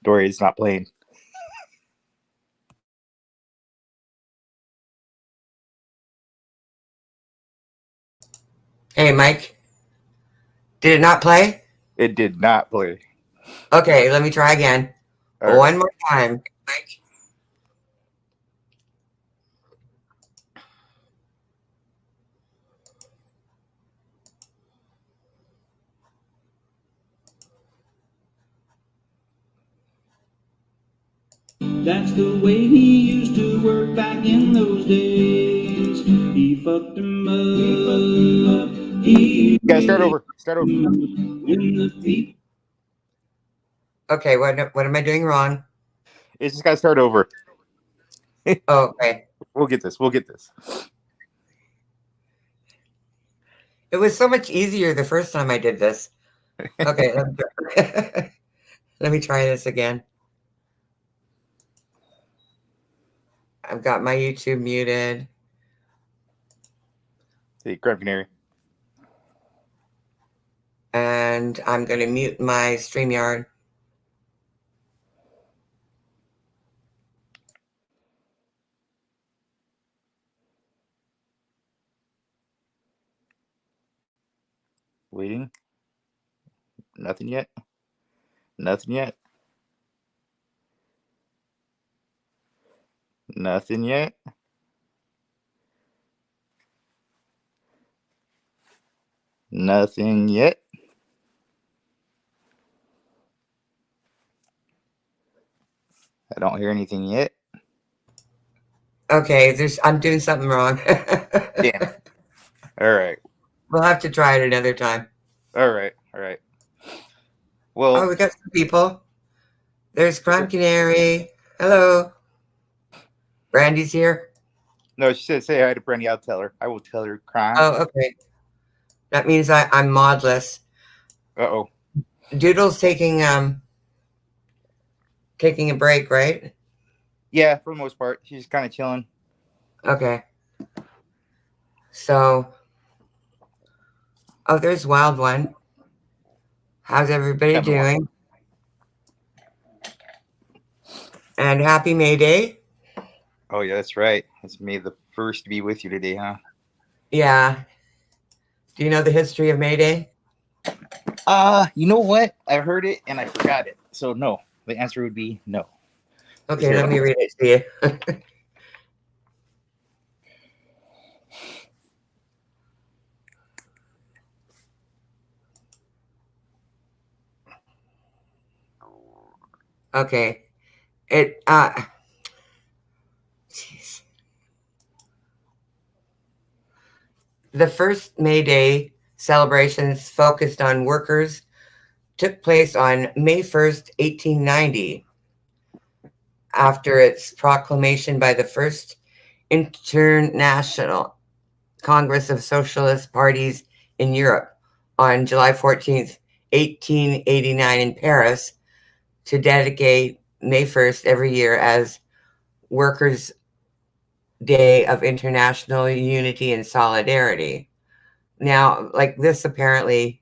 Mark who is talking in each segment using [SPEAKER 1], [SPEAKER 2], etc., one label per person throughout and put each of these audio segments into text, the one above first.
[SPEAKER 1] Dory is not playing.
[SPEAKER 2] Hey, Mike. Did it not play?
[SPEAKER 1] It did not play.
[SPEAKER 2] Okay, let me try again.
[SPEAKER 1] All
[SPEAKER 2] One
[SPEAKER 1] right.
[SPEAKER 2] more time.
[SPEAKER 3] That's the way he used to work back in those days. He fucked him up. He
[SPEAKER 1] Guys, start over.
[SPEAKER 2] Okay, what am I doing wrong?
[SPEAKER 1] It's just got to start over.
[SPEAKER 2] Oh, okay.
[SPEAKER 1] We'll get this.
[SPEAKER 2] It was so much easier the first time I did this. Okay, let me try this again. I've got my YouTube muted.
[SPEAKER 1] Hey, Grunt Canary.
[SPEAKER 2] And I'm going to mute my StreamYard.
[SPEAKER 1] Waiting. Nothing yet. Nothing yet. Nothing yet. Nothing yet. I don't hear anything yet.
[SPEAKER 2] Okay, I'm doing something wrong.
[SPEAKER 1] Damn it. All right.
[SPEAKER 2] We'll have to try it another time.
[SPEAKER 1] All right. Well,
[SPEAKER 2] Oh, we got some people. There's Crime Canary. Hello. Brandy's here.
[SPEAKER 1] no, she said say hi to Brandy. I'll tell her. I will tell her crime.
[SPEAKER 2] Oh, okay. That means I'm modless.
[SPEAKER 1] Uh-oh.
[SPEAKER 2] Doodle's taking a break, right?
[SPEAKER 1] Yeah, for the most part. She's kind of chilling.
[SPEAKER 2] Okay. So, oh, there's Wild One. How's everybody doing? And happy Mayday.
[SPEAKER 1] Oh, yeah, that's right. It's May the 1st to be with you today, huh?
[SPEAKER 2] Yeah. Do you know the history of Mayday?
[SPEAKER 1] You know what? I heard it and I forgot it. So no. The answer would be no.
[SPEAKER 2] Okay, let me read it to you. Okay. Jeez. The first May Day celebrations focused on workers took place on May 1st, 1890, after its proclamation by the First International Congress of Socialist Parties in Europe on July 14th, 1889 in Paris, to dedicate May 1st every year as Workers' Day of International Unity and Solidarity. Now, like, this apparently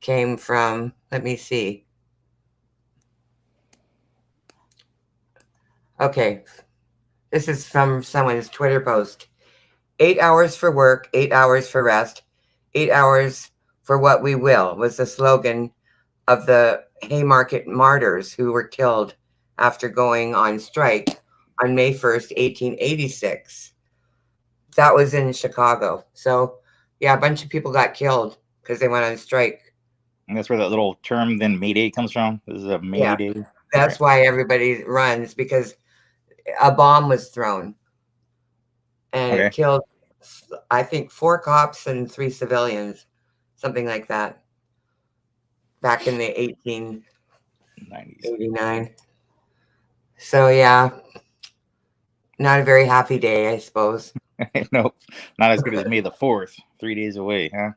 [SPEAKER 2] came from, let me see. Okay, this is from someone's Twitter post. 8 hours for work, 8 hours for rest, 8 hours for what we will was the slogan of the Haymarket martyrs who were killed after going on strike on May 1st, 1886. That was in Chicago. So, yeah, a bunch of people got killed because they went on strike.
[SPEAKER 1] And that's where that little term then Mayday comes from. This is a Mayday.
[SPEAKER 2] Yeah, that's why everybody runs, because a bomb was thrown and it killed, I think, 4 cops and 3 civilians, something like that, back in the 1889. So, yeah, not a very happy day, I suppose.
[SPEAKER 1] Nope, not as good as May the 4th, 3 days away, huh?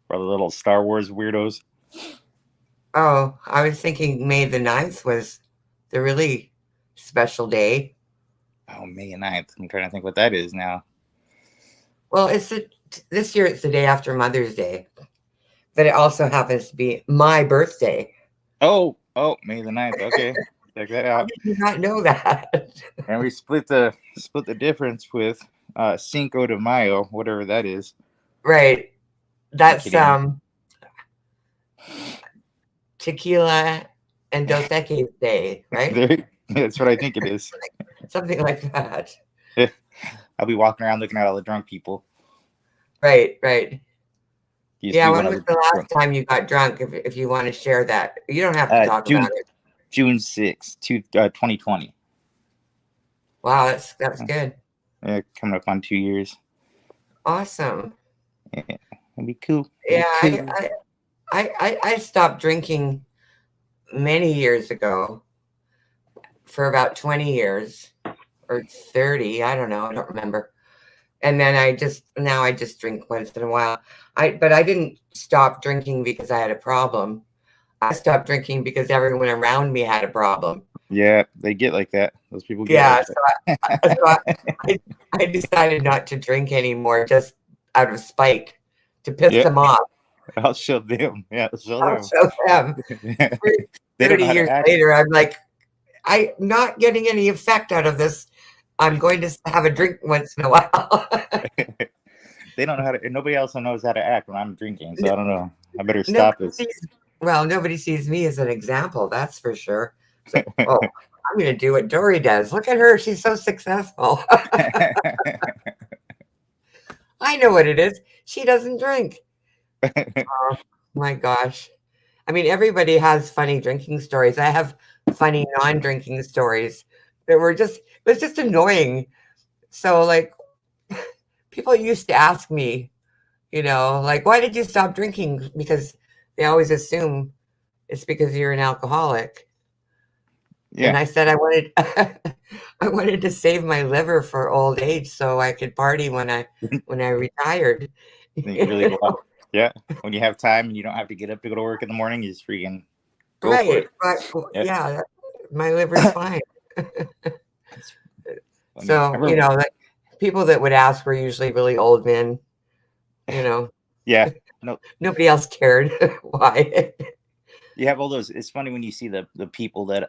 [SPEAKER 1] For the little Star Wars weirdos.
[SPEAKER 2] Oh, I was thinking May the 9th was the really special day.
[SPEAKER 1] Oh, May 9th. I'm trying to think what that is now.
[SPEAKER 2] Well, this year it's the day after Mother's Day, but it also happens to be my birthday.
[SPEAKER 1] Oh, Oh, May the 9th. Okay, check that
[SPEAKER 2] I
[SPEAKER 1] out.
[SPEAKER 2] did not know that.
[SPEAKER 1] And we split the difference with Cinco de Mayo, whatever that is.
[SPEAKER 2] Right.
[SPEAKER 1] I'm
[SPEAKER 2] That's
[SPEAKER 1] kidding.
[SPEAKER 2] Tequila and Dos Equis Day, right?
[SPEAKER 1] That's what I think it is.
[SPEAKER 2] Something like that.
[SPEAKER 1] I'll be walking around looking at all the drunk people.
[SPEAKER 2] Right, right.
[SPEAKER 1] Used to
[SPEAKER 2] Yeah,
[SPEAKER 1] be
[SPEAKER 2] when
[SPEAKER 1] one of
[SPEAKER 2] was
[SPEAKER 1] the
[SPEAKER 2] the last
[SPEAKER 1] drunk.
[SPEAKER 2] time you got drunk? If you want to share that, you don't have to talk about it.
[SPEAKER 1] June 6th, 2020.
[SPEAKER 2] Wow, that's good.
[SPEAKER 1] Yeah, coming up on 2 years.
[SPEAKER 2] Awesome.
[SPEAKER 1] Yeah, it'd be cool.
[SPEAKER 2] Yeah,
[SPEAKER 1] It'd be cool.
[SPEAKER 2] I stopped drinking many years ago for about 20 years or 30. I don't know. I don't remember. And then now I just drink once in a while. But I didn't stop drinking because I had a problem. I stopped drinking because everyone around me had a problem.
[SPEAKER 1] Yeah, they get like that. Those people get
[SPEAKER 2] Yeah,
[SPEAKER 1] like
[SPEAKER 2] I decided not to drink anymore just out of spite to piss
[SPEAKER 1] yeah,
[SPEAKER 2] them off.
[SPEAKER 1] I'll show them. Yeah, I'll show
[SPEAKER 2] I'll
[SPEAKER 1] them.
[SPEAKER 2] show them.
[SPEAKER 1] They don't
[SPEAKER 2] 30
[SPEAKER 1] know how
[SPEAKER 2] years
[SPEAKER 1] to act.
[SPEAKER 2] later, I'm like, I'm not getting any effect out of this. I'm going to have a drink once in a while.
[SPEAKER 1] They don't know how to. And nobody else knows how to act when I'm drinking. So I don't know. I better
[SPEAKER 2] Nobody
[SPEAKER 1] stop this.
[SPEAKER 2] nobody sees me as an example, that's for sure. So, oh, I'm going to do what Dory does. Look at her. She's so successful. I know what it is. She doesn't drink. Oh, my gosh. I mean, everybody has funny drinking stories. I have funny non-drinking stories that it was just annoying. So, like, people used to ask me, like, why did you stop drinking? Because they always assume it's because you're an alcoholic. And
[SPEAKER 1] Yeah,
[SPEAKER 2] I said I wanted I wanted to save my liver for old age so I could party when I retired.
[SPEAKER 1] you really go out. Yeah, when you have time and you don't have to get up to go to work in the morning, you just freaking go for
[SPEAKER 2] Right.
[SPEAKER 1] it.
[SPEAKER 2] But
[SPEAKER 1] Yeah.
[SPEAKER 2] yeah, my liver's fine.
[SPEAKER 1] Funny.
[SPEAKER 2] So, like people that would ask were usually really old men,
[SPEAKER 1] Yeah, no,
[SPEAKER 2] nobody else cared why.
[SPEAKER 1] you have all those. It's funny when you see the people that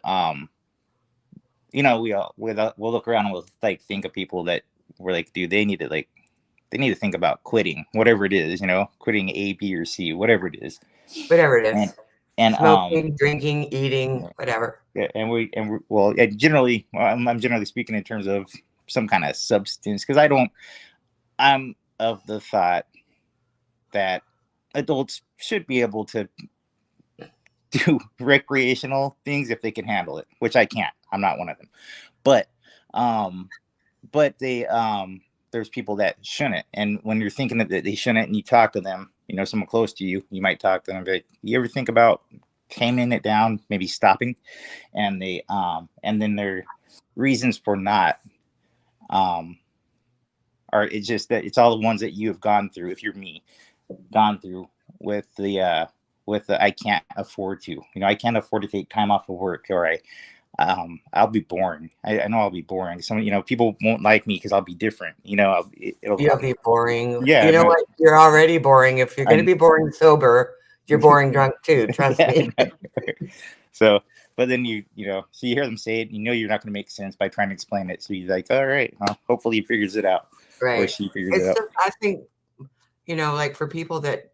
[SPEAKER 1] we'll look around and we'll like think of people that we're like, dude, they need to think about quitting whatever it is, quitting A, B, or C, whatever it is.
[SPEAKER 2] Whatever it is.
[SPEAKER 1] And
[SPEAKER 2] Smoking, drinking, eating, whatever.
[SPEAKER 1] Yeah, generally, I'm generally speaking in terms of some kind of substance, because I'm of the thought that adults should be able to do recreational things if they can handle it, which I can't. I'm not one of them. But there's people that shouldn't. And when you're thinking that they shouldn't and you talk to them, someone close to you, you might talk to them and be like, you ever think about taming it down, maybe stopping? And then their reasons for not are, it's just that it's all the ones that you have gone through, if you're me, gone through with the I can't afford to, I can't afford to take time off of work, or I'll be boring. I know I'll be boring. Some, people won't like me because I'll be different. You'll
[SPEAKER 2] be boring.
[SPEAKER 1] Yeah,
[SPEAKER 2] you know what? You're already boring. If you're going to be boring sober, you're boring drunk too. Trust me.
[SPEAKER 1] So, but then so you hear them say it, and you're not going to make sense by trying to explain it. So you're like, all right, well, hopefully he figures it out,
[SPEAKER 2] right?
[SPEAKER 1] Or she figures it out.
[SPEAKER 2] I think, like for people that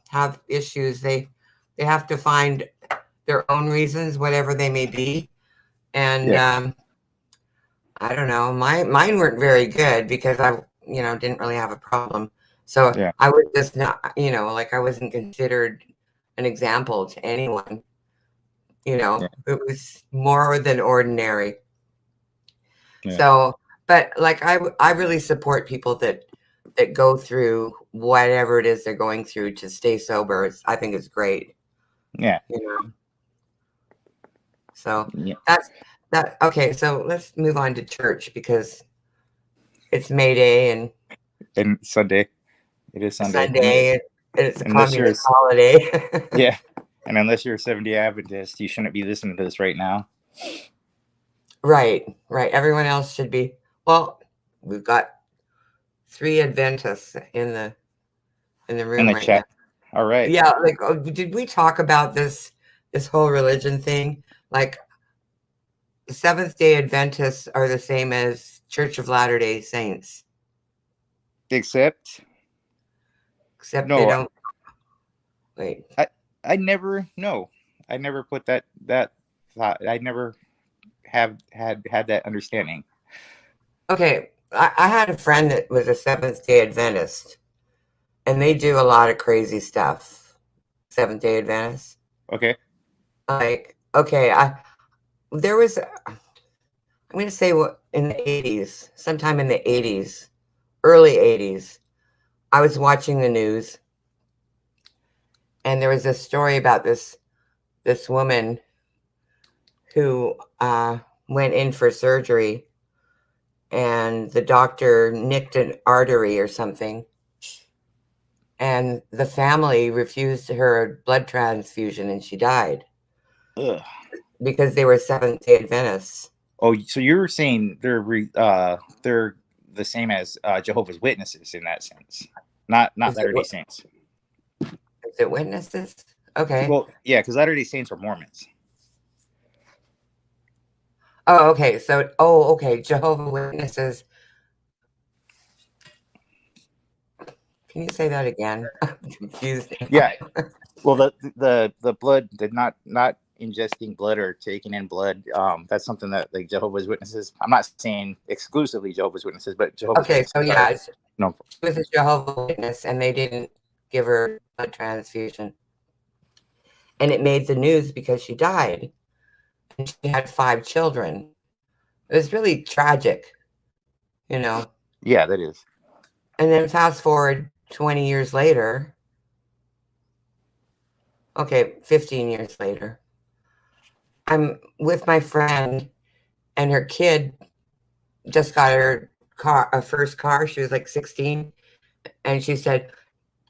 [SPEAKER 2] have issues, they have to find their own reasons, whatever they may be. And I don't know, mine weren't very good because I, didn't really have a problem. So
[SPEAKER 1] Yeah.
[SPEAKER 2] I was just not, like I wasn't considered an example to anyone. It was more than ordinary.
[SPEAKER 1] Yeah.
[SPEAKER 2] So, but like I really support people that go through whatever it is they're going through to stay sober. I think it's great.
[SPEAKER 1] Yeah.
[SPEAKER 2] So
[SPEAKER 1] Yeah.
[SPEAKER 2] that's that. Okay, so let's move on to church because it's Mayday
[SPEAKER 1] and Sunday. It is Sunday.
[SPEAKER 2] And it's a communist holiday.
[SPEAKER 1] Yeah. And unless you're a 70 Adventist, you shouldn't be listening to this right now.
[SPEAKER 2] Right. Everyone else should be. Well, we've got 3 Adventists in the room
[SPEAKER 1] in the
[SPEAKER 2] right
[SPEAKER 1] chat.
[SPEAKER 2] now.
[SPEAKER 1] All right.
[SPEAKER 2] Yeah. Like, did we talk about this this whole religion thing. Like, Seventh-day Adventists are the same as Church of Latter-day Saints,
[SPEAKER 1] Except,
[SPEAKER 2] except they
[SPEAKER 1] no,
[SPEAKER 2] don't. Wait.
[SPEAKER 1] I never, no, I never put that thought. I never have had that understanding.
[SPEAKER 2] Okay, I had a friend that was a Seventh-day Adventist, and they do a lot of crazy stuff. Seventh-day Adventists.
[SPEAKER 1] Okay.
[SPEAKER 2] Like, okay, there was, I'm going to say what in the 80s, sometime in the 80s, early 80s, I was watching the news, and there was a story about this woman who went in for surgery, and the doctor nicked an artery or something, and the family refused her a blood transfusion, and she died
[SPEAKER 1] Ugh.
[SPEAKER 2] because they were Seventh-day Adventists.
[SPEAKER 1] Oh, so you're saying they're the same as Jehovah's Witnesses in that sense, not Latter-day Saints.
[SPEAKER 2] Is it witnesses? Okay.
[SPEAKER 1] Well, yeah, because Latter-day Saints are Mormons.
[SPEAKER 2] Oh, okay. So, okay. Jehovah's Witnesses. Can you say that again? I'm confused.
[SPEAKER 1] Yeah. Well, the blood, not ingesting blood or taking in blood. That's something that like Jehovah's Witnesses. I'm not saying exclusively Jehovah's Witnesses, but Jehovah's
[SPEAKER 2] Okay.
[SPEAKER 1] Witnesses.
[SPEAKER 2] So yeah,
[SPEAKER 1] No.
[SPEAKER 2] she was a Jehovah's Witness, and they didn't give her a transfusion, and it made the news because she died, and she had 5 children. It was really tragic, you know.
[SPEAKER 1] Yeah, that is.
[SPEAKER 2] And then fast forward 20 years later. Okay, 15 years later. I'm with my friend, and her kid just got her first car. She was like 16, and she said,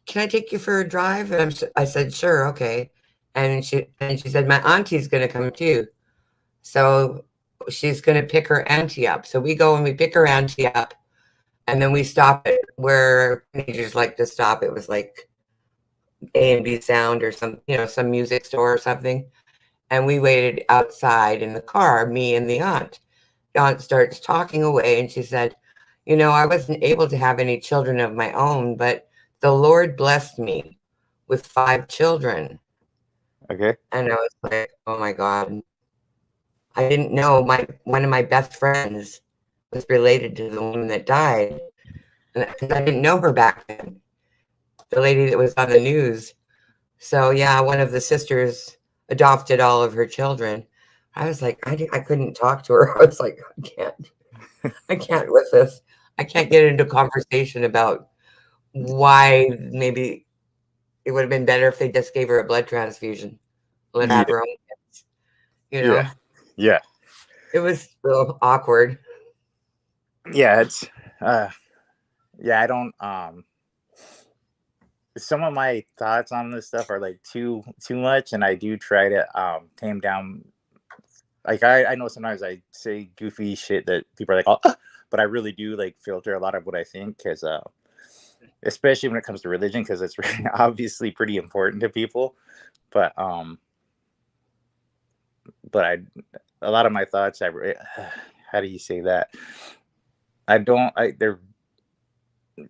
[SPEAKER 2] "Can I take you for a drive?" And I said, "Sure, okay." And she said, "My auntie's going to come too, so she's going to pick her auntie up." So we go and we pick her auntie up, and then we stop at where teenagers like to stop. It was like A&B Sound or some music store or something. And we waited outside in the car, me and the aunt. The aunt starts talking away, and she said, "I wasn't able to have any children of my own, but the Lord blessed me with 5 children."
[SPEAKER 1] Okay.
[SPEAKER 2] And I was like, "Oh my God." I didn't know one of my best friends was related to the woman that died. Because I didn't know her back then, the lady that was on the news. So yeah, one of the sisters adopted all of her children. I was like, I couldn't talk to her. I was like, I can't with this. I can't get into conversation about why maybe it would have been better if they just gave her a blood transfusion. Let her have her own kids.
[SPEAKER 1] Yeah.
[SPEAKER 2] It was so awkward.
[SPEAKER 1] Yeah, it's yeah, I don't some of my thoughts on this stuff are like too much, and I do try to tame down. Like I know sometimes I say goofy shit that people are like, "Oh," but I really do like filter a lot of what I think, because especially when it comes to religion, because it's obviously pretty important to people. But a lot of my thoughts, how do you say that? They're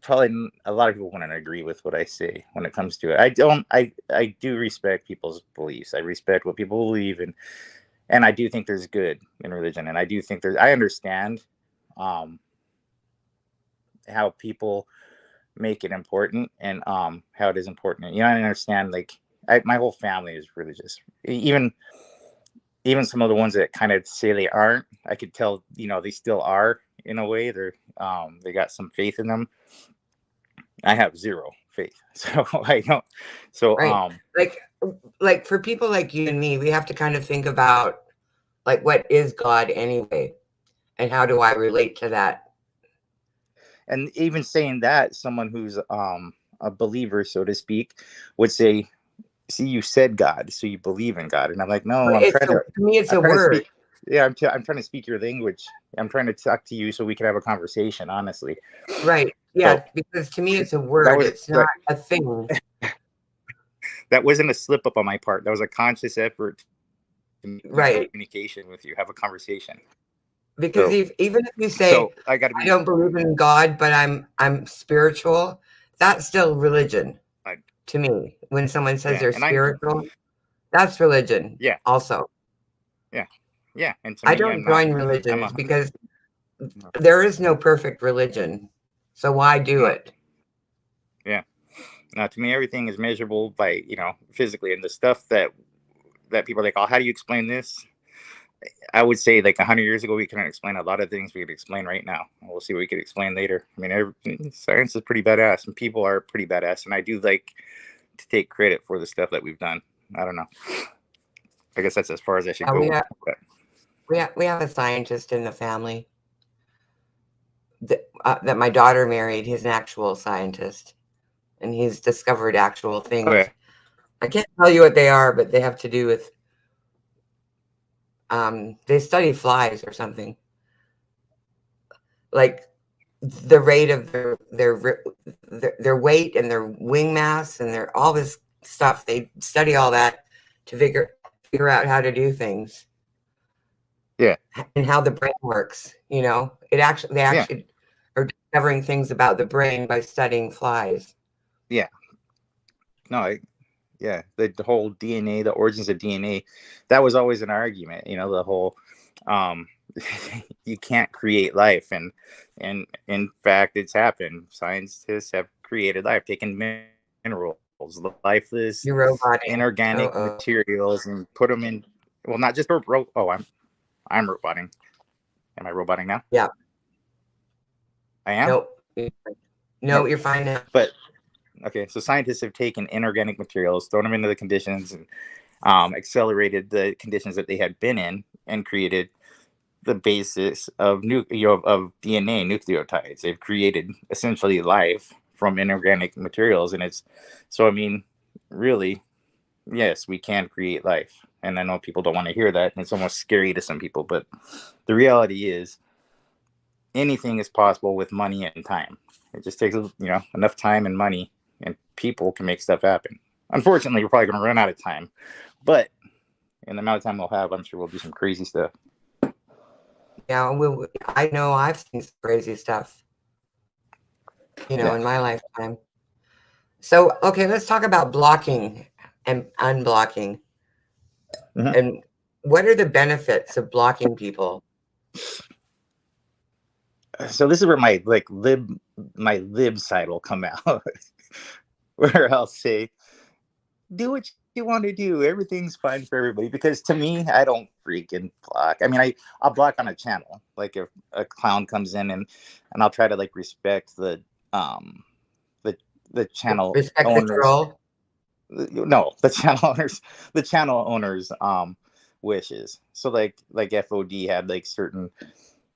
[SPEAKER 1] probably a lot of people wouldn't agree with what I say when it comes to it. I do respect people's beliefs. I respect what people believe in, and I do think there's good in religion, and I do think I understand how people make it important, and how it is important. I understand, like, my whole family is religious. Even some of the ones that kind of say they aren't, I could tell, they still are in a way. They got some faith in them. I have zero faith. So I don't. So
[SPEAKER 2] Right. Like for people like you and me, we have to kind of think about, like, what is God anyway? And how do I relate to that?
[SPEAKER 1] and even saying that, someone who's a believer, so to speak, would say, "See, you said God, so you believe in God." And I'm like, "No,
[SPEAKER 2] To me, it's
[SPEAKER 1] I'm
[SPEAKER 2] a
[SPEAKER 1] trying to
[SPEAKER 2] word.
[SPEAKER 1] speak. Yeah, I'm trying to speak your language. I'm trying to talk to you so we can have a conversation, honestly."
[SPEAKER 2] Right.
[SPEAKER 1] So
[SPEAKER 2] Yeah, because to me, it's a
[SPEAKER 1] that
[SPEAKER 2] word.
[SPEAKER 1] was
[SPEAKER 2] It's not a thing.
[SPEAKER 1] that wasn't a slip up on my part. That was a conscious effort to
[SPEAKER 2] Right.
[SPEAKER 1] communication with you, have a conversation.
[SPEAKER 2] Because
[SPEAKER 1] So,
[SPEAKER 2] even if you say,
[SPEAKER 1] so I got to
[SPEAKER 2] I
[SPEAKER 1] be.
[SPEAKER 2] don't believe in God, but I'm spiritual, that's still religion
[SPEAKER 1] I,
[SPEAKER 2] to me. When someone says
[SPEAKER 1] yeah,
[SPEAKER 2] they're
[SPEAKER 1] and I'm.
[SPEAKER 2] spiritual, that's religion
[SPEAKER 1] Yeah,
[SPEAKER 2] also.
[SPEAKER 1] yeah, yeah. And to
[SPEAKER 2] I
[SPEAKER 1] me,
[SPEAKER 2] don't
[SPEAKER 1] I'm not.
[SPEAKER 2] join
[SPEAKER 1] I'm
[SPEAKER 2] religions
[SPEAKER 1] a.
[SPEAKER 2] because there is no perfect religion. So why do
[SPEAKER 1] No,
[SPEAKER 2] it?
[SPEAKER 1] yeah. Now, to me, everything is measurable by physically, and the stuff that people are like, oh, how do you explain this? I would say like 100 years ago, we couldn't explain a lot of things we could explain right now. We'll see what we could explain later. I mean, science is pretty badass, and people are pretty badass, and I do like to take credit for the stuff that we've done. I don't know. I guess that's as far as I should
[SPEAKER 2] We
[SPEAKER 1] go.
[SPEAKER 2] have,
[SPEAKER 1] But,
[SPEAKER 2] we have a scientist in the family that my daughter married. He's an actual scientist, and he's discovered actual things.
[SPEAKER 1] okay.
[SPEAKER 2] I can't tell you what they are, but they have to do with they study flies or something. Like the rate of their weight and their wing mass and their all this stuff. They study all that to figure out how to do things.
[SPEAKER 1] Yeah.
[SPEAKER 2] And how the brain works. They actually are discovering things about the brain by studying flies.
[SPEAKER 1] Yeah. No, the whole DNA, the origins of DNA, that was always an argument. The whole you can't create life, and in fact, it's happened. Scientists have created life, taken minerals, lifeless,
[SPEAKER 2] You're roboting.
[SPEAKER 1] inorganic materials, and put them in. Well, not just for I'm roboting. Am I roboting now?
[SPEAKER 2] Yeah.
[SPEAKER 1] I am.
[SPEAKER 2] Nope. No, you're fine now.
[SPEAKER 1] But okay, so scientists have taken inorganic materials, thrown them into the conditions, and accelerated the conditions that they had been in, and created the basis of of DNA nucleotides. They've created essentially life from inorganic materials, and it's so. I mean, really, yes, we can create life, and I know people don't want to hear that, and it's almost scary to some people. But the reality is, anything is possible with money and time. It just takes enough time and money, and people can make stuff happen. Unfortunately, we're probably going to run out of time, but in the amount of time we'll have, I'm sure we'll do some crazy stuff.
[SPEAKER 2] Yeah, I know I've seen some crazy stuff, in my lifetime. So, okay, let's talk about blocking and unblocking.
[SPEAKER 1] Mhm.
[SPEAKER 2] And what are the benefits of blocking people?
[SPEAKER 1] So this is where my lib side will come out, where I'll say, do what you want to do. Everything's fine for everybody. Because to me, I don't freaking block. I mean, I'll block on a channel. Like if a clown comes in, and I'll try to like respect the channel
[SPEAKER 2] Respect
[SPEAKER 1] owners.
[SPEAKER 2] the troll?
[SPEAKER 1] No, the channel owners wishes. So like FOD had like certain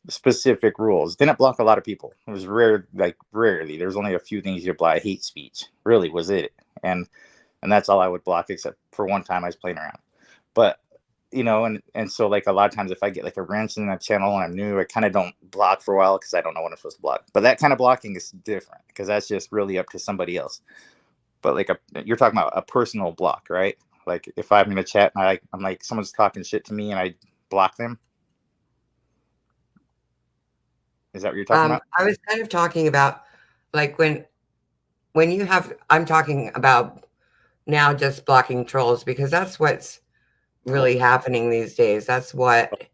[SPEAKER 1] specific rules. Didn't block a lot of people. It was rarely. There's only a few things you block. Hate speech really was it, and that's all I would block, except for one time I was playing around. But and so like a lot of times if I get like a wrench in that channel and I'm new, I kind of don't block for a while because I don't know when I'm supposed to block. But that kind of blocking is different because that's just really up to somebody else. But like you're talking about a personal block, right? Like if I'm in a chat and I'm like someone's talking shit to me and I block them. Is that what you're talking about?
[SPEAKER 2] I was kind of talking about like when you have, I'm talking about now just blocking trolls because that's what's really happening these days. That's what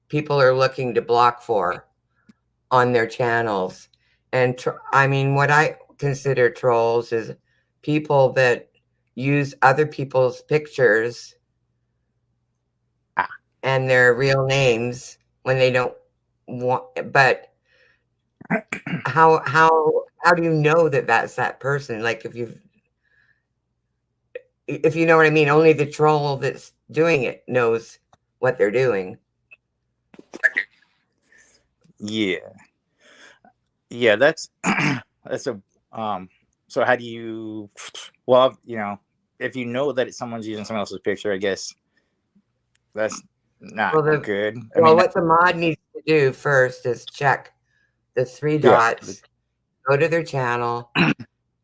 [SPEAKER 2] people are looking to block for on their channels. And I mean, what I consider trolls is people that use other people's pictures and their real names when they don't want. But how do you know that that's that person? Like if you know what I mean, only the troll that's doing it knows what they're doing.
[SPEAKER 1] Yeah, that's that's a so how do you, well, if you know that someone's using someone else's picture, I guess that's not good.
[SPEAKER 2] What the mod needs to do first is check the three dots, go to their channel,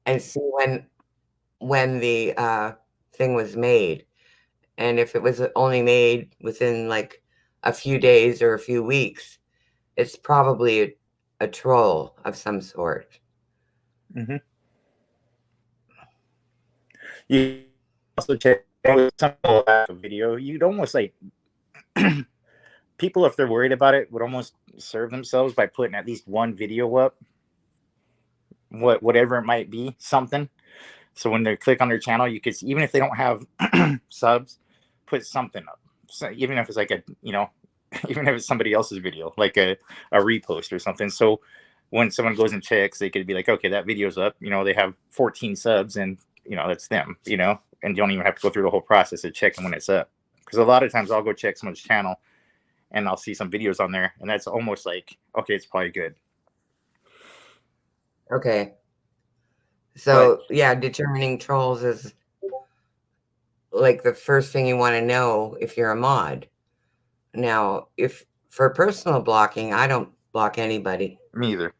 [SPEAKER 2] and see when the thing was made. And if it was only made within like a few days or a few weeks, it's probably a troll of some sort.
[SPEAKER 1] Mm-hmm. You also check some people have a video. You'd almost like people, if they're worried about it, would almost serve themselves by putting at least one video up, whatever it might be, something. So when they click on their channel, you could, even if they don't have subs, put something up. So even if it's like even if it's somebody else's video, like a repost or something. So when someone goes and checks, they could be like, okay, that video's up. They have 14 subs, and that's them. And you don't even have to go through the whole process of checking when it's up. Because a lot of times I'll go check someone's channel, and I'll see some videos on there, and that's almost like, okay, it's probably good.
[SPEAKER 2] Okay. So yeah, determining trolls is like the first thing you want to know if you're a mod. Now, if for personal blocking, I don't block anybody.
[SPEAKER 1] Me either.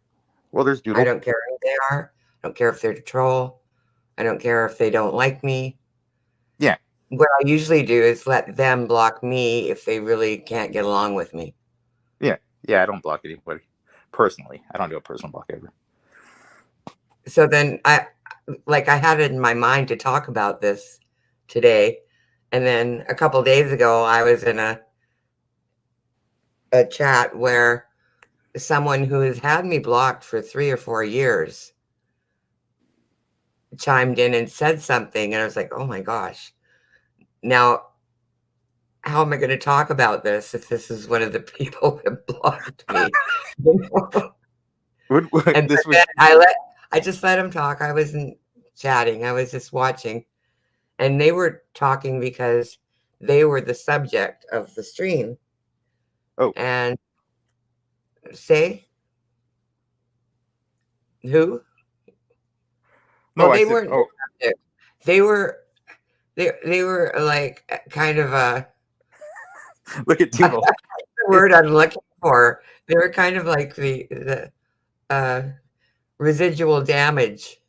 [SPEAKER 1] Well, there's Doodle.
[SPEAKER 2] I don't care who they are. I don't care if they're a troll. I don't care if they don't like me.
[SPEAKER 1] Yeah.
[SPEAKER 2] What I usually do is let them block me if they really can't get along with me.
[SPEAKER 1] Yeah. Yeah, I don't block anybody. Personally, I don't do a personal block ever.
[SPEAKER 2] So then I had it in my mind to talk about this today. And then a couple of days ago, I was in a chat where someone who has had me blocked for 3 or 4 years chimed in and said something. And I was like, oh my gosh. Now, how am I going to talk about this if this is one of the people that blocked me? And
[SPEAKER 1] this was...
[SPEAKER 2] I just let them talk. I wasn't chatting. I was just watching. And they were talking because they were the subject of the stream.
[SPEAKER 1] Oh.
[SPEAKER 2] And say who?
[SPEAKER 1] No,
[SPEAKER 2] well, they weren't. Oh. They were like kind of a
[SPEAKER 1] look at Doodle.
[SPEAKER 2] The word I'm looking for. They were kind of like the residual damage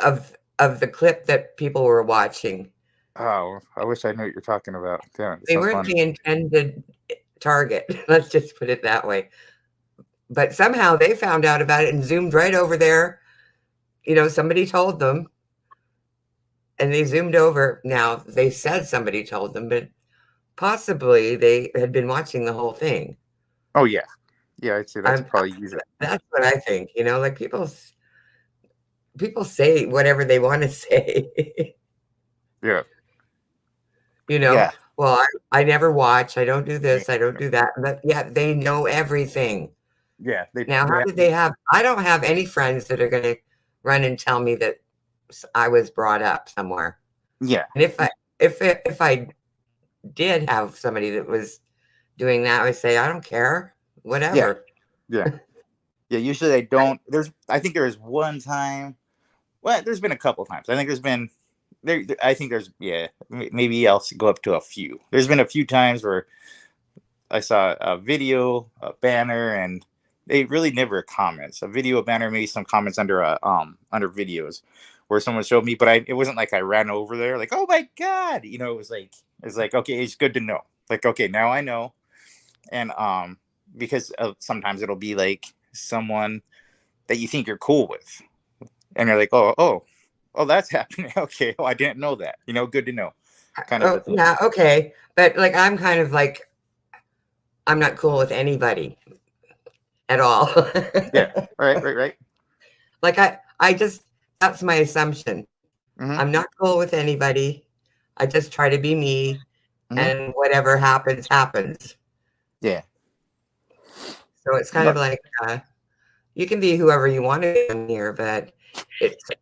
[SPEAKER 2] of the clip that people were watching.
[SPEAKER 1] Oh, I wish I knew what you're talking about. Damn,
[SPEAKER 2] they weren't the intended target. Let's just put it that way. But somehow they found out about it and zoomed right over there. Somebody told them, and they zoomed over. Now, they said somebody told them, but possibly they had been watching the whole thing.
[SPEAKER 1] Oh, yeah. Yeah, I'd say that's probably easy.
[SPEAKER 2] That's what I think. Like people say whatever they want to say.
[SPEAKER 1] Yeah.
[SPEAKER 2] Yeah. Well, I never watch. I don't do this. I don't do that. But yeah, they know everything.
[SPEAKER 1] Yeah.
[SPEAKER 2] How did they have? I don't have any friends that are going to run and tell me that I was brought up somewhere.
[SPEAKER 1] Yeah.
[SPEAKER 2] And if I did have somebody that was doing that, I would say, I don't care. Whatever.
[SPEAKER 1] Yeah. Yeah. Usually I don't. I think there was one time. Well, there's been a couple times. I think there's been. I think there's, maybe I'll go up to a few. There's been a few times where I saw a video, a banner, and they really never comments. A video, a banner, maybe some comments under under videos where someone showed me, but it wasn't like I ran over there like, oh my God, it was like, okay, it's good to know. Like, okay, now I know. And because sometimes it'll be like someone that you think you're cool with, and you're like, oh, that's happening. Okay. Oh, I didn't know that. Good to know. Kind of.
[SPEAKER 2] Yeah. Okay. But like, I'm kind of like, I'm not cool with anybody at all.
[SPEAKER 1] Yeah. Right.
[SPEAKER 2] Like I just, that's my assumption. Mm-hmm. I'm not cool with anybody. I just try to be me, and whatever happens, happens.
[SPEAKER 1] Yeah.
[SPEAKER 2] So it's kind of like, you can be whoever you want to be in here, but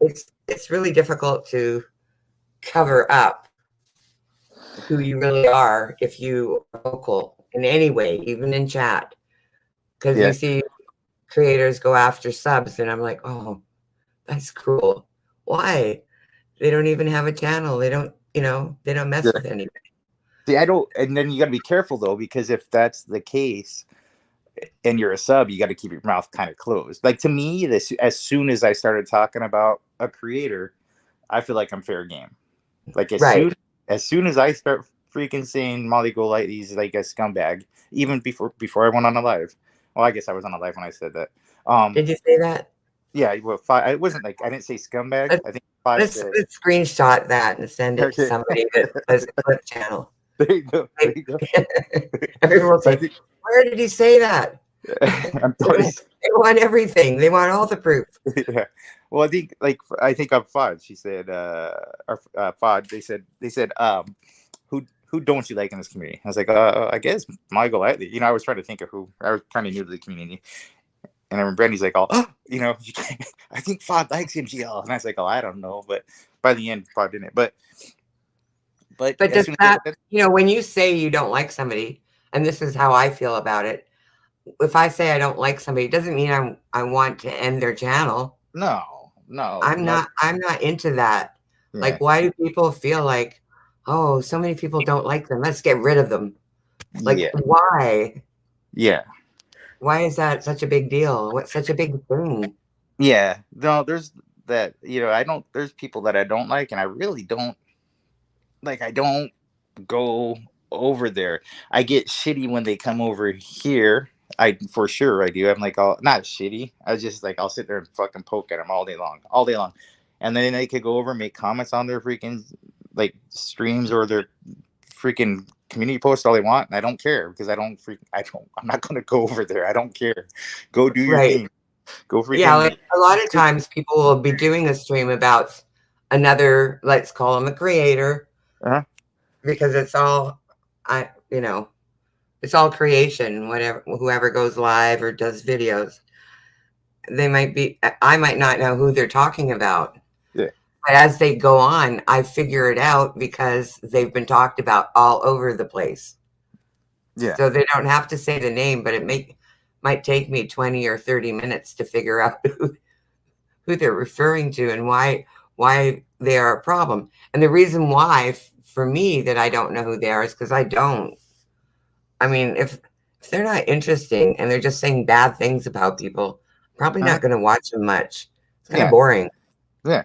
[SPEAKER 2] it's really difficult to cover up who you really are if you are vocal in any way, even in chat. Because you see creators go after subs, and I'm like, oh, that's cruel. Why? They don't even have a channel. They don't, they don't mess with anybody.
[SPEAKER 1] See, I don't, and then you got to be careful though, because if that's the case, and you're a sub, you got to keep your mouth kind of closed. Like, to me, as soon as I started talking about a creator, I feel like I'm fair game. Like
[SPEAKER 2] Right.
[SPEAKER 1] as soon as I start freaking saying Molly Golightly's like a scumbag, even before I went on a live. Well, I guess I was on a live when I said that.
[SPEAKER 2] Did you say that?
[SPEAKER 1] Yeah, well, I wasn't like I didn't say scumbag.
[SPEAKER 2] Let's
[SPEAKER 1] I think Fod said.
[SPEAKER 2] let's screenshot that and send it to
[SPEAKER 1] Okay,
[SPEAKER 2] somebody that has a clip channel.
[SPEAKER 1] there you go. There you go.
[SPEAKER 2] Everyone will
[SPEAKER 1] I
[SPEAKER 2] say,
[SPEAKER 1] think
[SPEAKER 2] "Where did he say that?"
[SPEAKER 1] I'm
[SPEAKER 2] They
[SPEAKER 1] totally.
[SPEAKER 2] want everything. They want all the proof.
[SPEAKER 1] Yeah. Well, I think I'm Fod. She said, or Fod. They said, who don't you like in this community? I was like, I guess Michael Lightly. I was trying to think of who. I was kind of new to the community, and I remember Brandy's like, oh, I think Fod likes MGL, and I was like, oh, I don't know, but by the end, Fod didn't. But
[SPEAKER 2] But
[SPEAKER 1] as
[SPEAKER 2] does
[SPEAKER 1] soon as
[SPEAKER 2] that, when you say you don't like somebody, and this is how I feel about it, if I say I don't like somebody, it doesn't mean I want to end their channel.
[SPEAKER 1] no,
[SPEAKER 2] I'm
[SPEAKER 1] no,
[SPEAKER 2] not into that.
[SPEAKER 1] yeah,
[SPEAKER 2] Like, why do people feel like, oh, so many people don't like them, let's get rid of them? Like,
[SPEAKER 1] yeah,
[SPEAKER 2] why?
[SPEAKER 1] yeah.
[SPEAKER 2] Why is that such a big deal? What's such a big thing?
[SPEAKER 1] Yeah, no, there's that, I don't, there's people that I don't like, and I really don't like, I don't go over there. I get shitty when they come over here. For sure, I do. I'm like, not shitty. I just like, I'll sit there and fucking poke at them all day long, all day long. And then they could go over and make comments on their freaking like streams or their freaking community posts all they want. And I don't care because I'm not going to go over there. I don't care. Go do your
[SPEAKER 2] Right.
[SPEAKER 1] thing. Go
[SPEAKER 2] Yeah,
[SPEAKER 1] freaking.
[SPEAKER 2] like a lot of times people will be doing a stream about another, let's call him a creator,
[SPEAKER 1] Uh-huh.
[SPEAKER 2] because it's all, it's all creation. Whatever, whoever goes live or does videos, I might not know who they're talking about.
[SPEAKER 1] Yeah.
[SPEAKER 2] But as they go on, I figure it out because they've been talked about all over the place.
[SPEAKER 1] Yeah.
[SPEAKER 2] So they don't have to say the name, but might take me 20 or 30 minutes to figure out who they're referring to and why they are a problem. And the reason why for me that I don't know who they are is because I don't. I mean, if they're not interesting and they're just saying bad things about people, I'm probably not going to watch them much. It's kind of
[SPEAKER 1] Yeah.
[SPEAKER 2] boring.
[SPEAKER 1] Yeah.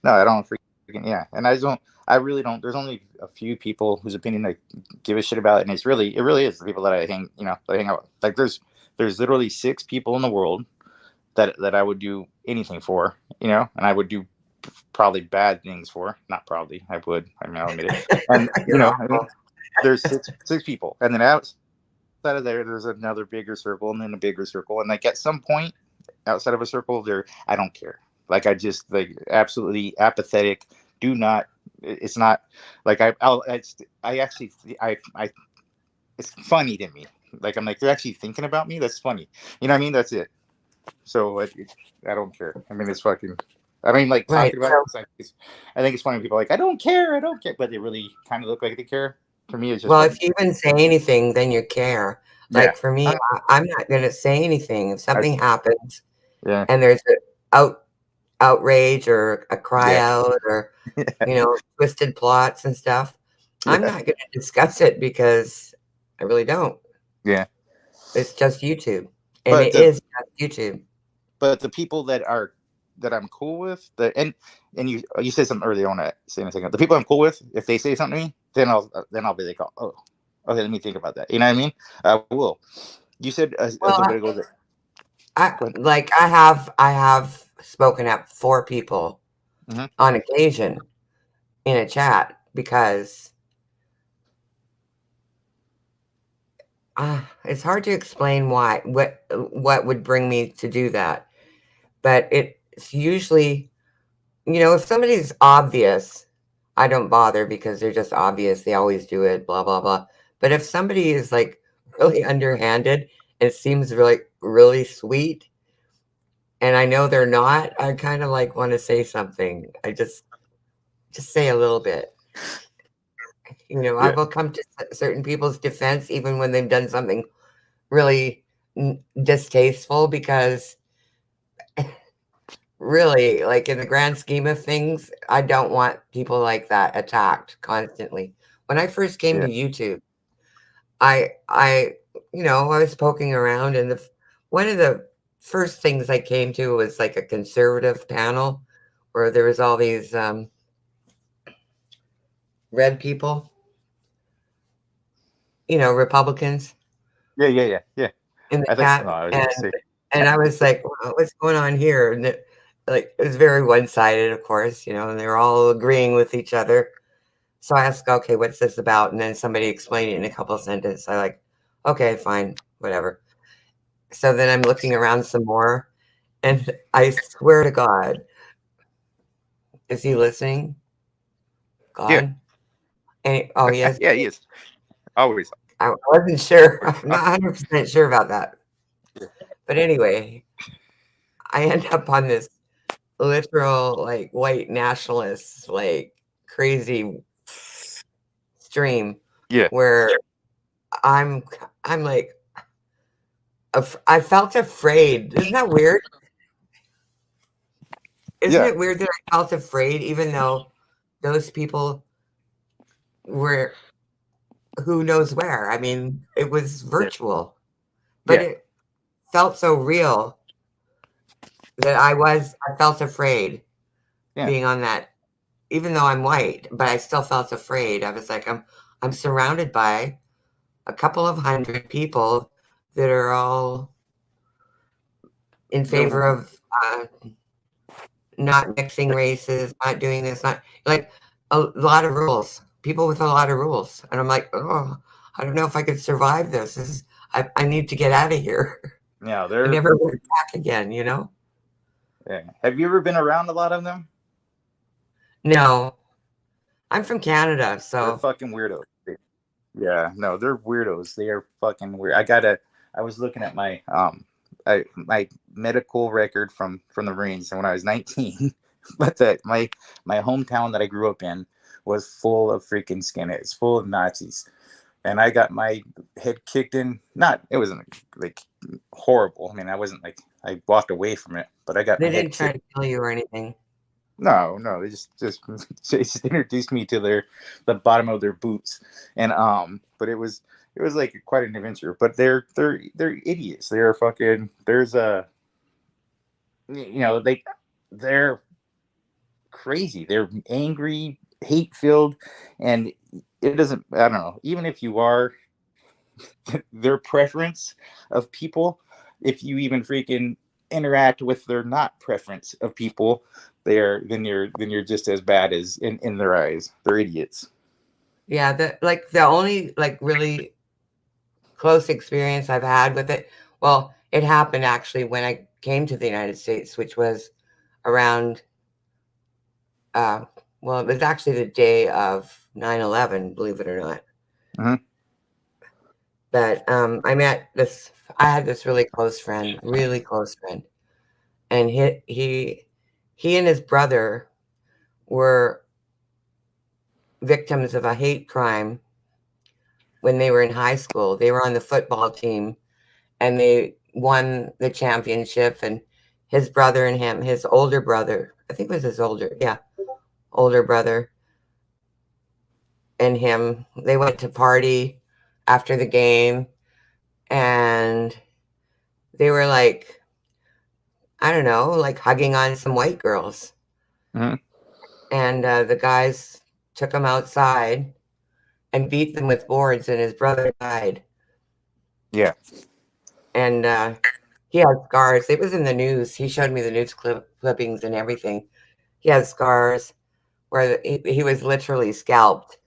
[SPEAKER 1] No, I don't freaking, yeah. And I really don't, there's only a few people whose opinion I give a shit about. And it really is the people that I hang out with. Like there's literally 6 people in the world that I would do anything for, and I would do probably bad things for, not probably, I would, I'll admit it. And, there's six people. And then outside of there's another bigger circle and then a bigger circle. And like at some point outside of a circle I don't care. Like I just like absolutely apathetic. Do not. It's not like I actually it's funny to me. Like I'm like they're actually thinking about me. That's funny. You know what I mean? That's it. So I don't care. I mean it's fucking. I mean like
[SPEAKER 2] Right.
[SPEAKER 1] talking about I think it's funny when people are like I don't care, but they really kind of look like they care. For me, it's just
[SPEAKER 2] Well,
[SPEAKER 1] funny.
[SPEAKER 2] if you even say anything, then you care.
[SPEAKER 1] Yeah.
[SPEAKER 2] Like for me, I'm not going to say anything. If something happens
[SPEAKER 1] Yeah.
[SPEAKER 2] and there's an outrage or a cry out or, twisted plots and stuff, I'm not going to discuss it because I really don't.
[SPEAKER 1] Yeah.
[SPEAKER 2] It's just YouTube. And
[SPEAKER 1] But
[SPEAKER 2] it is just YouTube.
[SPEAKER 1] But the people that I'm cool with, and you said something earlier on that. Say in a second. The people I'm cool with, if they say something to me, then I'll be like, oh, okay, let me think about that. You know what I mean? I will. You said a little bit ago that
[SPEAKER 2] I have spoken up for people on occasion in a chat because it's hard to explain what would bring me to do that. But it's usually, if somebody's obvious, I don't bother because they're just obvious. They always do it, blah, blah, blah. But if somebody is like really underhanded, it seems really, really sweet, and I know they're not, I kind of like want to say something. I just say a little bit. I will come to certain people's defense even when they've done something really distasteful because really, like in the grand scheme of things, I don't want people like that attacked constantly. When I first came to YouTube, I was poking around, and one of the first things I came to was like a conservative panel where there was all these red people, Republicans
[SPEAKER 1] Yeah.
[SPEAKER 2] in the
[SPEAKER 1] I think. No,
[SPEAKER 2] chat,
[SPEAKER 1] I was
[SPEAKER 2] and
[SPEAKER 1] gonna say.
[SPEAKER 2] I was like, What's going on here?" And it was very one-sided, of course, and they're all agreeing with each other. So I asked, "Okay, what's this about?" And then somebody explained it in a couple of sentences. I like, "Okay, fine, whatever." So then I'm looking around some more, and I swear to God, is he listening?
[SPEAKER 1] Yeah,
[SPEAKER 2] God? And oh, yes.
[SPEAKER 1] yeah, he is always.
[SPEAKER 2] I wasn't sure. I'm not 100% sure about that. But anyway, I end up on this literal, like, white nationalist, like, crazy stream
[SPEAKER 1] Yeah,
[SPEAKER 2] where I'm like, I felt afraid. Isn't that weird? Isn't
[SPEAKER 1] yeah,
[SPEAKER 2] it weird that I felt afraid, even though those people were who knows where? I mean, it was
[SPEAKER 1] yeah,
[SPEAKER 2] virtual, but
[SPEAKER 1] yeah,
[SPEAKER 2] it felt so real that I felt afraid
[SPEAKER 1] yeah.
[SPEAKER 2] being on that, even though I'm white, but I still felt afraid. I was like, I'm surrounded by a couple of hundred people that are all in favor
[SPEAKER 1] The,
[SPEAKER 2] of not mixing races, not doing this, not like a lot of rules, people with a lot of rules. And I'm like, oh, I don't know if I could survive this. I need to get out of here.
[SPEAKER 1] yeah,
[SPEAKER 2] I
[SPEAKER 1] they're.
[SPEAKER 2] never went back again.
[SPEAKER 1] Yeah. Have you ever been around a lot of them?
[SPEAKER 2] No, I'm from Canada,
[SPEAKER 1] They're
[SPEAKER 2] so
[SPEAKER 1] fucking weirdos. Yeah, no, they're weirdos. They are fucking weird. I was looking at my medical record from the Marines, and when I was 19, but that my hometown that I grew up in was full of freaking skinheads, full of Nazis, and I got my head kicked in. Not, it wasn't like horrible. I mean, I wasn't like I walked away from it, but I got my
[SPEAKER 2] they
[SPEAKER 1] head
[SPEAKER 2] didn't try
[SPEAKER 1] kicked.
[SPEAKER 2] to kill you or anything.
[SPEAKER 1] No, they they just introduced me to the bottom of their boots, and but it was like quite an adventure. But they're idiots. They're fucking. There's a, they're crazy. They're angry, hate filled, and it doesn't. I don't know. Even if you are their preference of people, if you even freaking interact with their not preference of people, then you're just as bad as in their eyes. They're idiots.
[SPEAKER 2] Yeah, the only like really close experience I've had with it, well, it happened actually when I came to the United States, which was around uh well, it was actually the day of 9/11, believe it or not.
[SPEAKER 1] Hmm.
[SPEAKER 2] But I had this really close friend, and he and his brother were victims of a hate crime when they were in high school. They were on the football team and they won the championship. And his brother and him, his older brother, I think it was his older brother and him, they went to party after the game and they were like, I don't know, like hugging on some white girls.
[SPEAKER 1] Hmm.
[SPEAKER 2] And the guys took them outside and beat them with boards, and his brother died.
[SPEAKER 1] Yeah.
[SPEAKER 2] And he had scars. It was in the news. He showed me the news clippings and everything. He had scars where he was literally scalped.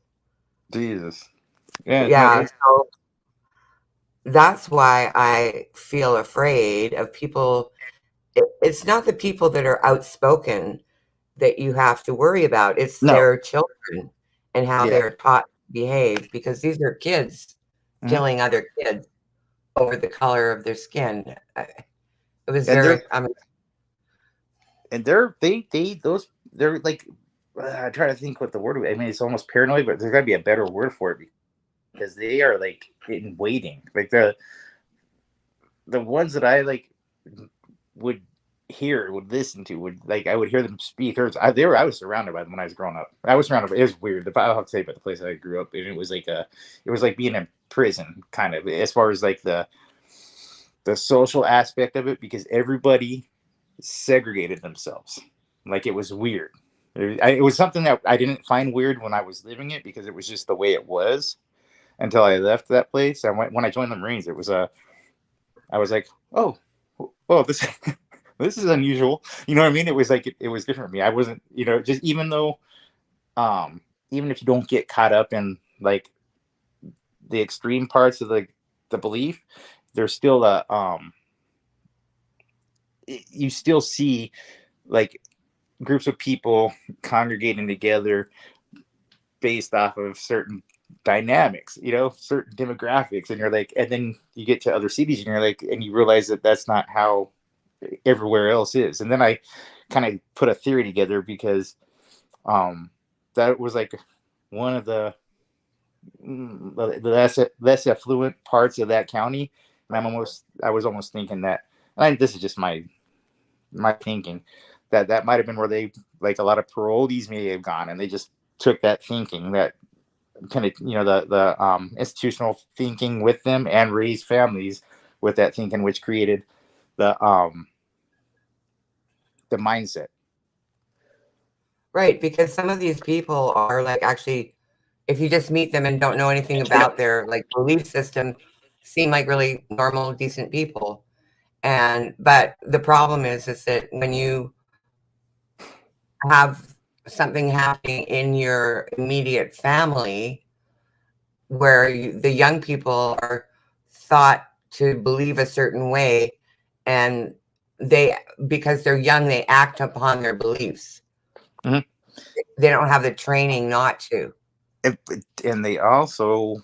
[SPEAKER 1] Jesus. Yeah. No.
[SPEAKER 2] Yeah, so that's why I feel afraid of people. It's not the people that are outspoken that you have to worry about. It's
[SPEAKER 1] No.
[SPEAKER 2] their children and how
[SPEAKER 1] Yeah.
[SPEAKER 2] they're taught to behave, because these are kids
[SPEAKER 1] Hmm.
[SPEAKER 2] killing other kids over the color of their skin. It was
[SPEAKER 1] And
[SPEAKER 2] very,
[SPEAKER 1] they're and they're they those they're like I try to think what the word. I mean, it's almost paranoid, but there's got to be a better word for it because they are like in waiting. Like the ones that I like would would listen to, would like I would hear them speak. I was surrounded by them when I was growing up. I was surrounded by, it was weird. I'll have to say about the place I grew up in. It was like being in prison, kind of, as far as like the social aspect of it, because everybody segregated themselves. Like it was weird. It was something that I didn't find weird when I was living it because it was just the way it was until I left that place. And when I joined the Marines, it was I was like, oh, this this is unusual. You know what I mean? It was like it was different for me. I wasn't, just even though, even if you don't get caught up in like the extreme parts of the belief, there's still you still see like groups of people congregating together based off of certain dynamics, certain demographics, and you're like, and then you get to other cities and you're like, and you realize that that's not how everywhere else is. And then I kind of put a theory together because that was like one of the less affluent parts of that county, and I was almost thinking that, and this is just my thinking, that might have been where they, like, a lot of parolees may have gone, and they just took that thinking, that kind of, the institutional thinking with them, and raised families with that thinking, which created the mindset.
[SPEAKER 2] Right, because some of these people are like, actually, if you just meet them and don't know anything about their like belief system, seem like really normal, decent people. But the problem is that when you have something happening in your immediate family where the young people are thought to believe a certain way, and because they're young, they act upon their beliefs.
[SPEAKER 1] Mm-hmm.
[SPEAKER 2] They don't have the training not to.
[SPEAKER 1] And they also,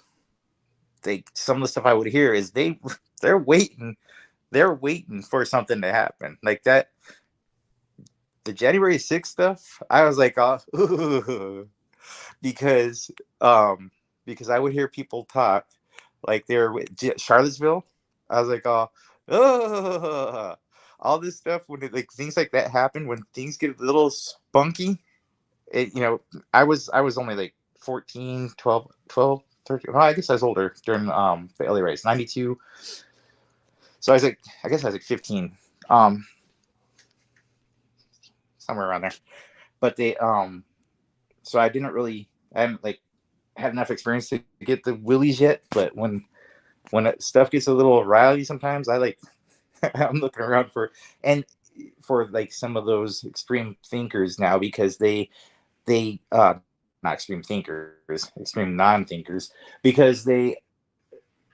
[SPEAKER 1] some of the stuff I would hear is they're waiting for something to happen like that. The January 6th stuff, I was like, oh, because I would hear people talk like they're Charlottesville. I was like, oh, all this stuff, when like things like that happen, when things get a little spunky. I was only like 14, 12, 13. Well, I guess I was older during the LA race, 92. So I guess I was like 15, somewhere around there. But so I hadn't like had enough experience to get the willies yet. But when stuff gets a little riley, sometimes I'm looking around for like some of those extreme thinkers now, because they not extreme thinkers, extreme non-thinkers, because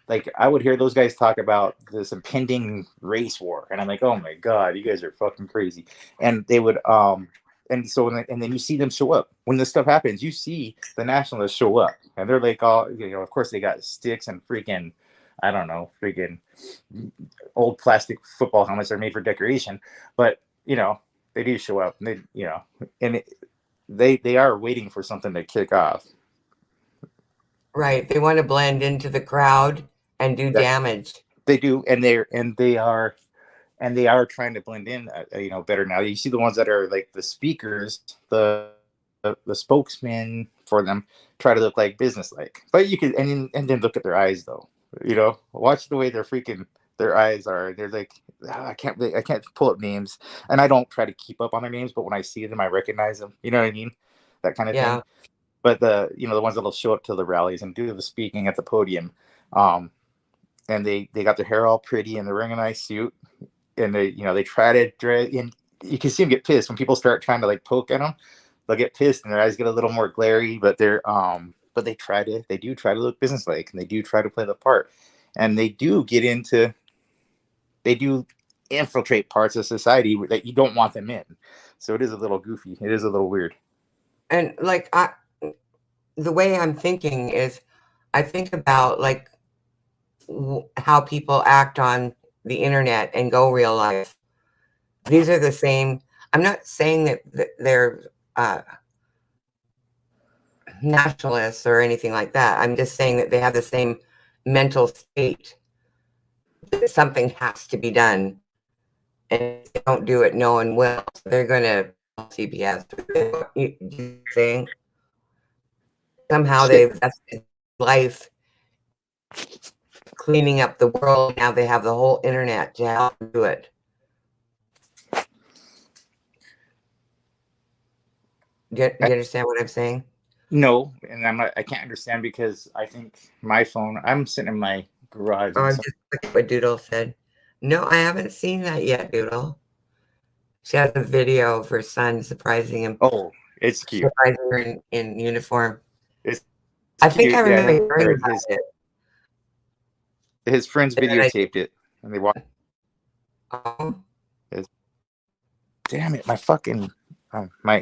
[SPEAKER 1] like I would hear those guys talk about this impending race war, and I'm like, oh my god, you guys are fucking crazy. And they would and so and then you see them show up when this stuff happens. You see the nationalists show up, and they're like, all, of course they got sticks and freaking, I don't know, freaking old plastic football helmets are made for decoration, but they do show up, and they are waiting for something to kick off.
[SPEAKER 2] Right. They want to blend into the crowd and do damage.
[SPEAKER 1] They do, and they are trying to blend in, better now. You see the ones that are like the speakers, the spokesmen for them, try to look like businesslike, but you could, and then look at their eyes though. Watch the way their eyes are. They're like, I can't pull up names, and I don't try to keep up on their names, but when I see them, I recognize them. You know what I mean? That kind of thing. But the ones that'll show up to the rallies and do the speaking at the podium, and they got their hair all pretty and they're wearing a nice suit, and they try to dress, and you can see them get pissed when people start trying to like poke at them. They'll get pissed and their eyes get a little more glary, but but they do try to look businesslike, and they do try to play the part, and they do infiltrate parts of society that you don't want them in. So it is a little goofy. It is a little weird.
[SPEAKER 2] And like the way I'm thinking is, I think about like how people act on the internet and go real life. These are the same. I'm not saying that they're nationalists or anything like that. I'm just saying that they have the same mental state. That something has to be done, and if they don't do it, no one will. So they're going to CBS. You think somehow they've invested life cleaning up the world. Now they have the whole internet to help do it. you understand what I'm saying?
[SPEAKER 1] No, and I can't understand because I think my phone. I'm sitting in my garage.
[SPEAKER 2] Oh,
[SPEAKER 1] And
[SPEAKER 2] I'm just looking at what Doodle said. No, I haven't seen that yet, Doodle. She has a video of her son surprising
[SPEAKER 1] it's cute.
[SPEAKER 2] her in uniform.
[SPEAKER 1] It's
[SPEAKER 2] I think
[SPEAKER 1] cute.
[SPEAKER 2] I
[SPEAKER 1] Yeah,
[SPEAKER 2] remember hearing about it.
[SPEAKER 1] his friends
[SPEAKER 2] And then
[SPEAKER 1] videotaped it, and they watched.
[SPEAKER 2] oh,
[SPEAKER 1] Damn it! My fucking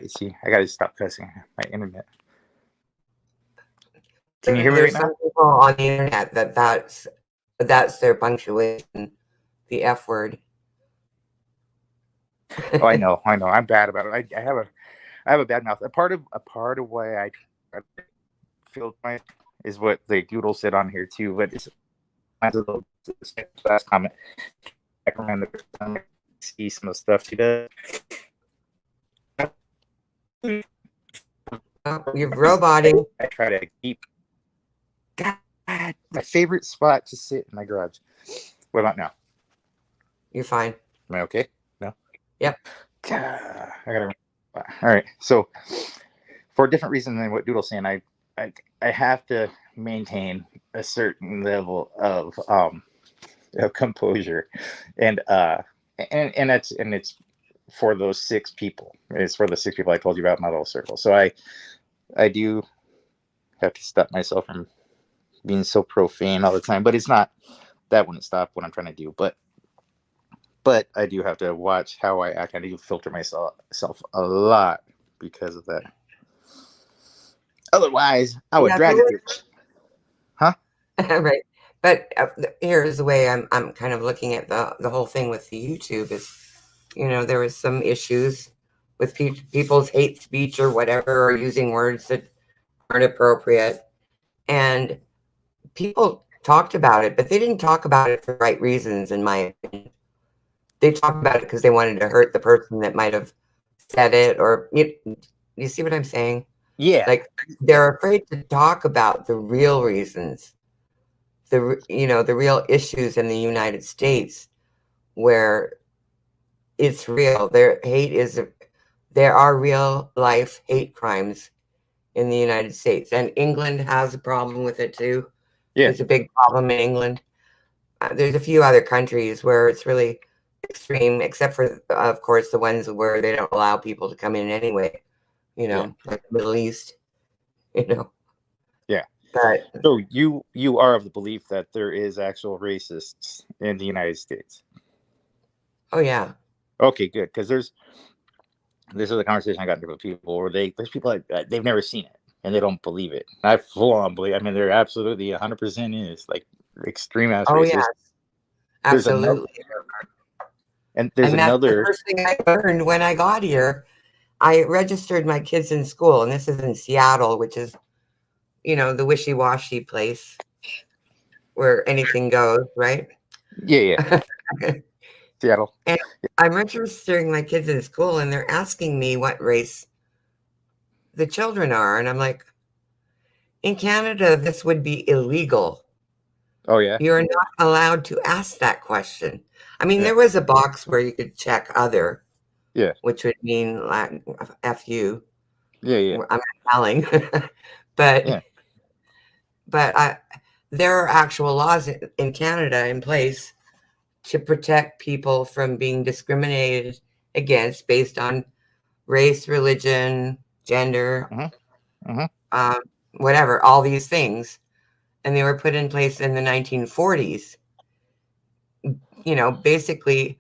[SPEAKER 1] see. I gotta stop cussing. My internet. Can you hear me right
[SPEAKER 2] there's
[SPEAKER 1] now?
[SPEAKER 2] some people on the internet that's their punctuation, the F word.
[SPEAKER 1] Oh, I know. I'm bad about it. I have a bad mouth. A part of why I feel my is what the Doodle said on here too. But it's a little last comment. I remember see some of the stuff she does.
[SPEAKER 2] Oh, you're roboting.
[SPEAKER 1] I try to keep. God, my favorite spot to sit in my garage. What about now?
[SPEAKER 2] You're fine.
[SPEAKER 1] Am I okay? No.
[SPEAKER 2] Yep.
[SPEAKER 1] God, I gotta. All right. So, for a different reason than what Doodle's saying, I have to maintain a certain level of composure, and it's for those 6 people. It's for the 6 people I told you about in my little circle. So I do have to stop myself from being so profane all the time, but it's not, that wouldn't stop what I'm trying to do. But I do have to watch how I act. I do filter myself a lot because of that. Otherwise, I would drag it. Huh?
[SPEAKER 2] Right. But here's the way I'm kind of looking at the whole thing with the YouTube is, there was some issues with people's hate speech or whatever, or using words that aren't appropriate. And people talked about it, but they didn't talk about it for the right reasons, in my opinion. They talked about it because they wanted to hurt the person that might have said it, or you see what I'm saying?
[SPEAKER 1] Yeah.
[SPEAKER 2] Like, they're afraid to talk about the real reasons, the real issues in the United States where it's real. There are real life hate crimes in the United States, and England has a problem with it too.
[SPEAKER 1] Yeah.
[SPEAKER 2] There's a big problem in England. There's a few other countries where it's really extreme, except for, of course, the ones where they don't allow people to come in anyway. Like the Middle East.
[SPEAKER 1] Yeah.
[SPEAKER 2] But
[SPEAKER 1] so you are of the belief that there is actual racists in the United States?
[SPEAKER 2] Oh yeah.
[SPEAKER 1] Okay, good. Because this is a conversation I got into with people where there's people they've never seen it and they don't believe it. I full on believe. I mean, they're absolutely 100% is like extreme ass racist.
[SPEAKER 2] Yeah, absolutely.
[SPEAKER 1] And
[SPEAKER 2] that's the first thing I learned when I got here. I registered my kids in school, and this is in Seattle, which is, the wishy-washy place where anything goes, right?
[SPEAKER 1] Yeah. Seattle.
[SPEAKER 2] And I'm registering my kids in school, and they're asking me what race the children are. And I'm like, in Canada, this would be illegal.
[SPEAKER 1] Oh, yeah?
[SPEAKER 2] You're not allowed to ask that question. I mean, there was a box where you could check other.
[SPEAKER 1] Yeah.
[SPEAKER 2] Which would mean like F you.
[SPEAKER 1] Yeah.
[SPEAKER 2] I'm not telling. But there are actual laws in Canada in place to protect people from being discriminated against based on race, religion, gender, whatever, all these things. And they were put in place in the 1940s. Basically,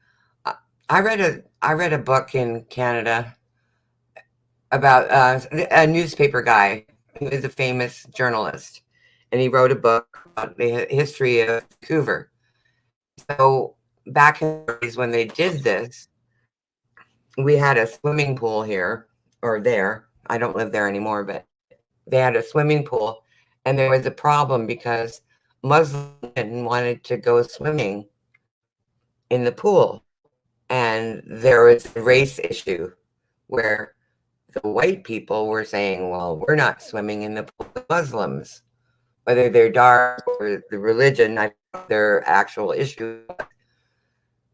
[SPEAKER 2] I read a book in Canada about a newspaper guy who is a famous journalist, and he wrote a book about the history of Vancouver. So back in the days when they did this, we had a swimming pool here or there. I don't live there anymore, but they had a swimming pool, and there was a problem because Muslims wanted to go swimming in the pool, and there was a race issue where the white people were saying, well, we're not swimming in the pool with Muslims, whether they're dark or the religion, their actual issue.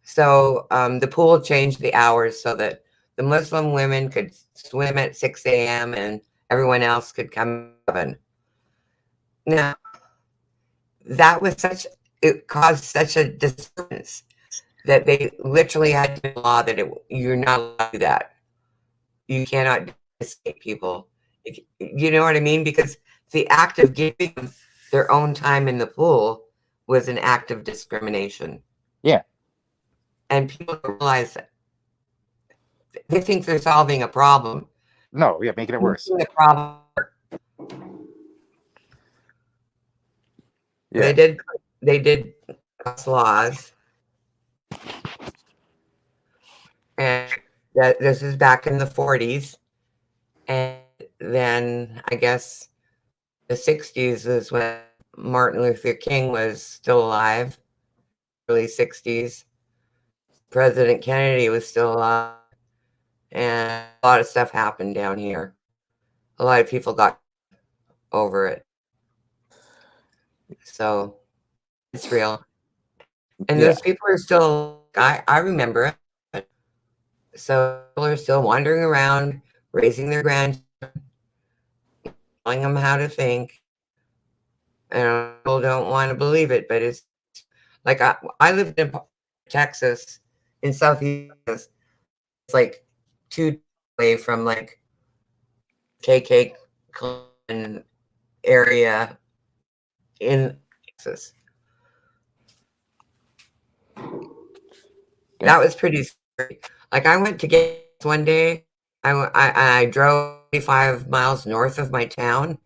[SPEAKER 2] So the pool changed the hours so that The Muslim women could swim at 6 a.m. and everyone else could come at 7. Now, that was it caused such a disturbance that they literally had to law that you're not allowed to do that. You cannot escape people. You know what I mean? Because the act of giving them their own time in the pool was an act of discrimination.
[SPEAKER 1] Yeah.
[SPEAKER 2] And people don't realize that. They think they're solving a problem.
[SPEAKER 1] No, yeah, making it worse.
[SPEAKER 2] The problem.
[SPEAKER 1] Yeah.
[SPEAKER 2] They did pass laws. And this is back in the 40s. And then I guess the 60s is when Martin Luther King was still alive, early 60s. President Kennedy was still alive. And a lot of stuff happened down here. A lot of people got over it. So it's real. And those people are still, I remember it. So people are still wandering around, raising their grandchildren, telling them how to think. And people don't want to believe it, but it's like I lived in Texas, in Southeast. It's like 2 away from like KK area in Texas. That was pretty scary. Like I went to get one day. I drove 25 miles north of my town.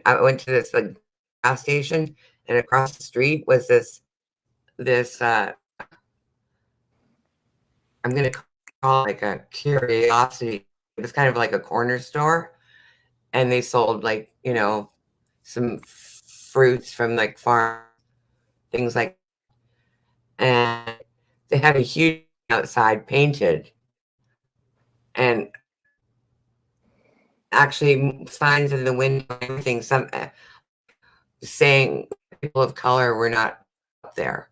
[SPEAKER 2] I went to this like gas station, and across the street was this I'm gonna call it like a curiosity. It was kind of like a corner store, and they sold like, you know, some fruits from like farm, things like, and they had a huge outside painted, and actually signs in the window, everything, some saying people of color were not up there.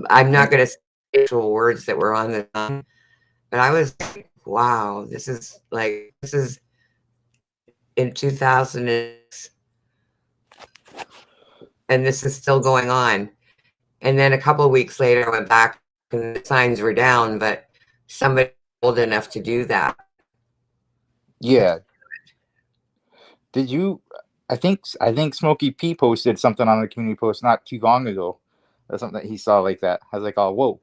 [SPEAKER 2] I'm not going to say actual words that were on the sign, but I was like, wow, this is in 2000, and this is still going on. And then a couple of weeks later, I went back and the signs were down, but somebody old enough to do that.
[SPEAKER 1] Yeah. Did you? I think Smokey P posted something on the community post not too long ago, or something that he saw like that. I was like, oh, whoa.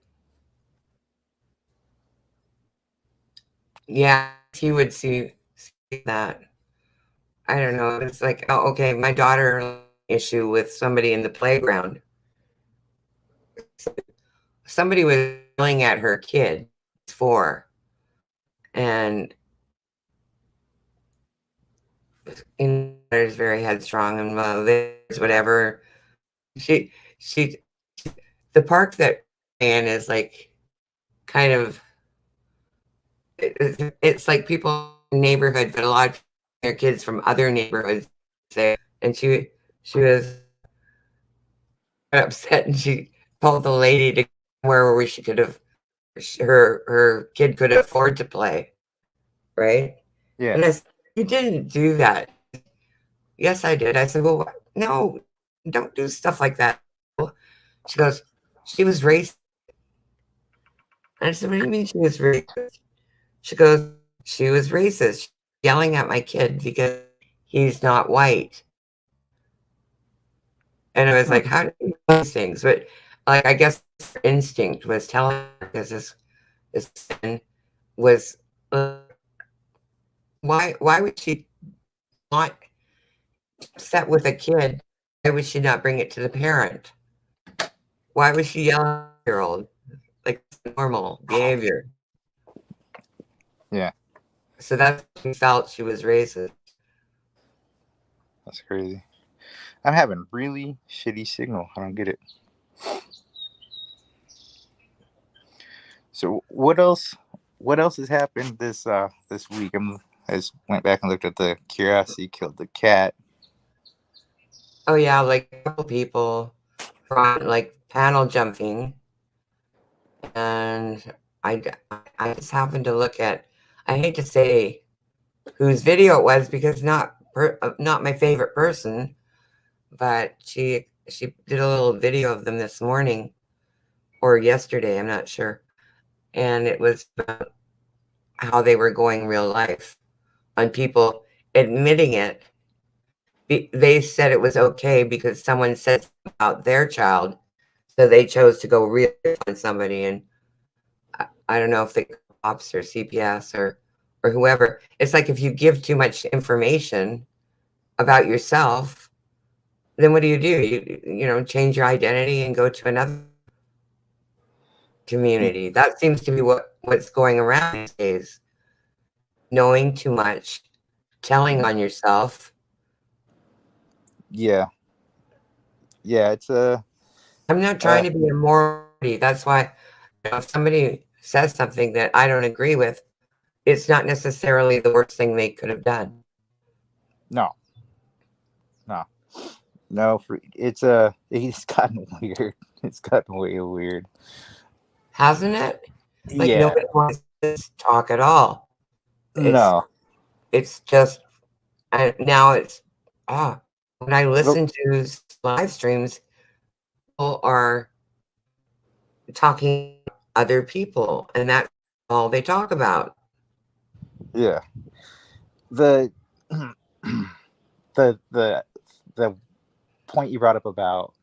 [SPEAKER 2] Yeah, he would see that. I don't know. It's like, oh, okay, my daughter issue with somebody in the playground. Somebody was yelling at her kid, 4, and is very headstrong and whatever. She, the park that in is like kind of, it's like people in the neighborhood, but a lot of their kids from other neighborhoods there. And she was upset, and she told the lady to where she could have, her kid could afford to play, right?
[SPEAKER 1] Yeah.
[SPEAKER 2] And I said, you didn't do that. Yes, I did. I said, well, no, don't do stuff like that. She goes, she was racist. And I said, what do you mean she was racist? She goes, she was racist, yelling at my kid because he's not white. And I was like, how do you do these things? But like, I guess her instinct was telling her, because this was, why would she not upset with a kid? Why would she not bring it to the parent? Why was she yelling at a 4-year-old? Like normal behavior.
[SPEAKER 1] Yeah.
[SPEAKER 2] So that's when she felt she was racist.
[SPEAKER 1] That's crazy. I'm having really shitty signal. I don't get it. So what else has happened this week? I just went back and looked at the Curiosity killed the cat.
[SPEAKER 2] Oh yeah, like a couple people from like panel jumping, and I just happened to look at, I hate to say whose video it was because not my favorite person, but she did a little video of them this morning or yesterday, I'm not sure. And it was about how they were going real life on people admitting it. They said it was okay because someone said about their child, so they chose to go real on somebody. And I don't know if the cops or CPS or whoever. It's like if you give too much information about yourself, then what do? You change your identity and go to another community. That seems to be what's going around these days. Knowing too much, telling on yourself.
[SPEAKER 1] Yeah. It's a.
[SPEAKER 2] I'm not trying to be a morality. That's why if somebody says something that I don't agree with, it's not necessarily the worst thing they could have done.
[SPEAKER 1] No. It's gotten weird. It's gotten way weird.
[SPEAKER 2] Hasn't it? Like
[SPEAKER 1] Yeah.
[SPEAKER 2] nobody wants to talk at all.
[SPEAKER 1] No.
[SPEAKER 2] It's just now it's when I listen to live streams, people are talking to other people, and that's all they talk about.
[SPEAKER 1] Yeah. The the point you brought up about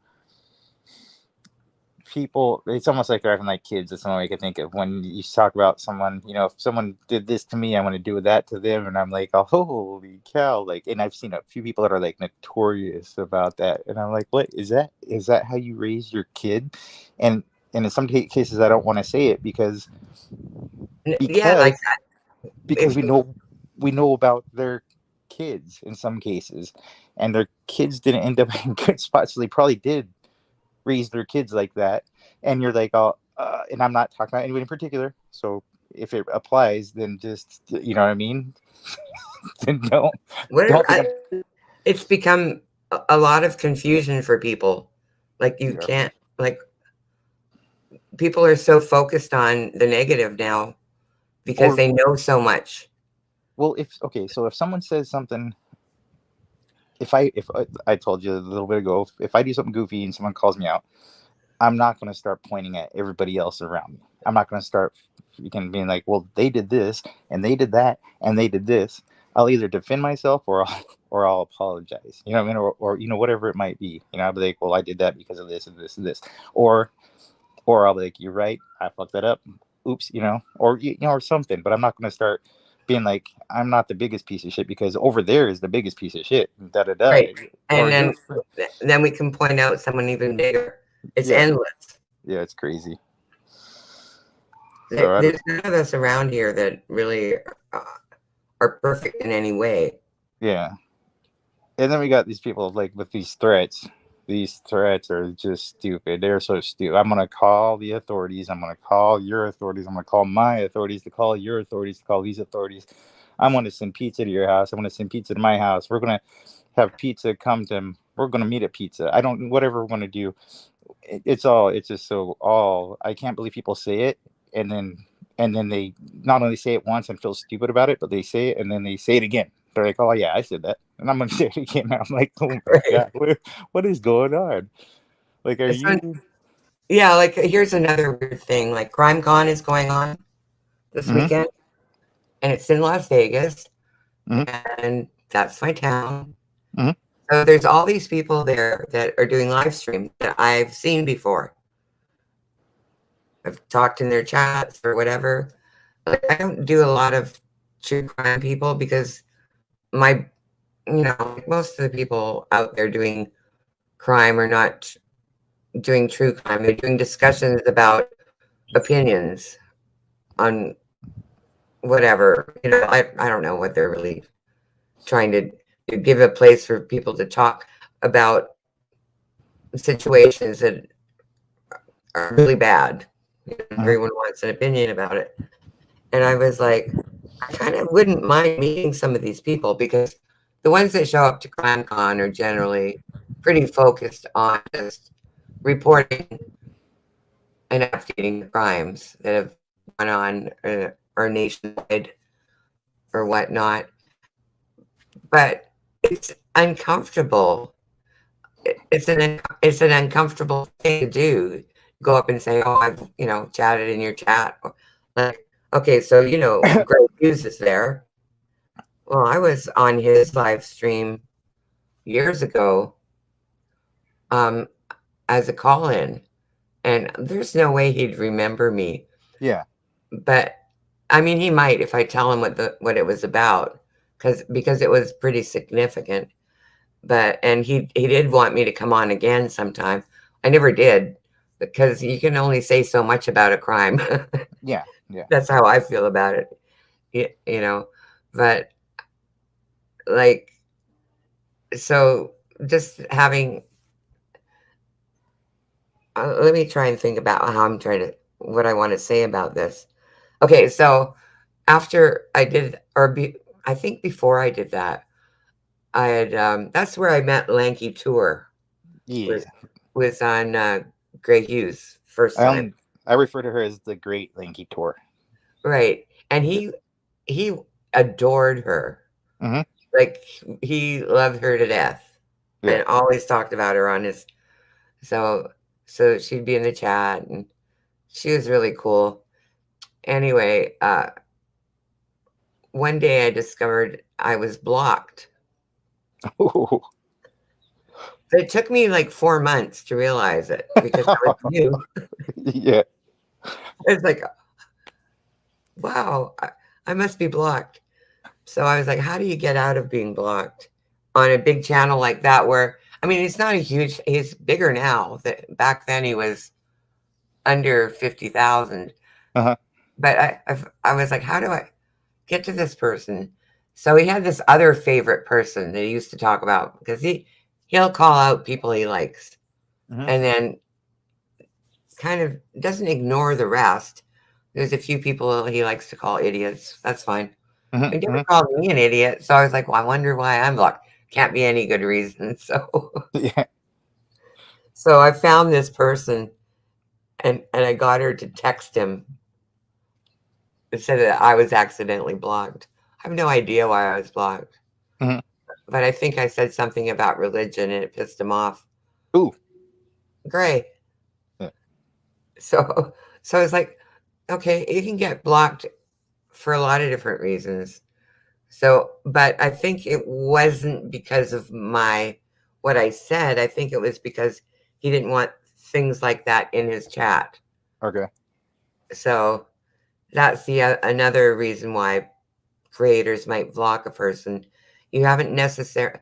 [SPEAKER 1] people, it's almost like they're acting like kids. It's the only way I can think of when you talk about someone, if someone did this to me, I want to do that to them. And I'm like, oh, holy cow. Like, and I've seen a few people that are like notorious about that. And I'm like, what is that? Is that how you raise your kid? And in some cases, I don't want to say it because
[SPEAKER 2] Yeah, like that.
[SPEAKER 1] Because we know about their kids in some cases, and their kids didn't end up in good spots, so they probably did raise their kids like that. And you're like, oh, and I'm not talking about anybody in particular, so if it applies, then just, you know what I mean. Then don't
[SPEAKER 2] it's become a lot of confusion for people. Like you can't, like, people are so focused on the negative now because they know so much.
[SPEAKER 1] Well, so if someone says something, if I told you a little bit ago, if I do something goofy and someone calls me out, I'm not going to start pointing at everybody else around me. I'm not going to start being like, well, they did this and they did that and they did this. I'll either defend myself or I'll apologize. You know what I mean? Or whatever it might be. I'll be like, well, I did that because of this and this and this. Or I'll be like, you're right, I fucked that up. Oops, or something. But I'm not going to start being like, I'm not the biggest piece of shit because over there is the biggest piece of shit. Da da da.
[SPEAKER 2] Right. And then we can point out someone even bigger. It's endless.
[SPEAKER 1] Yeah, it's crazy.
[SPEAKER 2] There's none of us around here that really are perfect in any way.
[SPEAKER 1] Yeah. And then we got these people like with these threats. These threats are just stupid. They're so stupid. I'm going to call the authorities. I'm going to call your authorities. I'm going to call my authorities to call your authorities to call these authorities. I'm going to send pizza to your house. I'm going to send pizza to my house. We're going to have pizza come to, we're going to meet at pizza. Whatever we're going to do. It's just so I can't believe people say it. And then they not only say it once and feel stupid about it, but they say it and then they say it again. They're like, oh yeah, I said that. And I'm going to say it again. I'm like, oh my God, what is going on? Like,
[SPEAKER 2] yeah, like here's another weird thing. Like CrimeCon is going on this weekend and it's in Las Vegas and that's my town. So there's all these people there that are doing live streams that I've seen before. I've talked in their chats or whatever. Like, I don't do a lot of true crime people because most of the people out there doing crime are not doing true crime. They're doing discussions about opinions on whatever. I don't know what they're really trying to give a place for people to talk about situations that are really bad. Everyone wants an opinion about it. And I was like, I kind of wouldn't mind meeting some of these people because the ones that show up to CrimeCon are generally pretty focused on just reporting and updating the crimes that have on or nationwide or whatnot. But it's uncomfortable. It's an uncomfortable thing to do. Go up and say, "Oh, I've chatted in your chat." Like, okay, so Greg Hughes is there. Well, I was on his live stream years ago, as a call-in, and there's no way he'd remember me.
[SPEAKER 1] Yeah.
[SPEAKER 2] But I mean, he might if I tell him what it was about, because it was pretty significant. And he did want me to come on again sometime. I never did, because you can only say so much about a crime.
[SPEAKER 1] Yeah.
[SPEAKER 2] That's how I feel about it. But like, so just having, let me try and think about what I want to say about this. Okay, so after I did, I think before I did that, I had, that's where I met Lanky Tour.
[SPEAKER 1] Yeah.
[SPEAKER 2] Was on Grey Hughes first time.
[SPEAKER 1] I refer to her as the Great Lanky Tour.
[SPEAKER 2] Right. And he adored her.
[SPEAKER 1] Mhm.
[SPEAKER 2] Like, he loved her to death.
[SPEAKER 1] Yeah.
[SPEAKER 2] And always talked about her on his, so she'd be in the chat, and she was really cool. Anyway, one day I discovered I was blocked.
[SPEAKER 1] Oh.
[SPEAKER 2] It took me like 4 months to realize it, because I was new.
[SPEAKER 1] Yeah.
[SPEAKER 2] It's like, wow, I must be blocked. So I was like, how do you get out of being blocked on a big channel like that? Where, I mean, he's bigger now. Back then he was under 50,000.
[SPEAKER 1] Uh-huh.
[SPEAKER 2] But I was like, how do I get to this person? So he had this other favorite person that he used to talk about, because he'll call out people he likes, and then kind of doesn't ignore the rest. There's a few people he likes to call idiots. That's fine. He never called me an idiot, so I was like, well, I wonder why I'm blocked. Can't be any good reason. So
[SPEAKER 1] Yeah.
[SPEAKER 2] so I found this person, and I got her to text him and said that I was accidentally blocked. I have no idea why I was blocked.
[SPEAKER 1] Mhm.
[SPEAKER 2] But I think I said something about religion, and it pissed him off.
[SPEAKER 1] Ooh.
[SPEAKER 2] Great.
[SPEAKER 1] Yeah.
[SPEAKER 2] So I was like, okay, you can get blocked for a lot of different reasons. So, but I think it wasn't because of what I said. I think it was because he didn't want things like that in his chat.
[SPEAKER 1] Okay.
[SPEAKER 2] So that's another reason why creators might block a person. You haven't necessarily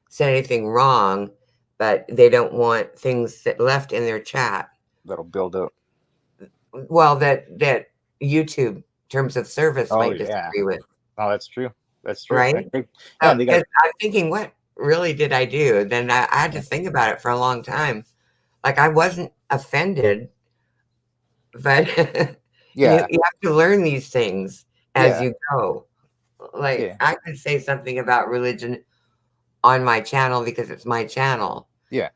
[SPEAKER 2] said anything wrong, but they don't want things left in their chat.
[SPEAKER 1] That'll build up.
[SPEAKER 2] Well, that YouTube terms of service might disagree with.
[SPEAKER 1] Oh, that's true. That's true.
[SPEAKER 2] Right?
[SPEAKER 1] Yeah,
[SPEAKER 2] Because I'm thinking, what really did I do? Then I had to think about it for a long time. Like, I wasn't offended, but you have to learn these things as you go. Like, I could say something about religion on my channel because it's my channel.
[SPEAKER 1] Yeah.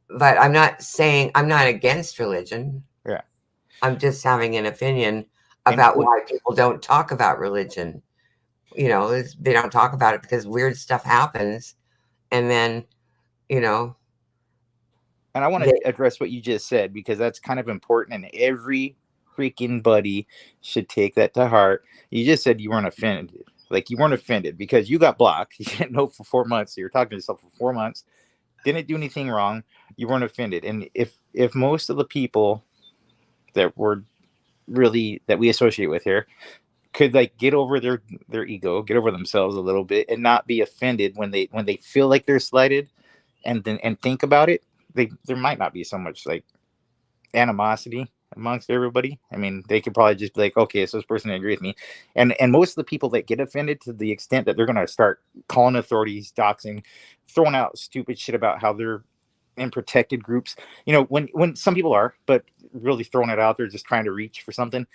[SPEAKER 2] But I'm not saying I'm not against religion.
[SPEAKER 1] Yeah.
[SPEAKER 2] I'm just having an opinion about why people don't talk about religion. They don't talk about it because weird stuff happens, and then,
[SPEAKER 1] And I want to address what you just said, because that's kind of important, and every freaking buddy should take that to heart. You just said you weren't offended. Like, you weren't offended because you got blocked. You didn't know for 4 months. So you're talking to yourself for 4 months. Didn't do anything wrong. You weren't offended. And if most of the people that we associate with here could, like, get over their ego, get over themselves a little bit, and not be offended when they feel like they're slighted, and think about it, there might not be so much, like, animosity amongst everybody. I mean, they could probably just be like, okay, so this person didn't agree with me. And most of the people that get offended, to the extent that they're going to start calling authorities, doxing, throwing out stupid shit about how they're in protected groups, when some people are, but really throwing it out there, just trying to reach for something.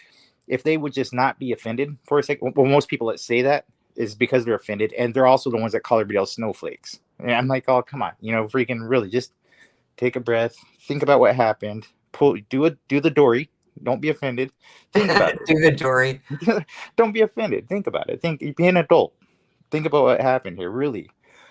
[SPEAKER 1] If they would just not be offended for a second, well, most people that say that is because they're offended, and they're also the ones that call everybody else snowflakes. And I'm like, oh, come on, freaking really, just take a breath, think about what happened, do the Dory. Don't be offended. Think about
[SPEAKER 2] Do the Dory.
[SPEAKER 1] it. Don't be offended. Think about it. Be an adult. Think about what happened here. Really,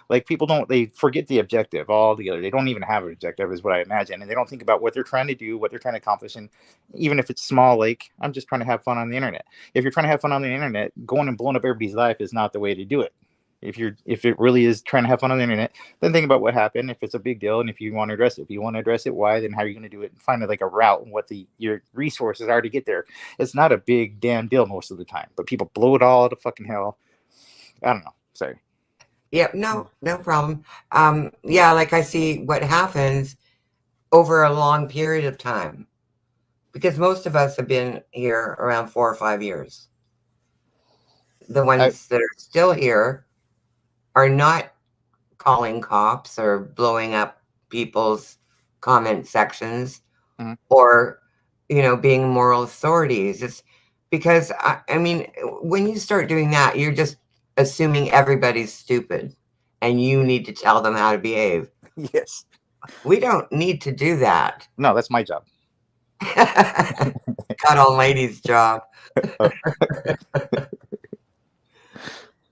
[SPEAKER 1] like people they forget the objective altogether. They don't even have an objective, is what I imagine, and they don't think about what they're trying to do, what they're trying to accomplish, and even if it's small, like I'm just trying to have fun on the internet. If you're trying to have fun on the internet, going and blowing up everybody's life is not the way to do it. If it really is trying to have fun on the internet, then think about what happened. If it's a big deal, and if you want to address it, if you want to address it, why? Then how are you going to do it? And find like a route and what your resources are to get there. It's not a big damn deal most of the time, but people blow it all to fucking hell. I don't know. Sorry.
[SPEAKER 2] Yeah, no problem. Yeah, like I see what happens over a long period of time, because most of us have been here around 4 or 5 years. The ones that are still here are not calling cops or blowing up people's comment sections, or, being moral authorities. It's because, I mean, when you start doing that, you're just assuming everybody's stupid and you need to tell them how to behave.
[SPEAKER 1] Yes.
[SPEAKER 2] We don't need to do that.
[SPEAKER 1] No, that's my job.
[SPEAKER 2] God almighty's job.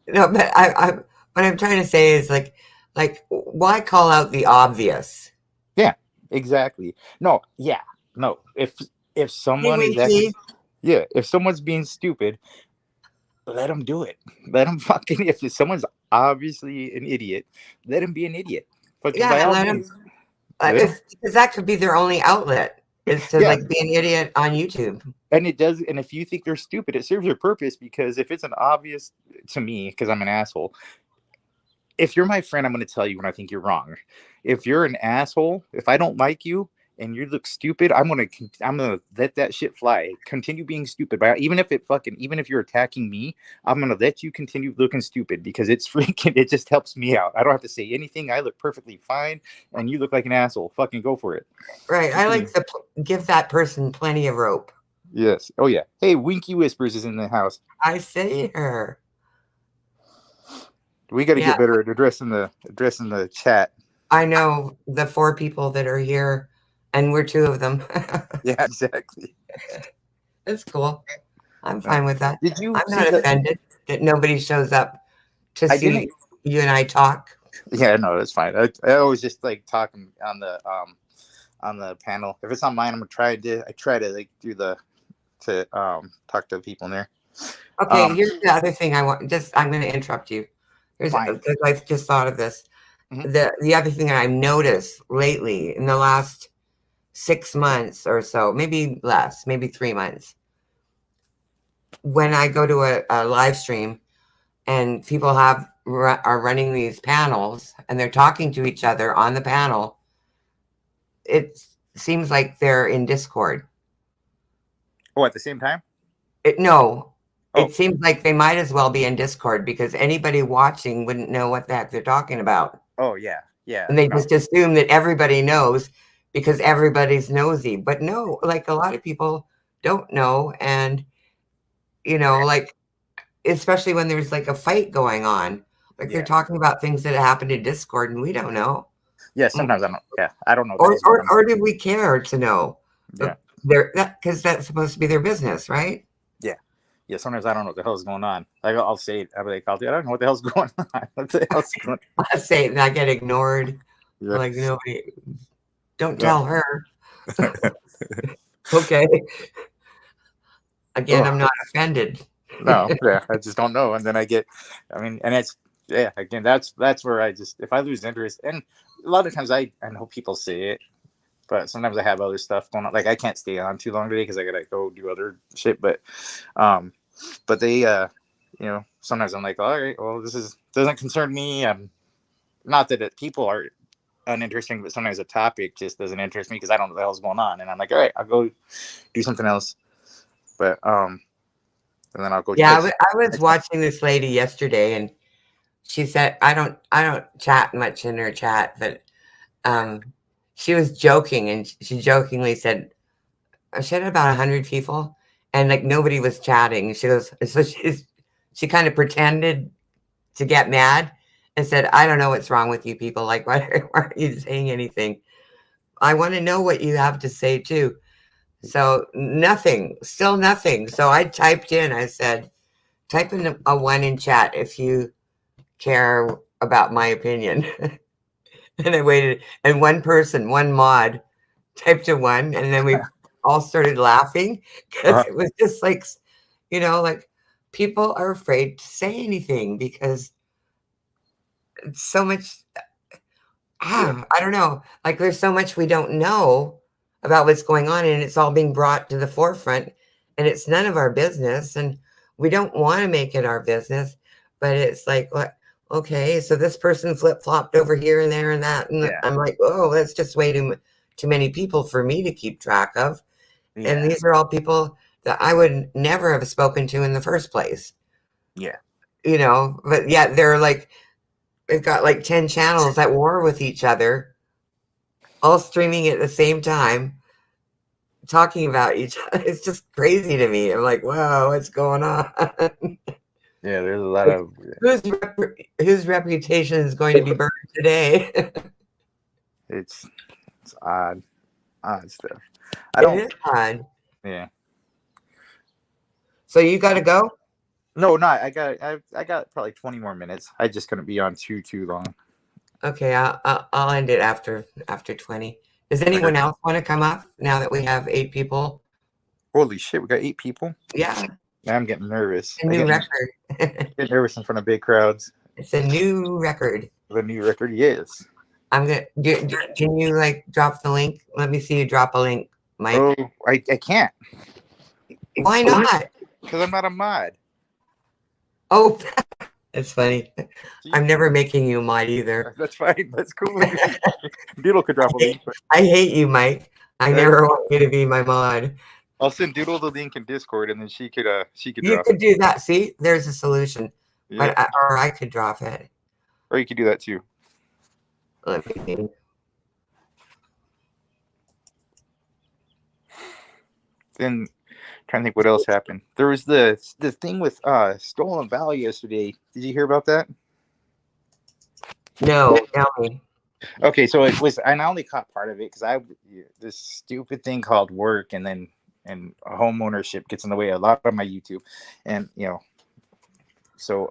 [SPEAKER 2] No, but what I'm trying to say is like why call out the obvious?
[SPEAKER 1] Yeah, exactly. No, yeah, no. If someone is
[SPEAKER 2] Winky.
[SPEAKER 1] if someone's being stupid, let them do it. Let them fucking. If someone's obviously an idiot, let him be an idiot. Fucking by all means.
[SPEAKER 2] Because that could be their only outlet, is to like be an idiot on YouTube.
[SPEAKER 1] And it does. And if you think they're stupid, it serves your purpose, because if it's an obvious, to me, because I'm an asshole, if you're my friend, I'm going to tell you when I think you're wrong. If you're an asshole, if I don't like you and you look stupid, I'm gonna let that shit fly. Continue being stupid. But even if you're attacking me, I'm gonna let you continue looking stupid, because it's freaking. It just helps me out. I don't have to say anything. I look perfectly fine, and you look like an asshole. Fucking go for it.
[SPEAKER 2] Right. I like to give that person plenty of rope.
[SPEAKER 1] Yes. Oh yeah. Hey, Winky Whispers is in the house.
[SPEAKER 2] I see her.
[SPEAKER 1] We got to get better at addressing the chat.
[SPEAKER 2] I know the 4 people that are here, and we're 2 of them.
[SPEAKER 1] Yeah, exactly.
[SPEAKER 2] That's cool. I'm fine with that. I'm not offended that nobody shows up to see you and I talk.
[SPEAKER 1] Yeah, no, that's fine. I always just like talking on the panel. If it's on mine, I try to like do talk to people in there.
[SPEAKER 2] Okay, here's the other thing I'm going to interrupt you. I just thought of this. Mm-hmm. The other thing that I've noticed lately in the last 6 months or so, maybe less, maybe 3 months, when I go to a live stream and people are running these panels and they're talking to each other on the panel, it seems like they're in Discord.
[SPEAKER 1] Oh, at the same time?
[SPEAKER 2] It seems like they might as well be in Discord, because anybody watching wouldn't know what the heck they're talking about.
[SPEAKER 1] Oh, yeah. Yeah.
[SPEAKER 2] And they just assume that everybody knows because everybody's nosy. But no, like a lot of people don't know. And, like, especially when there's like a fight going on, like they're talking about things that happened in Discord and we don't know.
[SPEAKER 1] Yeah, sometimes I don't. Yeah, I don't know.
[SPEAKER 2] Or do we care to know? Yeah. Because that's supposed to be their business, right?
[SPEAKER 1] Yeah, sometimes I don't know what the hell's going on. Like I'll say it. I'll be like, I don't know what the hell's going on. What the hell's going on?
[SPEAKER 2] I say it and I get ignored. Yeah. Like nobody. Don't tell her. Okay. Again, I'm not offended.
[SPEAKER 1] No, yeah, I just don't know. And then and it's again, that's where if I lose interest, and a lot of times I know people say it, but sometimes I have other stuff going on. Like I can't stay on too long today because I gotta go do other shit. But they, sometimes I'm like, all right, well, doesn't concern me. Not that people are uninteresting, but sometimes a topic just doesn't interest me because I don't know what the hell's going on, and I'm like, all right, I'll go do something else. But and then I'll go.
[SPEAKER 2] Yeah, I was watching this lady yesterday, and she said, I don't chat much in her chat, but she was joking, and she jokingly said, she had about 100 people, and like nobody was chatting. She goes, so she kind of pretended to get mad and said, I don't know what's wrong with you people. Like, why aren't you saying anything? I want to know what you have to say too. So nothing, still nothing. So I typed in, I said, type in a 1 in chat if you care about my opinion. And I waited, and one person, one mod, typed a 1, and then we all started laughing because it was just like, like people are afraid to say anything because it's so much. I don't know. Like there's so much we don't know about what's going on, and it's all being brought to the forefront, and it's none of our business, and we don't want to make it our business, but it's like, what? Okay, so this person flip flopped over here and there and that, and I'm like, oh, that's just way too many people for me to keep track of, and these are all people that I would never have spoken to in the first place.
[SPEAKER 1] Yeah,
[SPEAKER 2] but yet they're like. They've got like 10 channels at war with each other, all streaming at the same time, talking about each other. It's just crazy to me. I'm like, wow, what's going on?
[SPEAKER 1] Yeah, there's a lot of
[SPEAKER 2] whose reputation is going to be burned today?
[SPEAKER 1] it's odd stuff.
[SPEAKER 2] It is odd.
[SPEAKER 1] Yeah.
[SPEAKER 2] So you got to go?
[SPEAKER 1] No, not. I got probably 20 more minutes. I just couldn't be on too long.
[SPEAKER 2] Okay, I'll end it after 20. Does anyone else want to come up now that we have 8 people?
[SPEAKER 1] Holy shit, we got 8 people?
[SPEAKER 2] Yeah.
[SPEAKER 1] Now I'm getting nervous.
[SPEAKER 2] A new record.
[SPEAKER 1] Get nervous in front of big crowds.
[SPEAKER 2] It's a new record.
[SPEAKER 1] The new record, yes.
[SPEAKER 2] I'm gonna. Can you like drop the link? Let me see you drop a link, Mike.
[SPEAKER 1] Oh, I can't.
[SPEAKER 2] Why not?
[SPEAKER 1] Because I'm not a mod.
[SPEAKER 2] Oh, that's funny. I'm never making you a mod either.
[SPEAKER 1] That's fine. That's cool. Doodle could drop a link.
[SPEAKER 2] I hate you, Mike. I never want you to be my mod.
[SPEAKER 1] I'll send Doodle the link in Discord, and then she could drop
[SPEAKER 2] You could do that. See, there's a solution. Yeah. But or I could drop it.
[SPEAKER 1] Or you could do that too.
[SPEAKER 2] Let me see.
[SPEAKER 1] Then trying to think what else happened. There was the thing with Stolen Valley yesterday. Did you hear about that?
[SPEAKER 2] No, tell me.
[SPEAKER 1] Okay, so it was. I only caught part of it because this stupid thing called work, and home ownership gets in the way a lot of my YouTube, and so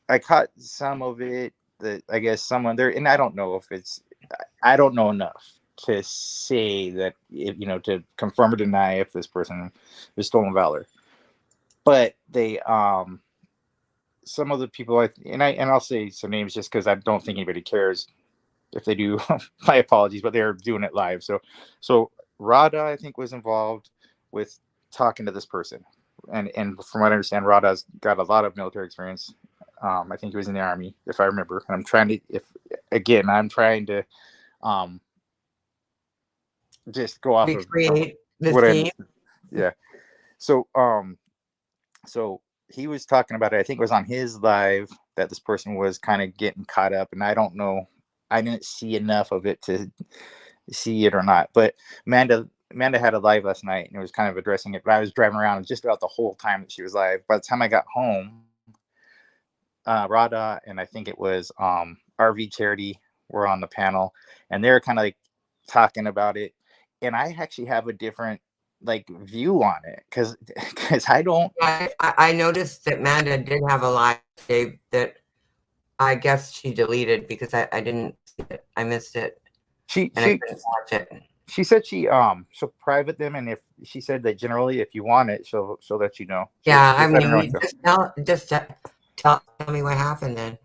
[SPEAKER 1] I caught some of it. That I guess someone there, and I don't know if it's. I don't know enough to say that to confirm or deny if this person is stolen valor, but they some of the people I'll say some names just because I don't think anybody cares if they do. My apologies, but they're doing it live. So Rada I think was involved with talking to this person, and from what I understand, Rada's got a lot of military experience. I think he was in the Army, if I remember. And I'm trying to just go off of what I. Yeah. So so he was talking about it. I think it was on his live that this person was kind of getting caught up, and I don't know. I didn't see enough of it to see it or not. But Amanda had a live last night, and it was kind of addressing it. But I was driving around just about the whole time that she was live. By the time I got home, Rada and I think it was RV Charity were on the panel, and they're kind of like talking about it. And I actually have a different view on it because I don't.
[SPEAKER 2] I noticed that Amanda did have a live day that I guess she deleted because I didn't see it. I missed it.
[SPEAKER 1] I couldn't watch it. She said she'll private them, and if she said that generally if you want it, she'll let you know.
[SPEAKER 2] I mean, just tell me what happened then.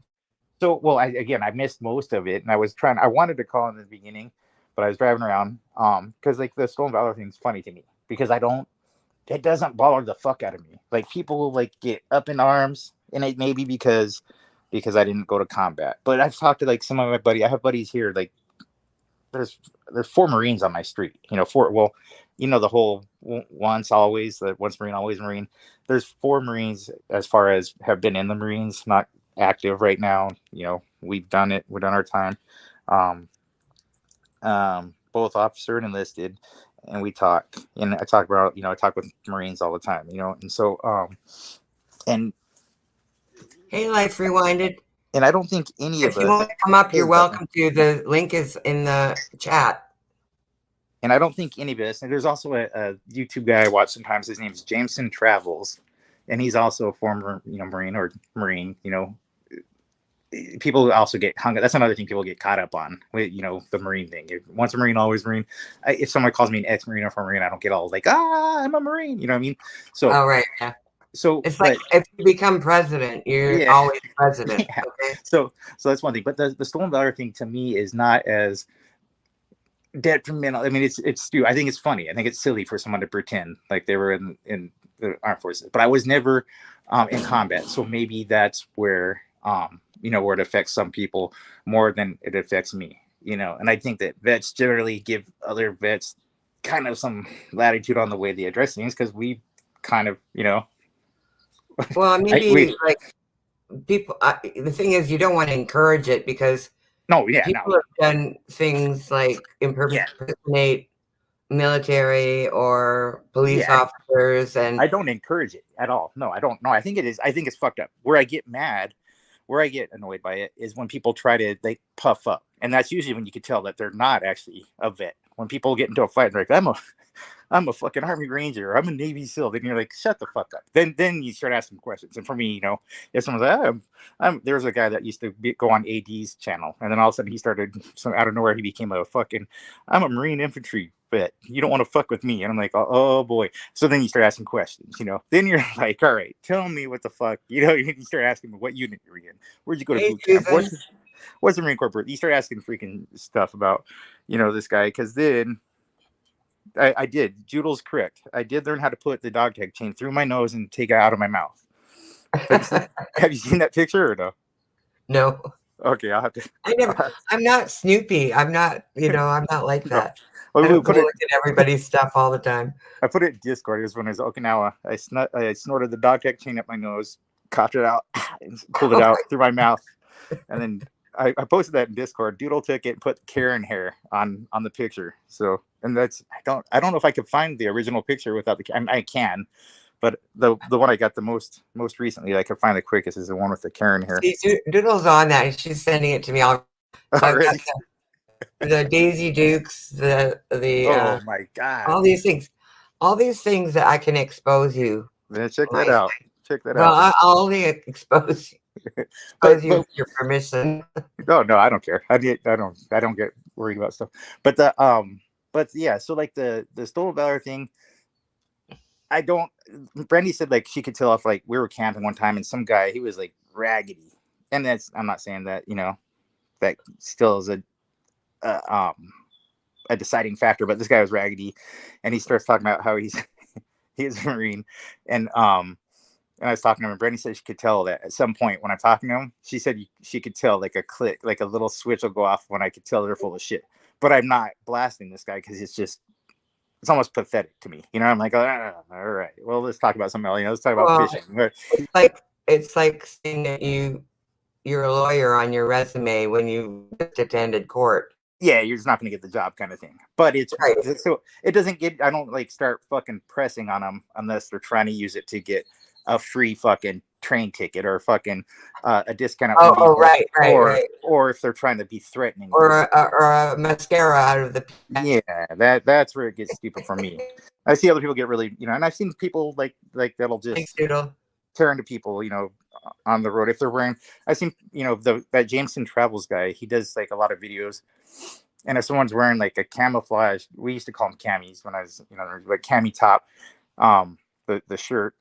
[SPEAKER 1] So I missed most of it, and I wanted to call in the beginning, but I was driving around because the stolen valor thing is funny to me because it doesn't bother the fuck out of me. People get up in arms, and it may be because I didn't go to combat. But I've talked to some of my buddies. I have buddies here. There's 4 Marines on my street. 4. Well, the whole once always, the once Marine always Marine. There's 4 Marines as far as have been in the Marines, not active right now. We've done it. We've done our time. Both officer and enlisted, and we talk. And I talk about I talk with Marines all the time. And so and
[SPEAKER 2] hey, Life Rewinded.
[SPEAKER 1] And I don't think any of
[SPEAKER 2] If you
[SPEAKER 1] us,
[SPEAKER 2] want to come up, you're welcome to. The link is in the chat.
[SPEAKER 1] and I don't think any of us, and there's also a YouTube guy I watch sometimes, his name's Jameson Travels, and he's also a former, Marine, people also get hung up. That's another thing people get caught up on with, the Marine thing. Once a Marine, always Marine. If someone calls me an ex-Marine or former Marine, I don't get all like, I'm a Marine. You know what I mean? So,
[SPEAKER 2] Oh, right. Yeah.
[SPEAKER 1] so
[SPEAKER 2] it's like if you become president, you're always president.
[SPEAKER 1] Yeah.
[SPEAKER 2] Okay.
[SPEAKER 1] So that's one thing. But the stolen valor thing to me is not as detrimental. I mean, it's stupid. I think it's funny. I think it's silly for someone to pretend like they were in the armed forces. But I was never in combat, so maybe that's where where it affects some people more than it affects me. And I think that vets generally give other vets kind of some latitude on the way they address things, because we kind of
[SPEAKER 2] Well, maybe like people. The thing is, you don't want to encourage it, because people have done things like impersonate military or police officers, and
[SPEAKER 1] I don't encourage it at all. No, I don't. No, I think it is. I think it's fucked up. Where I get annoyed by it is when people try to puff up, and that's usually when you can tell that they're not actually a vet. When people get into a fight and they're like, I'm a fucking Army Ranger, or I'm a Navy SEAL, then you're like, shut the fuck up. Then you start asking questions. And for me, if someone's like, there was a guy that used to go on AD's channel, and then all of a sudden he started, out of nowhere, he became I'm a Marine infantry vet. You don't want to fuck with me. And I'm like, oh boy. So then you start asking questions, Then you're like, all right, tell me what the fuck, you start asking what unit you're in. Where'd you go to boot camp? What's the Marine Corps? You start asking freaking stuff about, this guy, because then I did. Judel's correct. I did learn how to put the dog tag chain through my nose and take it out of my mouth. Have you seen that picture or no?
[SPEAKER 2] No.
[SPEAKER 1] Okay, I'll have to.
[SPEAKER 2] I'm not Snoopy. I'm not. I'm not like that.
[SPEAKER 1] No.
[SPEAKER 2] I don't look at everybody's stuff all the time.
[SPEAKER 1] I put it in Discord. It was when I was Okinawa. I snorted the dog tag chain up my nose, coughed it out, and pulled it out through my mouth, and then I posted that in Discord. Doodle took it and put Karen hair on the picture. So, and that's I don't know if I could find the original picture without I can, but the one I got the most recently I could find the quickest is the one with the Karen hair.
[SPEAKER 2] See, Doodle's on that. She's sending it to me. So I've got the Daisy Dukes, the
[SPEAKER 1] oh my god,
[SPEAKER 2] all these things that I can expose you.
[SPEAKER 1] Then check that out. Check that out.
[SPEAKER 2] Well, I'll only expose you. With your permission.
[SPEAKER 1] No, I don't care. I don't get worried about stuff. But yeah, so like the stolen valor thing, I don't. Brandy said like she could tell if like we were camping one time and some guy, he was like raggedy, and I'm not saying that that still is a deciding factor, but this guy was raggedy, and he starts talking about how he's a Marine, and I was talking to him, and Brandy said she could tell that at some point when I'm talking to him, she said she could tell like a click, like a little switch will go off when I could tell they're full of shit. But I'm not blasting this guy because it's almost pathetic to me. I'm like, all right, well, let's talk about something else. Let's talk about fishing.
[SPEAKER 2] It's like saying that you're a lawyer on your resume when you just attended court.
[SPEAKER 1] Yeah, you're just not going to get the job kind of thing. But it's right. So it doesn't get. I don't like start fucking pressing on them unless they're trying to use it to get a free fucking train ticket or fucking a discount.
[SPEAKER 2] Right.
[SPEAKER 1] Or if they're trying to be threatening.
[SPEAKER 2] Or a mascara out of the.
[SPEAKER 1] Yeah, that's where it gets stupid for me. I see other people get really, and I've seen people like that'll just turn to people, on the road if they're wearing. I've seen, that Jameson Travels guy. He does like a lot of videos. And if someone's wearing like a camouflage, we used to call them camis when I was, like cami top, the shirt.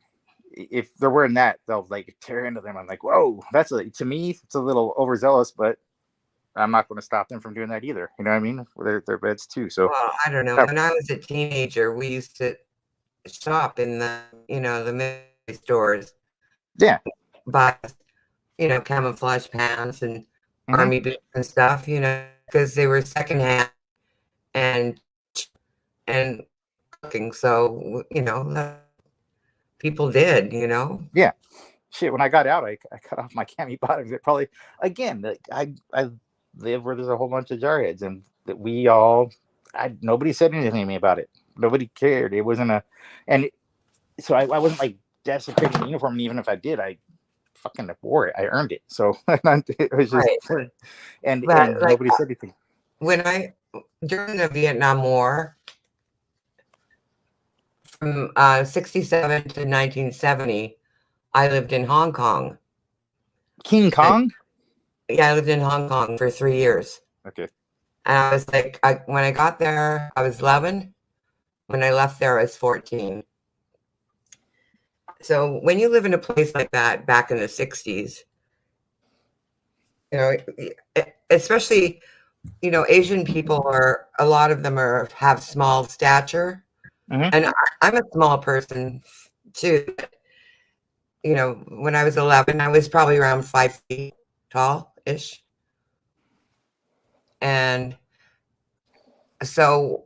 [SPEAKER 1] If they're wearing that, they'll like tear into them. I'm like, whoa, to me, it's a little overzealous, but I'm not going to stop them from doing that either. You know what I mean? They're vets too. So
[SPEAKER 2] well, I don't know. When I was a teenager, we used to shop in the military stores.
[SPEAKER 1] Yeah.
[SPEAKER 2] Buy camouflage pants and army boots and stuff. Because they were secondhand and cooking. So people did.
[SPEAKER 1] Yeah. Shit. When I got out, I cut off my cami bottoms. It probably again. I live where there's a whole bunch of jarheads, and that nobody said anything to me about it. Nobody cared. It wasn't so I wasn't like desecrating the uniform, and even if I did, I fucking wore it. I earned it. So it was just,
[SPEAKER 2] Right.
[SPEAKER 1] and
[SPEAKER 2] But like
[SPEAKER 1] nobody said anything.
[SPEAKER 2] during the Vietnam War, from 67 to 1970, I lived in Hong Kong.
[SPEAKER 1] King Kong?
[SPEAKER 2] Yeah, I lived in Hong Kong for 3 years.
[SPEAKER 1] Okay.
[SPEAKER 2] And I was like, when I got there, I was 11. When I left there, I was 14. So when you live in a place like that back in the 60s, you know, especially, you know, Asian people a lot of them have small stature.
[SPEAKER 1] Mhm.
[SPEAKER 2] And I'm a small person too. You know, when I was 11, I was probably around 5 feet tall-ish. And so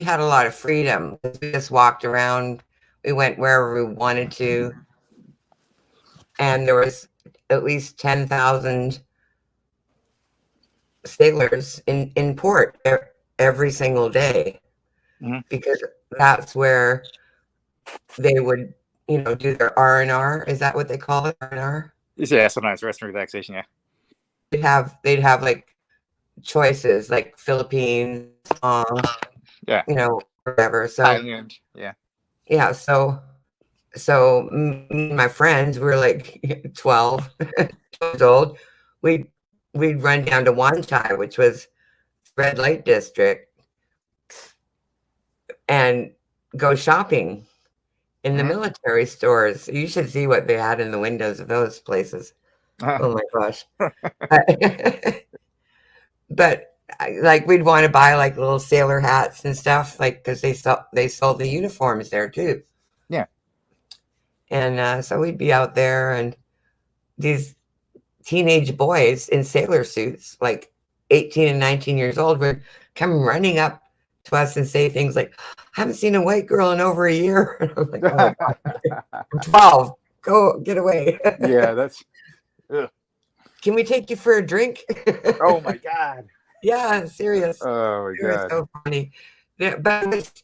[SPEAKER 2] we had a lot of freedom. We just walked around. We went wherever we wanted to. And there was at least 10,000 sailors in port every single day,
[SPEAKER 1] Mhm.
[SPEAKER 2] because that's where they would, you know, do their R&R. Is that what they call it? R&R?
[SPEAKER 1] Yeah, sometimes rest and relaxation. Yeah.
[SPEAKER 2] They'd have like choices like Philippines,
[SPEAKER 1] Yeah.
[SPEAKER 2] you know, whatever. So
[SPEAKER 1] Thailand. Yeah.
[SPEAKER 2] yeah, so me and my friends, we were like 12 years old. We'd run down to Wanchai, which was red light district, and go shopping in the
[SPEAKER 1] Mhm.
[SPEAKER 2] military stores. You should see what they had in the windows of those places. Oh my gosh. But like we'd want to buy like little sailor hats and stuff, like because they sold the uniforms there too.
[SPEAKER 1] Yeah.
[SPEAKER 2] And so we'd be out there, and these teenage boys in sailor suits, like 18 and 19 years old, would come running up to us and say things like, I haven't seen a white girl in over a year. And I'm like, oh, I'm 12. Go get away.
[SPEAKER 1] Yeah, that's. Ugh.
[SPEAKER 2] Can we take you for a drink?
[SPEAKER 1] Oh my god.
[SPEAKER 2] Yeah, serious.
[SPEAKER 1] Oh my
[SPEAKER 2] It was
[SPEAKER 1] god.
[SPEAKER 2] so funny. Yeah, but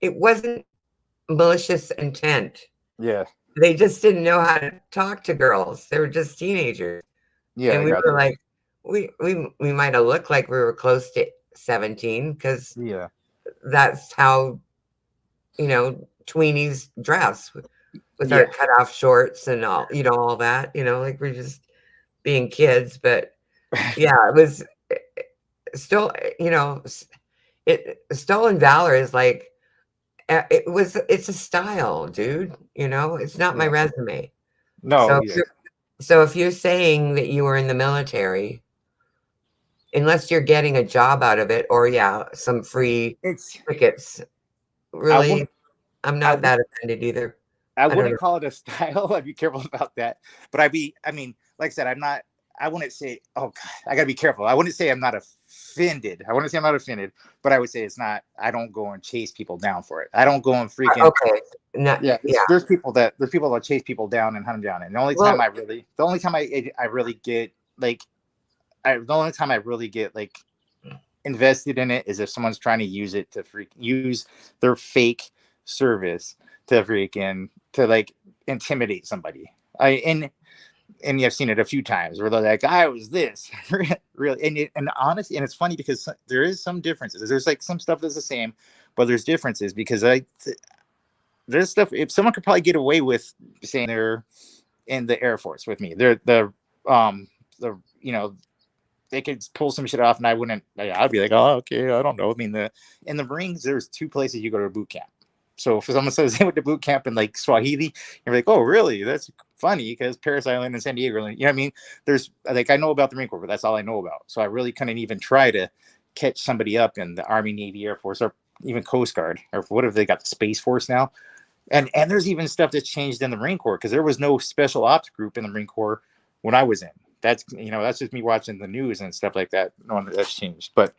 [SPEAKER 2] it wasn't malicious intent.
[SPEAKER 1] Yeah.
[SPEAKER 2] They just didn't know how to talk to girls. They were just teenagers.
[SPEAKER 1] Yeah,
[SPEAKER 2] And
[SPEAKER 1] I
[SPEAKER 2] we
[SPEAKER 1] got
[SPEAKER 2] were
[SPEAKER 1] you.
[SPEAKER 2] like, we might have looked like we were close to 17, because
[SPEAKER 1] Yeah.
[SPEAKER 2] that's how, you know, tweenies dress with
[SPEAKER 1] Yeah.
[SPEAKER 2] our cutoff shorts and all, you know, all that, you know, like we're just being kids. But yeah, it was still, you know, stolen valor is like, it's a style, dude, you know, it's not my
[SPEAKER 1] Yeah.
[SPEAKER 2] resume.
[SPEAKER 1] No.
[SPEAKER 2] So
[SPEAKER 1] Yeah.
[SPEAKER 2] if you're saying that you were in the military, unless you're getting a job out of it, or yeah, some free
[SPEAKER 1] It's.
[SPEAKER 2] tickets,
[SPEAKER 1] I
[SPEAKER 2] really,
[SPEAKER 1] wouldn't.
[SPEAKER 2] I'm
[SPEAKER 1] I
[SPEAKER 2] not
[SPEAKER 1] would.
[SPEAKER 2] that offended either.
[SPEAKER 1] I
[SPEAKER 2] I don't
[SPEAKER 1] wouldn't
[SPEAKER 2] know.
[SPEAKER 1] call it a style. I'd be careful about that. But I mean, like I said, I'm not. I wouldn't say. Oh God, I gotta be careful. I wouldn't say I'm not offended. I wouldn't say I'm not offended. But I would say it's not. I don't go and chase people down for it. I don't go and freaking.
[SPEAKER 2] Okay. No,
[SPEAKER 1] Yeah,
[SPEAKER 2] yeah.
[SPEAKER 1] there's people that chase people down and hunt them down. And the only
[SPEAKER 2] Well,
[SPEAKER 1] time I really get like, the only time I really get like invested in it is if someone's trying to use it to use their fake service to freaking to like intimidate somebody. And I've seen it a few times where they're like, I was this really, and honestly, and it's funny because there is some differences. There's like some stuff that's the same, but there's differences because there's stuff. If someone could probably get away with saying they're in the Air Force with me, they're the you know, they could pull some shit off, and I'd be like, oh, okay, I don't know. I mean, in the Marines, there's two places you go to boot camp. So if someone says they went to boot camp in like Swahili, you're like, oh, really? That's funny because Paris Island and San Diego, you know what I mean? There's like, I know about the Marine Corps, but that's all I know about. So I really couldn't even try to catch somebody up in the Army, Navy, Air Force, or even Coast Guard, or what if they got the Space Force now? And there's even stuff that's changed in the Marine Corps because there was no special ops group in the Marine Corps when I was in. That's just me watching the news and stuff like that. Knowing that's changed, but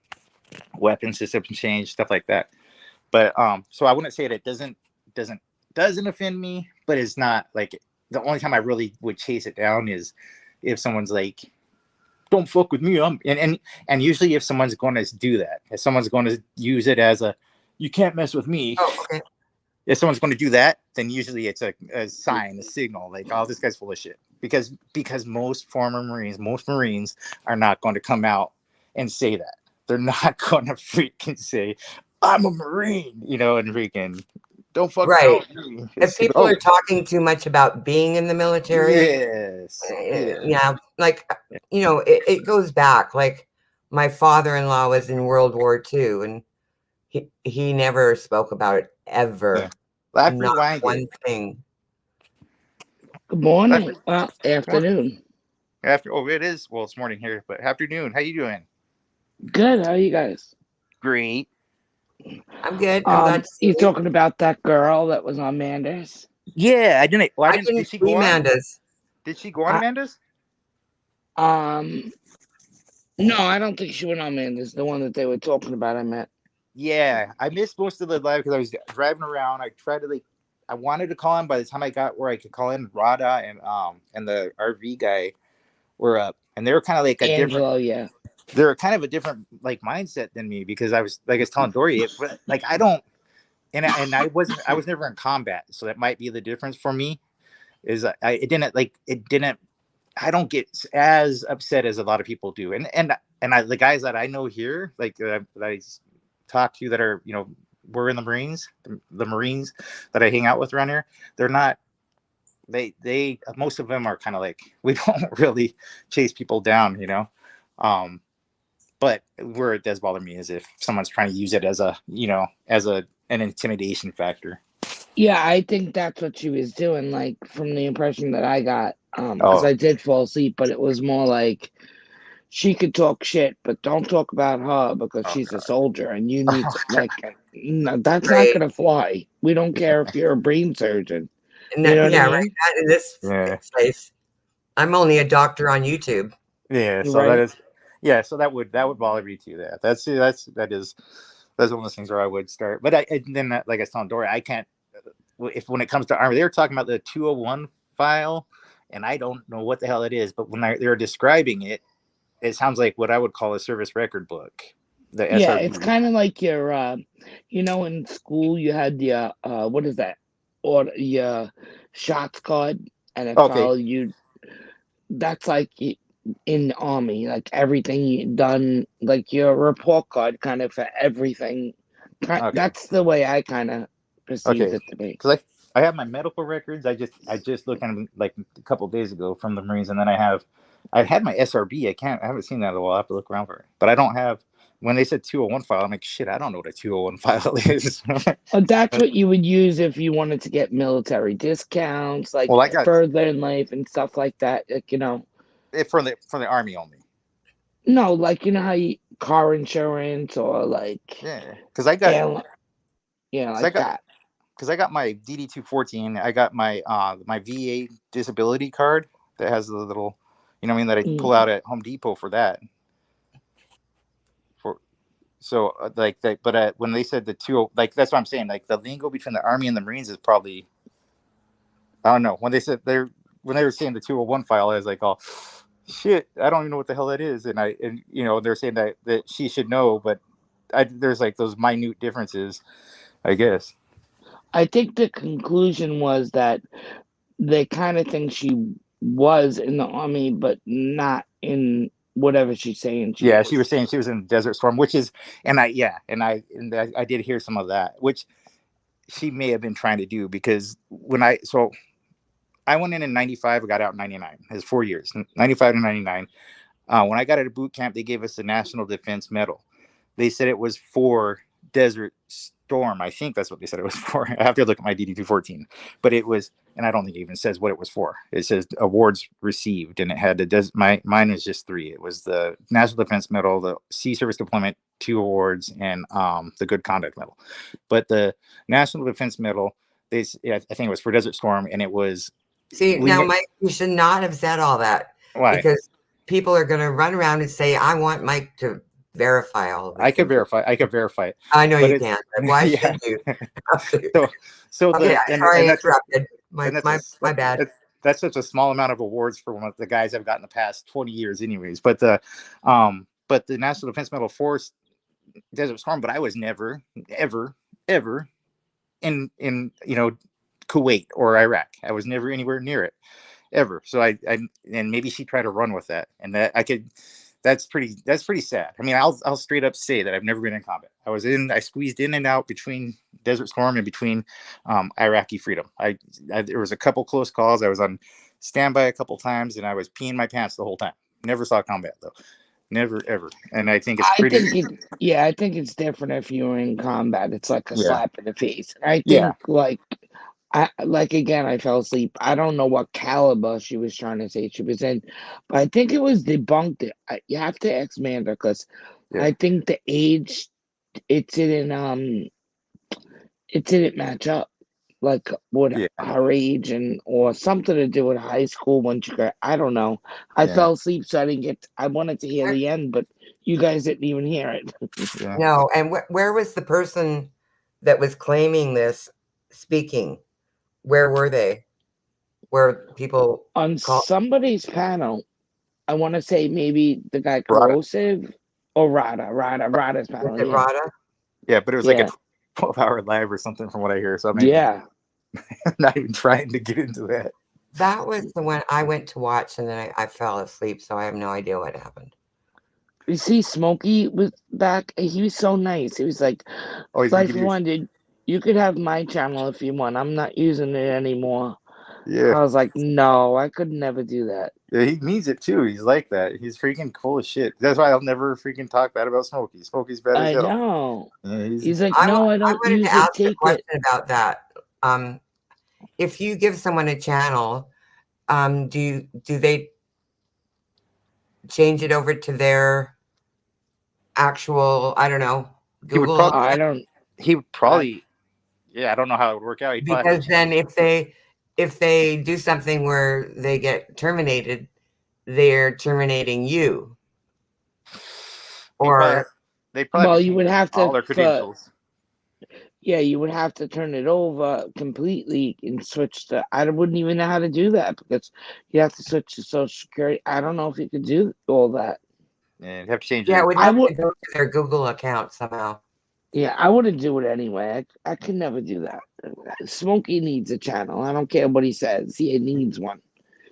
[SPEAKER 1] weapon systems changed, stuff like that. But so I wouldn't say that it doesn't offend me, but it's not like the only time I really would chase it down is if someone's like, "Don't fuck with me." And usually if someone's going to do that, if someone's going to use it as a, "You can't mess with me."
[SPEAKER 2] oh, okay.
[SPEAKER 1] if someone's going to do that, then usually it's a sign, a signal, like, oh, this guy's full of shit. Because most former Marines, most Marines are not going to come out and say that. They're not going to freaking say, I'm a Marine, and freaking don't fuck
[SPEAKER 2] Right.
[SPEAKER 1] around with me.
[SPEAKER 2] If people are talking too much about being in the military,
[SPEAKER 1] yes,
[SPEAKER 2] yeah, like, it goes back. Like, my father-in-law was in World War II, and he never spoke about it ever.
[SPEAKER 1] Yeah. I've
[SPEAKER 2] Not
[SPEAKER 1] rewinded
[SPEAKER 2] one thing.
[SPEAKER 4] Good morning. Well, afternoon.
[SPEAKER 1] It is. Well, it's morning here, but afternoon. How you doing?
[SPEAKER 4] Good. How are you guys?
[SPEAKER 1] Great.
[SPEAKER 2] I'm good. I'm glad to see
[SPEAKER 4] you
[SPEAKER 2] you.
[SPEAKER 4] talking about that girl that was on Manders?
[SPEAKER 1] Yeah, I didn't. Well,
[SPEAKER 2] I didn't
[SPEAKER 1] did she go
[SPEAKER 2] see
[SPEAKER 1] on?
[SPEAKER 2] Amanda's.
[SPEAKER 1] Did she go on Amanda's?
[SPEAKER 4] No, I don't think she went on Manders. The one that they were talking about, I meant.
[SPEAKER 1] Yeah, I missed most of the live because I was driving around. I tried to I wanted to call in. By the time I got where I could call in, Rada and the RV guy were up, and they were kind of like a
[SPEAKER 4] Angelo,
[SPEAKER 1] different.
[SPEAKER 4] yeah.
[SPEAKER 1] They're kind of a different like mindset than me because I was like I was telling Dory, like I don't, and I was never in combat, so that might be the difference for me. Is it didn't. I don't get as upset as a lot of people do, and the guys that I know here, like that I talk to that are we're in the Marines, the Marines that I hang out with around here. They're not. They most of them are kind of like we don't really chase people down, But where it does bother me is if someone's trying to use it as an intimidation factor.
[SPEAKER 4] Yeah, I think that's what she was doing, like, from the impression that I got. Because I did fall asleep, but it was more like she could talk shit, but don't talk about her because she's a soldier and you need to, like, no, that's not going to fly. We don't care if you're a brain surgeon.
[SPEAKER 2] And
[SPEAKER 4] You know what I mean?
[SPEAKER 2] right. Not in this place. I'm only a doctor on YouTube.
[SPEAKER 1] Yeah, so
[SPEAKER 4] Right.
[SPEAKER 1] that is, yeah, so that would bother me too. That is one of those things where I would start, but then like I was telling Dory, I can't. If when it comes to Army, they were talking about the 201 file, and I don't know what the hell it is, but when they were describing it, it sounds like what I would call a service record book. The
[SPEAKER 4] Yeah,
[SPEAKER 1] SRB.
[SPEAKER 4] it's kind of like your, in school you had the, what is that? Or your shots card, and it followed you. That's like in the Army, like everything you've done, like your report card kind of for everything. That's the way I kind of perceived it to be.
[SPEAKER 1] Because I have my medical records. I just looked at them like a couple of days ago from the Marines, and then I had my SRB. I haven't seen that in a while. I have to look around for it. But I don't have. When they said 201 file, I'm like, shit, I don't know what a 201 file is.
[SPEAKER 4] That's what you would use if you wanted to get military discounts, like further in life and stuff like that. Like,
[SPEAKER 1] for the Army only.
[SPEAKER 4] No, like how you car insurance or like
[SPEAKER 1] because I got
[SPEAKER 4] that.
[SPEAKER 1] Because I got my DD-214, I got my my VA disability card that has the little, that I pull out at Home Depot for that. But when they said the two, like that's what I'm saying, like the lingo between the Army and the Marines is probably, I don't know. When they were saying the 201 file, I was like, oh shit, I don't even know what the hell that is, and they're saying that she should know, but there's like those minute differences, I guess.
[SPEAKER 4] I think the conclusion was that they kind of think she was in the Army, but not in whatever she's saying.
[SPEAKER 1] She was saying she was in Desert Storm, which is, I did hear some of that, which she may have been trying to do because I went in 95, I got out in 99. It was 4 years, 95 to 99. When I got out of boot camp, they gave us the National Defense Medal. They said it was for Desert Storm. I think that's what they said it was for. I have to look at my DD-214, but it was, and I don't think it even says what it was for. It says awards received, and it had mine was just 3. It was the National Defense Medal, the Sea Service Deployment 2 awards, and the Good Conduct Medal. But the National Defense Medal, I think it was for Desert Storm, and it was.
[SPEAKER 2] See, now, Mike, you should not have said all that.
[SPEAKER 1] Why?
[SPEAKER 2] Because people are going to run around and say, I want Mike to verify all of this.
[SPEAKER 1] I could verify it.
[SPEAKER 2] I know you can. Why should you?
[SPEAKER 1] Sorry,
[SPEAKER 2] I interrupted. My bad.
[SPEAKER 1] That's such a small amount of awards for one of the guys I've got in the past 20 years, anyways. But the National Defense Medal for Desert Storm, but I was never, ever, ever in Kuwait or Iraq. I was never anywhere near it ever. So I and maybe she tried to run with that, and that I could. That's pretty sad. I mean, I'll straight up say that I've never been in combat. I squeezed in and out between Desert Storm and between Iraqi freedom. There was a couple close calls. I was on standby a couple times, and I was peeing my pants the whole time. Never saw combat though. Never ever. And I think it's pretty.
[SPEAKER 4] I think it's different if you're in combat. It's like a
[SPEAKER 1] Yeah.
[SPEAKER 4] slap in the face. I
[SPEAKER 1] Yeah.
[SPEAKER 4] think again, I fell asleep. I don't know what caliber she was trying to say she was in, but I think it was debunked. You have to ask Manda because
[SPEAKER 1] Yeah.
[SPEAKER 4] I think the age it didn't match up like with
[SPEAKER 1] Yeah.
[SPEAKER 4] her age or something to do with high school when she got. I don't know. I fell asleep, so I didn't get. I wanted to hear the end, but you guys didn't even hear it.
[SPEAKER 1] Yeah.
[SPEAKER 2] No, and where was the person that was claiming this speaking? Where were they? Where people
[SPEAKER 4] On somebody's panel, I want to say maybe the guy
[SPEAKER 1] Rada.
[SPEAKER 4] Corrosive or Rada's panel.
[SPEAKER 2] Was it Rada?
[SPEAKER 1] Yeah, but it was like a 12-hour live or something from what I hear. So I'm not even trying to get into that.
[SPEAKER 2] That was the one I went to watch, and then I fell asleep, so I have no idea what happened.
[SPEAKER 4] You see, Smokey was back. He was so nice. He was like, "Flight for one, dude, you could have my channel if you want. I'm not using it anymore."
[SPEAKER 1] Yeah.
[SPEAKER 4] I was like, "No, I could never do that."
[SPEAKER 1] Yeah, he means it too. He's like that. He's freaking cool as shit. That's why I'll never freaking talk bad about Smokey. Smokey's bad as hell.
[SPEAKER 4] I know.
[SPEAKER 1] Yeah,
[SPEAKER 4] he's like, "No, I don't use it. Take
[SPEAKER 2] it." About that. If you give someone a channel, do they change it over to their actual, I don't know, Google?
[SPEAKER 1] He would probably, yeah, I don't know how it would work out.
[SPEAKER 2] Because then if they do something where they get terminated, they're terminating you. Or
[SPEAKER 4] you would have to
[SPEAKER 1] all their credentials.
[SPEAKER 4] Yeah, you would have to turn it over completely and switch to. I wouldn't even know how to do that because you have to switch to Social Security. I don't know if you could do all that.
[SPEAKER 1] Yeah, you'd have to change.
[SPEAKER 2] Yeah, we'd have to go to their Google account somehow.
[SPEAKER 4] Yeah, I wouldn't do it anyway. I could never do that. Smokey needs a channel. I don't care what he says. He needs one.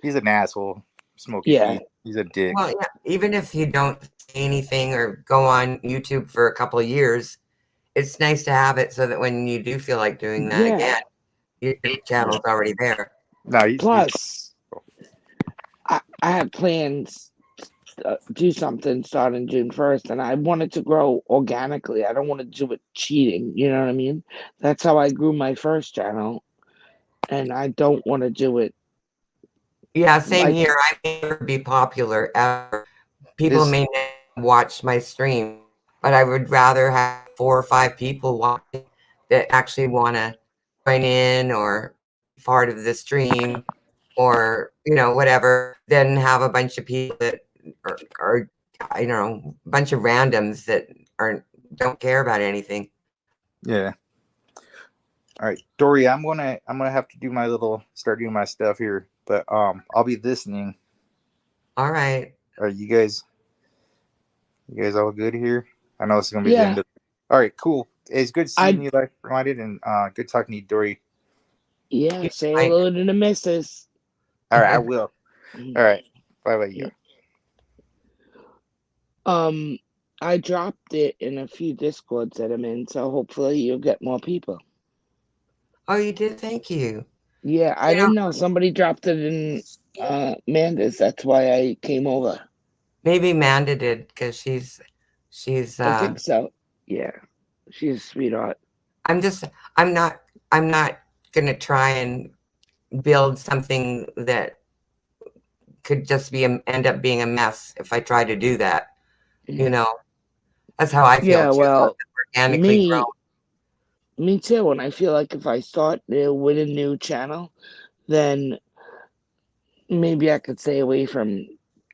[SPEAKER 1] He's an asshole. Smokey.
[SPEAKER 4] Yeah.
[SPEAKER 1] He's a dick.
[SPEAKER 2] Well, yeah, even if you don't say anything or go on YouTube for a couple of years, it's nice to have it so that when you do feel like doing that again, your channel's already there.
[SPEAKER 1] No,
[SPEAKER 4] Plus, I had plans to do something starting June 1st, and I wanted to grow organically. I don't want to do it cheating. You know what I mean? That's how I grew my first channel, and I don't want to do it.
[SPEAKER 2] Yeah, same here. I may never be popular ever. People may never watch my stream, but I would rather have 4 or 5 people watching that actually want to join in or part of the stream or, whatever, than have a bunch of people that are I don't know, a bunch of randoms that don't care about anything.
[SPEAKER 1] Yeah. All right, Dory, I'm gonna have to start doing my stuff here, but I'll be listening.
[SPEAKER 2] All right.
[SPEAKER 1] Are you guys all good here? I know this is gonna be the end of. All right, cool. It's good seeing you, like reminded, and good talking to you, Dory.
[SPEAKER 4] Yeah, say hello to the missus.
[SPEAKER 1] All right, I will. All right, bye. Yeah.
[SPEAKER 4] I dropped it in a few Discords that I'm in, so hopefully you'll get more people.
[SPEAKER 2] Oh, you did? Thank you.
[SPEAKER 4] Yeah, I didn't know. Somebody dropped it in Manda's. That's why I came over.
[SPEAKER 2] Maybe Manda did because she's.
[SPEAKER 4] I think so. Yeah, she's a sweetheart.
[SPEAKER 2] I'm not gonna try and build something that could just end up being a mess if I try to do that. That's how I feel.
[SPEAKER 4] Yeah, well,
[SPEAKER 2] organically grow.
[SPEAKER 4] Me too. And I feel like if I start with a new channel, then maybe I could stay away from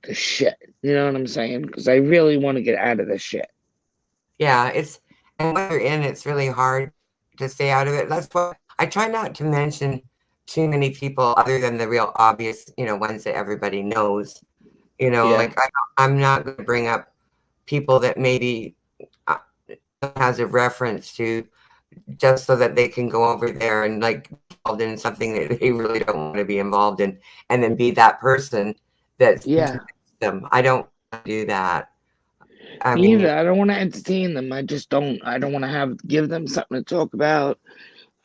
[SPEAKER 4] the shit. You know what I'm saying? Because I really want to get out of the shit.
[SPEAKER 2] Yeah, and when you're in, it's really hard to stay out of it. That's why I try not to mention too many people other than the real obvious, ones that everybody knows. Like I'm not going to bring up people that maybe has a reference to just so that they can go over there and like involved in something that they really don't want to be involved in, and then be that person that's them. I don't do that. I
[SPEAKER 4] Me
[SPEAKER 2] mean,
[SPEAKER 4] either. I don't want to entertain them. I just don't. I don't want to give them something to talk about.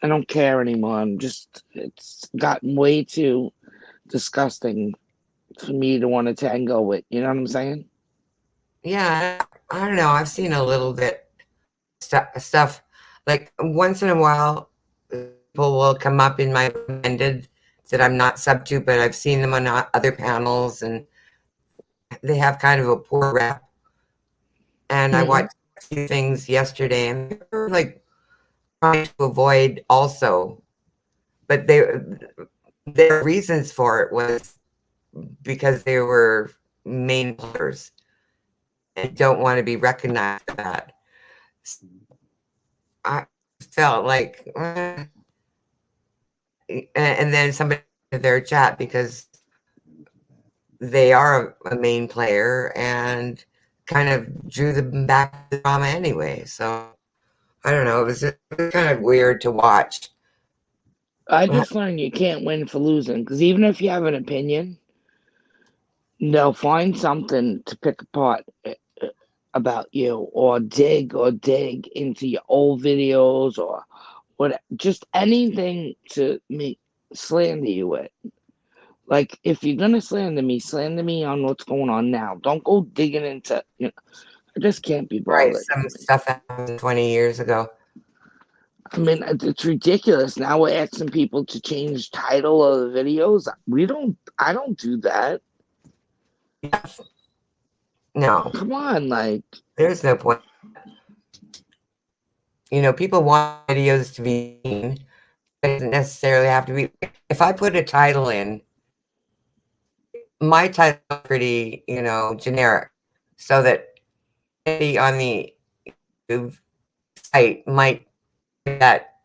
[SPEAKER 4] I don't care anymore. It's gotten way too disgusting for me to want to tango with. You know what I'm saying?
[SPEAKER 2] yeah, I don't know. I've seen a little bit stuff. Like once in a while, people will come up in my recommended that I'm not sub to, but I've seen them on other panels, and they have kind of a poor rep. And I watched a few things yesterday, and they were like trying to avoid also, but their reasons for it was because they were main players and don't want to be recognized for that. I felt like, and then somebody in their chat because they are a main player and kind of drew them back to the drama anyway. So I don't know. It was kind of weird to watch.
[SPEAKER 4] I just learned you can't win for losing, because even if you have an opinion, they'll find something to pick apart about you, or dig into your old videos, or what, just anything to slander you with. Like, if you're gonna slander me on what's going on now. Don't go digging into, I just can't be
[SPEAKER 2] Right,
[SPEAKER 4] bothered.
[SPEAKER 2] some stuff happened 20 years ago.
[SPEAKER 4] I mean, it's ridiculous. Now we're asking people to change title of the videos. I don't do that.
[SPEAKER 2] Yes. No.
[SPEAKER 4] Come on, like.
[SPEAKER 2] There's no point. People want videos to be seen. It doesn't necessarily have to be. If I put a title in, my title is pretty, generic, so that anybody on the YouTube site might get that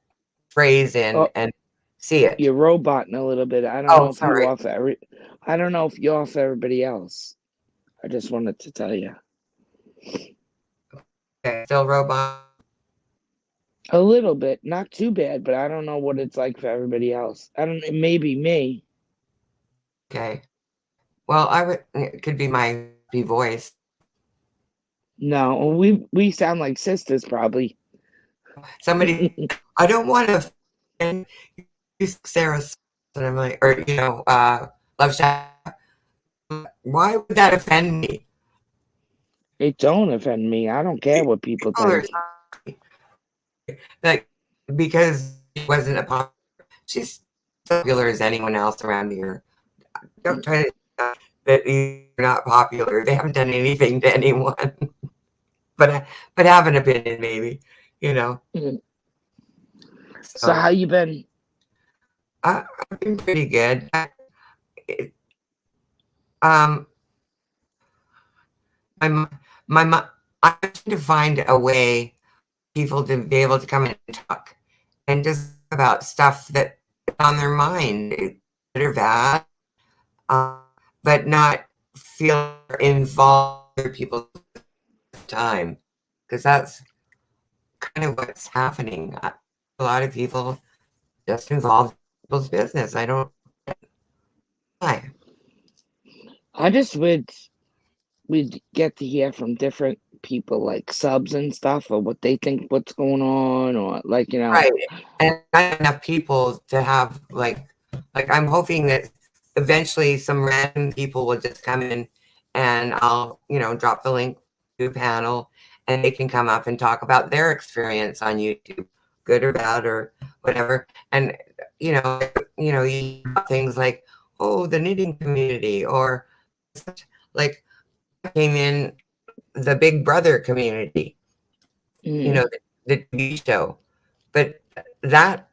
[SPEAKER 2] phrase in and see it.
[SPEAKER 4] You're roboting a little bit. I don't know if
[SPEAKER 2] sorry.
[SPEAKER 4] I don't know if you're off everybody else. I just wanted to tell you.
[SPEAKER 2] Okay, still robot.
[SPEAKER 4] A little bit, not too bad, but I don't know what it's like for everybody else. It may be me.
[SPEAKER 2] Okay. Well, it could be my voice.
[SPEAKER 4] No, we sound like sisters probably.
[SPEAKER 2] Somebody, I don't want to offend you, Sarah, and I'm like, or Love Shack. Why would that offend me?
[SPEAKER 4] It don't offend me. I don't care what people think.
[SPEAKER 2] Like, because she wasn't a popular, she's popular as anyone else around here. Don't try to that you're not popular. They haven't done anything to anyone, but have an opinion, maybe.
[SPEAKER 4] So how you been?
[SPEAKER 2] I've been pretty good. I'm trying to find a way people to be able to come in and talk and just about stuff that's on their mind, good or bad, but not feel involved in people's time, because that's kind of what's happening. A lot of people just involved in people's business. I don't. Why?
[SPEAKER 4] I just we'd get to hear from different people, like subs and stuff, or what they think what's going on, or
[SPEAKER 2] Right. And not enough people to have like I'm hoping that eventually some random people will just come in and I'll, drop the link to a panel and they can come up and talk about their experience on YouTube, good or bad or whatever. And things like, oh, the knitting community, or like came in the Big Brother community, the TV show. But that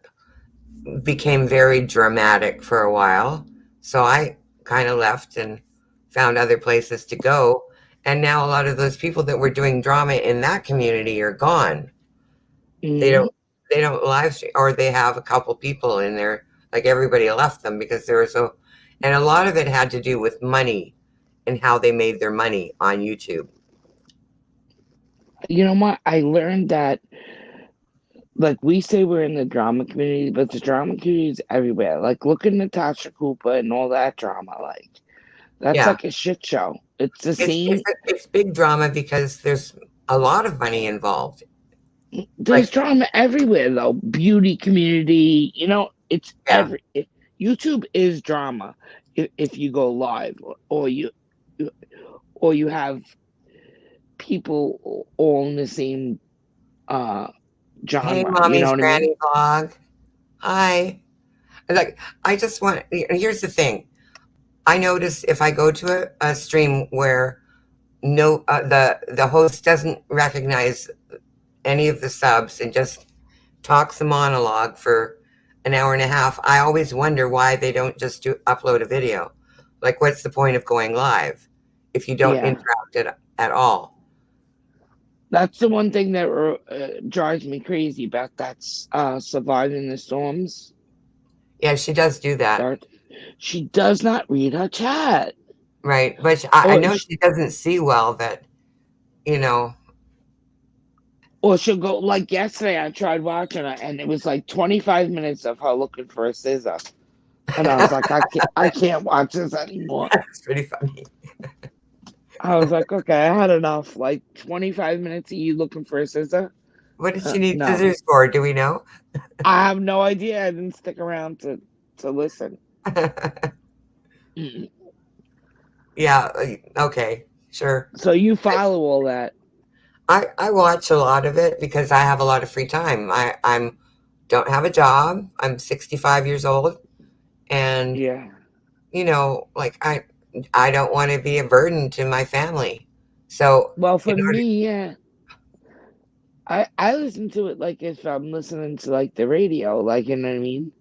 [SPEAKER 2] became very dramatic for a while. So I kind of left and found other places to go. And now a lot of those people that were doing drama in that community are gone. They don't live stream, or they have a couple people in there. Like everybody left them because they were so, and a lot of it had to do with money and how they made their money on YouTube.
[SPEAKER 4] You know what? I learned that like we say we're in the drama community, but the drama community is everywhere. Like look at Natasha Cooper and all that drama. Like that's
[SPEAKER 2] Yeah.
[SPEAKER 4] like a shit show. It's the
[SPEAKER 2] It's
[SPEAKER 4] same.
[SPEAKER 2] it's big drama because there's a lot of money involved.
[SPEAKER 4] There's
[SPEAKER 2] Like,
[SPEAKER 4] drama everywhere though. Beauty community, it's
[SPEAKER 2] yeah.
[SPEAKER 4] YouTube is drama if you go live or you have people all in the same
[SPEAKER 2] Hey,
[SPEAKER 4] genre. You know
[SPEAKER 2] mommy's
[SPEAKER 4] what I mean?
[SPEAKER 2] granny vlog. Hi. Like, I just want. Here's the thing. I notice if I go to a stream where no the host doesn't recognize any of the subs and just talks a monologue for an hour and a half, I always wonder why they don't just upload a video. Like, what's the point of going live if you don't
[SPEAKER 4] Yeah.
[SPEAKER 2] interact at all?
[SPEAKER 4] That's the one thing that drives me crazy about that's surviving the storms.
[SPEAKER 2] Yeah, she does do that.
[SPEAKER 4] She does not read her chat.
[SPEAKER 2] Right. But I know she doesn't see well that, you know.
[SPEAKER 4] Or she'll go, like yesterday, I tried watching her, and it was like 25 minutes of her looking for a scissor. And I was like, I can't watch this anymore.
[SPEAKER 2] That's pretty funny.
[SPEAKER 4] I was like, okay, I had enough. Like 25 minutes of you looking for a scissor.
[SPEAKER 2] What did she need
[SPEAKER 4] No.
[SPEAKER 2] scissors for? Do we know?
[SPEAKER 4] I have no idea. I didn't stick around to listen.
[SPEAKER 2] Yeah. Okay. Sure.
[SPEAKER 4] So you follow all that.
[SPEAKER 2] I watch a lot of it because I have a lot of free time. I'm don't have a job. I'm 65 years old, and
[SPEAKER 4] Yeah.
[SPEAKER 2] like I don't want to be a burden to my family. So,
[SPEAKER 4] well, for me, yeah, I listen to it like if I'm listening to like the radio, like, you know what I mean?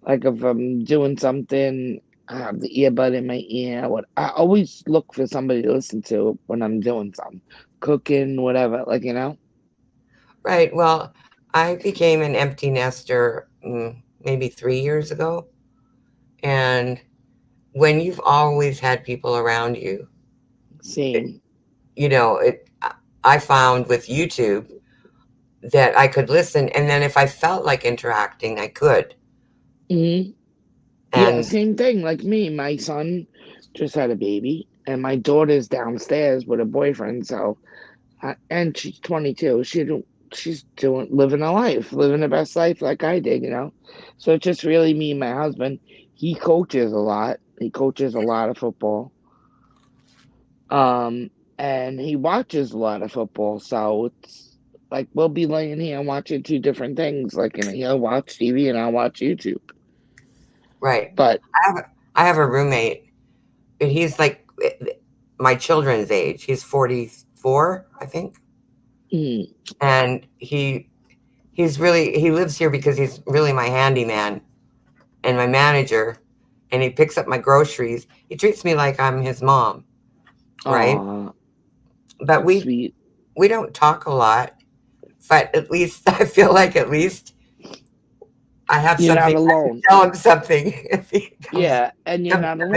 [SPEAKER 4] Like if I'm doing something, I have the earbud in my ear. I always look for somebody to listen to when I'm doing something, cooking, whatever, like,
[SPEAKER 2] Right. Well, I became an empty nester maybe 3 years ago. And when you've always had people around you,
[SPEAKER 4] same.
[SPEAKER 2] I found with YouTube that I could listen. And then if I felt like interacting, I could.
[SPEAKER 4] Mm-hmm.
[SPEAKER 2] And
[SPEAKER 4] yeah, same thing. Like me, my son just had a baby, and my daughter's downstairs with a boyfriend. So, and she's 22. She's living a life, living the best life like I did. So it's just really me and my husband. He coaches a lot. He coaches a lot of football. And he watches a lot of football. So it's like we'll be laying here and watching two different things. Like, he'll watch TV and I'll watch YouTube.
[SPEAKER 2] right.
[SPEAKER 4] But
[SPEAKER 2] I have a roommate, and he's like my children's age. He's 44, I think. And he lives here because he's really my handyman and my manager, and he picks up my groceries. He treats me like I'm his mom, right? But we don't talk a lot, but at least I feel like at least I have
[SPEAKER 4] you're
[SPEAKER 2] something.
[SPEAKER 4] not alone.
[SPEAKER 2] I can tell him something if he comes,
[SPEAKER 4] yeah, and you're not alone.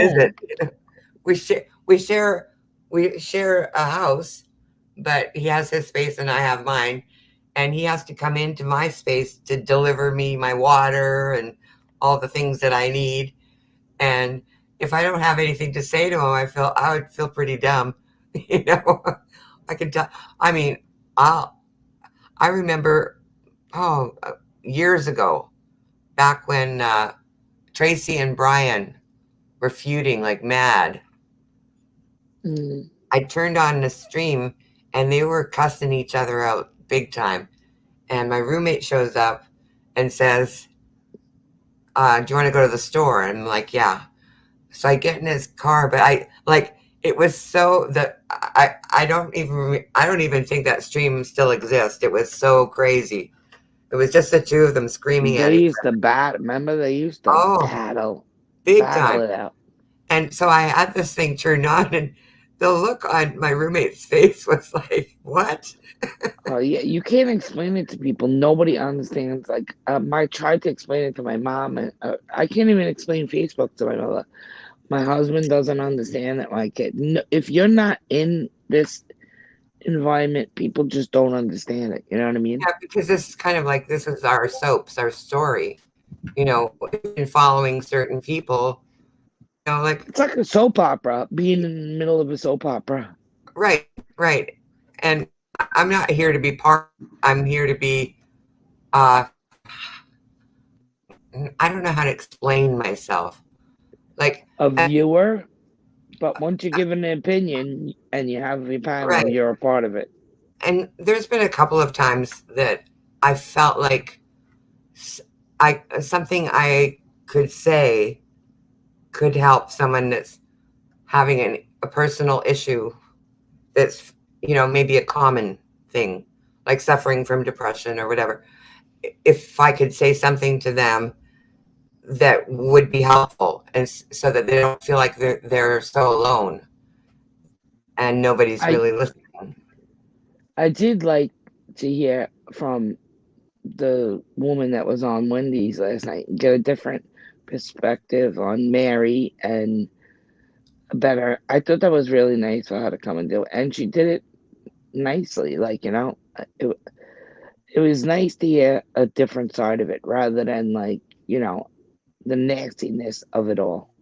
[SPEAKER 2] Visit. We share a house, but he has his space and I have mine, and he has to come into my space to deliver me my water and all the things that I need. And if I don't have anything to say to him, I would feel pretty dumb, I can tell. I mean, I remember years ago, back when Tracy and Brian were feuding like mad. I turned on the stream and they were cussing each other out big time. And my roommate shows up and says, do you want to go to the store? And I'm like, yeah. So I get in his car, but it was so that I don't even think that stream still exists. It was so crazy. It was just the two of them screaming at each other.
[SPEAKER 4] Remember, they used to battle.
[SPEAKER 2] Big
[SPEAKER 4] battle
[SPEAKER 2] time.
[SPEAKER 4] it out.
[SPEAKER 2] And so I had this thing turned on, and the look on my roommate's face was like, what?
[SPEAKER 4] Oh, yeah, you can't explain it to people. Nobody understands. Like, I tried to explain it to my mom, and I can't even explain Facebook to my mother. My husband doesn't understand that. Like, if you're not in this environment, people just don't understand it. You know what I mean?
[SPEAKER 2] Yeah, because this is kind of like, this is our soaps, our story. You know, in following certain people, you know, like,
[SPEAKER 4] It's like a soap opera, being in the middle of a soap opera.
[SPEAKER 2] right, right. And I'm not here to be part. I'm here to be. Uh, I don't know how to explain myself. Like,
[SPEAKER 4] A viewer, but once you give an opinion and you have your panel,
[SPEAKER 2] right.
[SPEAKER 4] you're a part of it.
[SPEAKER 2] And there's been a couple of times that I felt like I something I could say could help someone that's having a personal issue that's, you know, maybe a common thing, like suffering from depression or whatever. If I could say something to them that would be helpful, and so that they don't feel like they're so alone and nobody's
[SPEAKER 4] I
[SPEAKER 2] really listening.
[SPEAKER 4] I did like to hear from the woman that was on Wendy's last night, get a different perspective on Mary and better. I thought that was really nice for her to come and do it, and she did it nicely. Like, you know, it was nice to hear a different side of it rather than, like, you know, the nastiness of it all.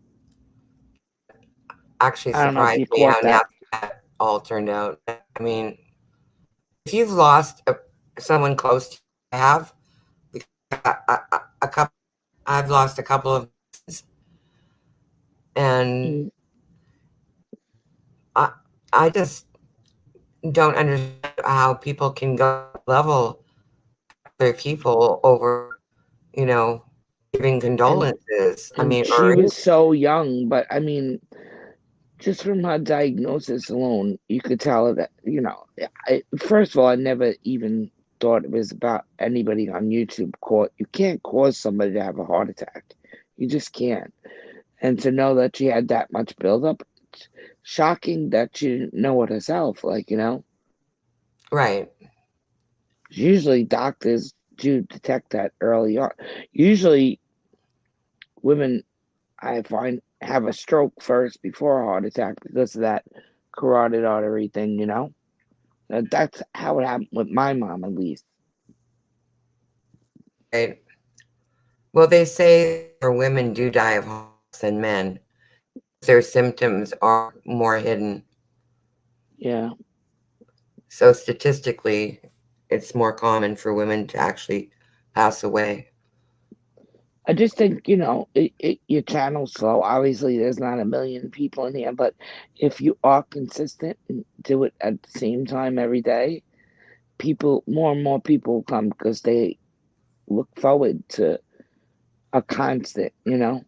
[SPEAKER 2] Actually
[SPEAKER 4] I don't know if
[SPEAKER 2] surprised
[SPEAKER 4] you
[SPEAKER 2] me how
[SPEAKER 4] caught that.
[SPEAKER 2] nasty that all turned out. I mean, if you've lost someone close to you, I have, a couple. I've lost a couple of, and
[SPEAKER 4] Mm.
[SPEAKER 2] I I just don't understand how people can go level other people over, you know, giving
[SPEAKER 4] And
[SPEAKER 2] condolences. I
[SPEAKER 4] and
[SPEAKER 2] mean,
[SPEAKER 4] she
[SPEAKER 2] or
[SPEAKER 4] was so young, but I mean, just from her diagnosis alone, you could tell that, you know, first of all, I never even thought it was about anybody on YouTube. You can't cause somebody to have a heart attack. You just can't. And to know that she had that much buildup, it's shocking that she didn't know it herself. Like, you know,
[SPEAKER 2] right,
[SPEAKER 4] usually doctors do detect that early on. Usually, women, I find, have a stroke first before a heart attack because of that carotid artery thing, you know? That's how it happened with my mom, at least.
[SPEAKER 2] right. Well, they say for women do die of hearts than men. Their symptoms are more hidden.
[SPEAKER 4] Yeah.
[SPEAKER 2] So statistically, it's more common for women to actually pass away.
[SPEAKER 4] I just think, you know, your channel's slow. Obviously, there's not a million people in here, but if you are consistent and do it at the same time every day, more and more people will come because they look forward to a constant, you know,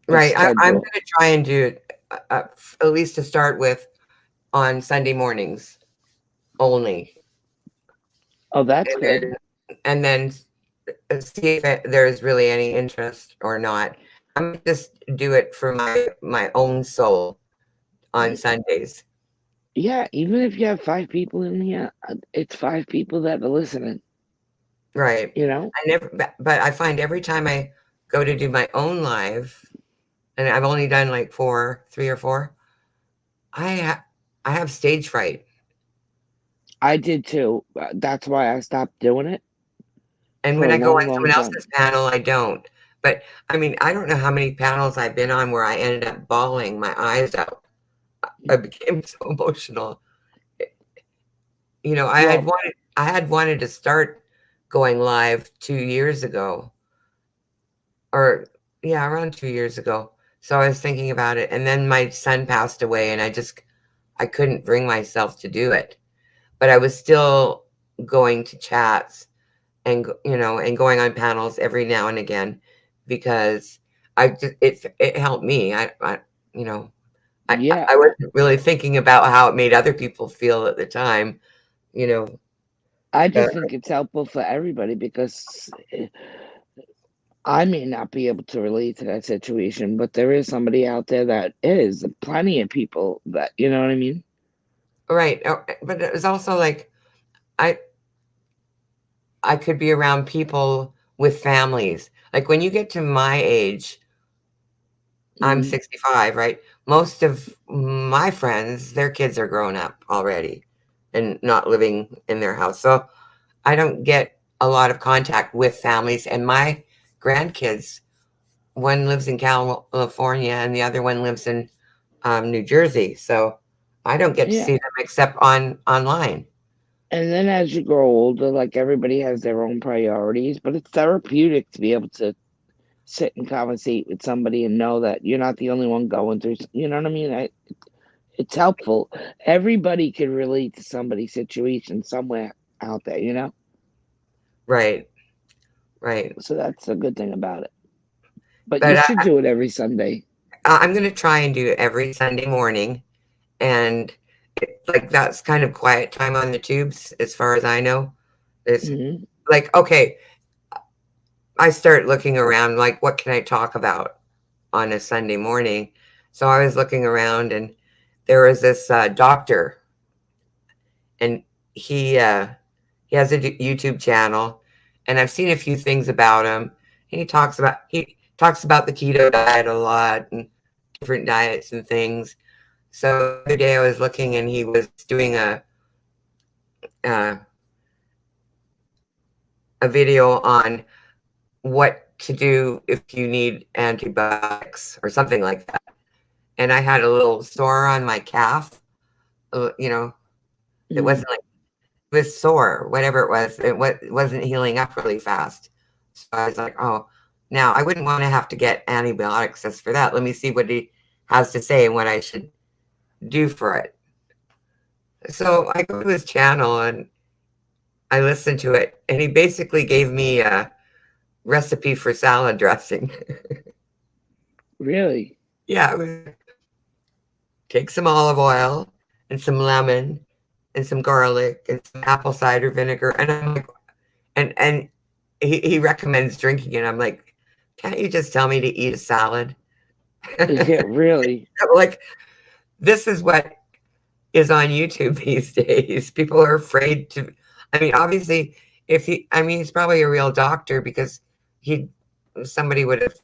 [SPEAKER 4] a
[SPEAKER 2] Right. I'm going
[SPEAKER 4] schedule.
[SPEAKER 2] to try and do it, at least to start with, on Sunday mornings only.
[SPEAKER 4] Oh, that's
[SPEAKER 2] And
[SPEAKER 4] good.
[SPEAKER 2] then see if there's really any interest or not. I'm gonna just do it for my own soul on Sundays.
[SPEAKER 4] Yeah, even if you have 5 people in here, it's 5 people that are listening,
[SPEAKER 2] Right.
[SPEAKER 4] you know?
[SPEAKER 2] I never, but I find every time I go to do my own live, and I've only done like 3 or 4, I ha I have stage fright.
[SPEAKER 4] I did too. That's why I stopped doing it
[SPEAKER 2] And
[SPEAKER 4] for
[SPEAKER 2] when
[SPEAKER 4] a
[SPEAKER 2] I go on
[SPEAKER 4] long, long
[SPEAKER 2] someone
[SPEAKER 4] time.
[SPEAKER 2] else's panel, I don't. But I mean, I don't know how many panels I've been on where I ended up bawling my eyes out. I became so emotional. You know,
[SPEAKER 4] Well,
[SPEAKER 2] I had wanted to start going live 2 years ago, or yeah, around 2 years ago. So I was thinking about it, and then my son passed away, and I couldn't bring myself to do it. But I was still going to chats and you know, and going on panels every now and again because it helped me. You know,
[SPEAKER 4] yeah,
[SPEAKER 2] I wasn't really thinking about how it made other people feel at the time, you know.
[SPEAKER 4] I
[SPEAKER 2] Uh,
[SPEAKER 4] just think it's helpful for everybody because I may not be able to relate to that situation, but there is somebody out there that is. Plenty of people that, you know what I mean?
[SPEAKER 2] right. But it was also like I I could be around people with families. Like when you get to my age, I'm
[SPEAKER 4] Mm,
[SPEAKER 2] 65, right? Most of my friends, their kids are grown up already. and not living in their house. So I don't get a lot of contact with families. And my grandkids, one lives in California and the other one lives in New Jersey. So I don't get to
[SPEAKER 4] Yeah.
[SPEAKER 2] see them except online.
[SPEAKER 4] And then as you grow older, like everybody has their own priorities, but it's therapeutic to be able to sit and conversate with somebody and know that you're not the only one going through, you know what I mean? It's helpful. Everybody can relate to somebody's situation somewhere out there, you know?
[SPEAKER 2] Right. Right.
[SPEAKER 4] So that's a good thing about it. But you
[SPEAKER 2] But
[SPEAKER 4] should do it every Sunday.
[SPEAKER 2] I'm going to try and do it every Sunday morning. And like that's kind of quiet time on the tubes, as far as I know. It's
[SPEAKER 4] Hmm.
[SPEAKER 2] like, okay, I start looking around, like, what can I talk about on a Sunday morning? So I was looking around, and there was this doctor, and he has a YouTube channel, and I've seen a few things about him. And he talks about the keto diet a lot and different diets and things. So the other day I was looking, and he was doing uh, a video on what to do if you need antibiotics or something like that. And I had a little sore on my calf. You know, it wasn't like it was sore, whatever it was. Wasn't healing up really fast. So I was like, oh, now I wouldn't want to have to get antibiotics just for that. Let me see what he has to say and what I should do for it. So I go to his channel and I listened to it, and he basically gave me a recipe for salad dressing.
[SPEAKER 4] Really?
[SPEAKER 2] Yeah, take some olive oil and some lemon and some garlic and some apple cider vinegar. And I'm like, and he recommends drinking it. I'm like, can't you just tell me to eat a salad?
[SPEAKER 4] Yeah, really?
[SPEAKER 2] Like, this is what is on YouTube these days. People are afraid to. I mean, obviously, he's probably a real doctor because he, somebody would have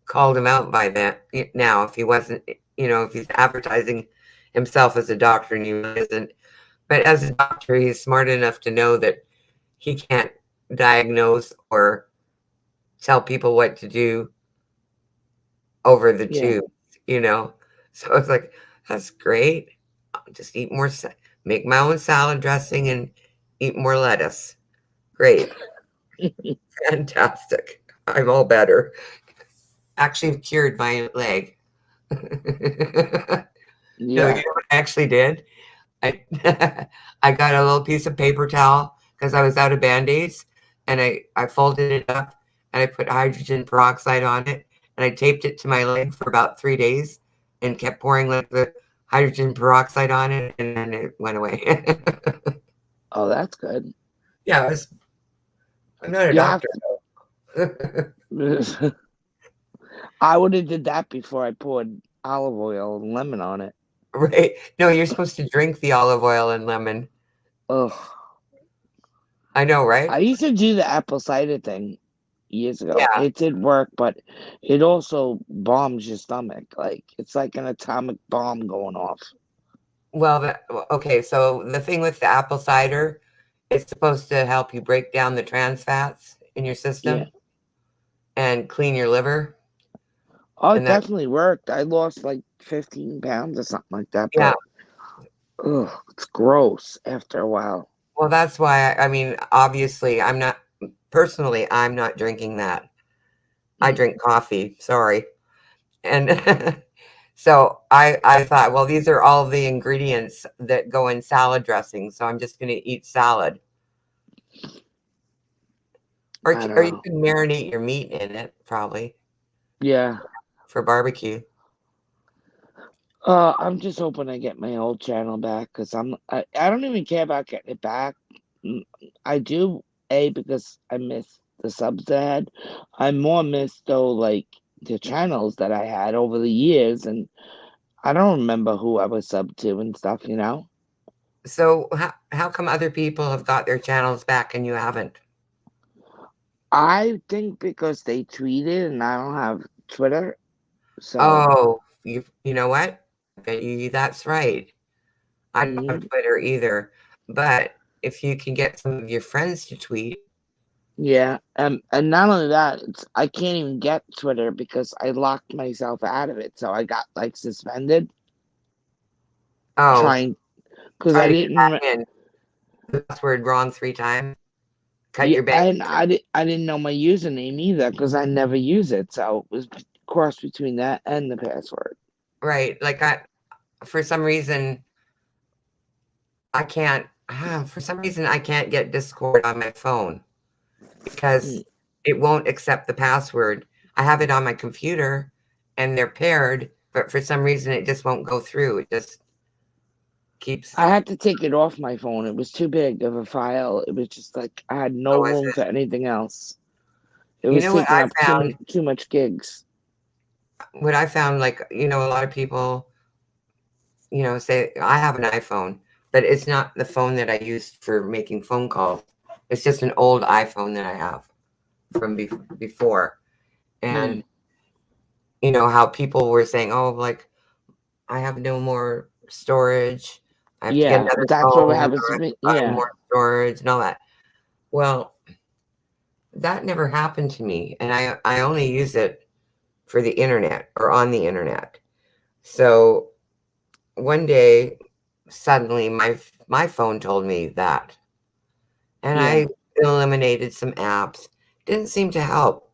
[SPEAKER 2] called him out by that now if he wasn't, if he's advertising himself as a doctor and he isn't. But as a doctor, he's smart enough to know that he can't diagnose or tell people what to do over the
[SPEAKER 4] Yeah.
[SPEAKER 2] tube. So it's like, that's great. I'll just eat more, make my own salad dressing and eat more lettuce. Great. Fantastic. I'm all better. Actually cured my leg. No, you
[SPEAKER 4] Yeah.
[SPEAKER 2] know what I actually did? I I got a little piece of paper towel because I was out of Band-Aids, and I folded it up and I put hydrogen peroxide on it, and I taped it to my leg for about 3 days and kept pouring like the hydrogen peroxide on it, and then it went away.
[SPEAKER 4] Oh, that's good.
[SPEAKER 2] Yeah, I'm not a
[SPEAKER 4] You have
[SPEAKER 2] doctor though.
[SPEAKER 4] to. I would have did that before I poured olive oil and lemon on it.
[SPEAKER 2] Right? No, you're supposed to drink the olive oil and lemon.
[SPEAKER 4] Ugh.
[SPEAKER 2] I know,
[SPEAKER 4] I
[SPEAKER 2] right?
[SPEAKER 4] used to do the apple cider thing years ago.
[SPEAKER 2] Yeah.
[SPEAKER 4] It did work, but it also bombs your stomach. Like it's like an atomic bomb going off.
[SPEAKER 2] Well, okay. So the thing with the apple cider, it's supposed to help you break down the trans fats in your
[SPEAKER 4] Yeah.
[SPEAKER 2] system and clean your liver.
[SPEAKER 4] Oh, it
[SPEAKER 2] And that,
[SPEAKER 4] definitely worked. I lost like 15 pounds or something like that,
[SPEAKER 2] yeah.
[SPEAKER 4] but ugh, it's gross after a while.
[SPEAKER 2] Well, that's why I mean, obviously, I'm not drinking that. I drink coffee. Sorry. And so I thought, well, these are all the ingredients that go in salad dressing. So I'm just going to eat salad. Or,
[SPEAKER 4] I don't
[SPEAKER 2] or you
[SPEAKER 4] know.
[SPEAKER 2] can marinate your meat in it, probably,
[SPEAKER 4] Yeah.
[SPEAKER 2] for barbecue.
[SPEAKER 4] I'm just hoping I get my old channel back because I don't even care about getting it back. I do because I miss the subs I had. I more miss though like the channels that I had over the years, and I don't remember who I was sub to and stuff. You know,
[SPEAKER 2] So how come other people have got their channels back and you haven't?
[SPEAKER 4] I think because they tweeted and I don't have Twitter, so
[SPEAKER 2] Oh, you know what? I bet you that's right. I don't have
[SPEAKER 4] mhm.
[SPEAKER 2] Twitter either. But if you can get some of your friends to tweet.
[SPEAKER 4] Yeah, and not only that, I can't even get Twitter because I locked myself out of it. So I got like suspended.
[SPEAKER 2] Oh,
[SPEAKER 4] Trying because
[SPEAKER 2] try
[SPEAKER 4] I
[SPEAKER 2] to get
[SPEAKER 4] didn't.
[SPEAKER 2] back in. The password wrong 3 times. Cut
[SPEAKER 4] Yeah,
[SPEAKER 2] your bank.
[SPEAKER 4] I didn't know my username either because I never use it. So it was cross between that and the password.
[SPEAKER 2] Right. Like for some reason, I can't. For some reason, I can't get Discord on my phone because it won't accept the password. I have it on my computer, and they're paired, but for some reason, it just won't go through. It just keeps.
[SPEAKER 4] I had to take it off my phone. It was too big of a file. It was just like I had no
[SPEAKER 2] Oh, is
[SPEAKER 4] room
[SPEAKER 2] it?
[SPEAKER 4] for anything else. It
[SPEAKER 2] You
[SPEAKER 4] was
[SPEAKER 2] know what
[SPEAKER 4] taking
[SPEAKER 2] I
[SPEAKER 4] up
[SPEAKER 2] found?
[SPEAKER 4] too much gigs.
[SPEAKER 2] What I found, like, a lot of people, say I have an iPhone, but it's not the phone that I use for making phone calls. It's just an old iPhone that I have from before. And how people were saying, "Oh, like I have no more storage. I have to get
[SPEAKER 4] Yeah,
[SPEAKER 2] another
[SPEAKER 4] that's what
[SPEAKER 2] phone
[SPEAKER 4] happens
[SPEAKER 2] or
[SPEAKER 4] to
[SPEAKER 2] I have
[SPEAKER 4] me.
[SPEAKER 2] to buy
[SPEAKER 4] Yeah,
[SPEAKER 2] more storage and all that." Well, that never happened to me, and I only use it for the internet or on the internet. So one day, suddenly my phone told me that, and
[SPEAKER 4] yeah,
[SPEAKER 2] I eliminated some apps. Didn't seem to help.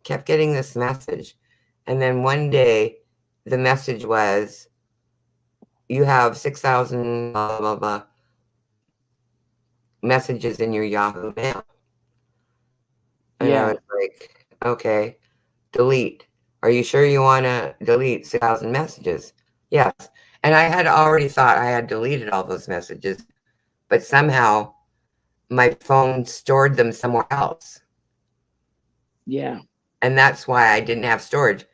[SPEAKER 2] Kept getting this message, and then one day, the message was, "You have 6,000 blah blah blah messages in your Yahoo Mail," and I
[SPEAKER 4] yeah.
[SPEAKER 2] was like, "Okay, delete. Are you sure you want to delete 6,000 messages?" Yes. And I had already thought I had deleted all those messages, but somehow my phone stored them somewhere else.
[SPEAKER 4] Yeah.
[SPEAKER 2] And that's why I didn't have storage.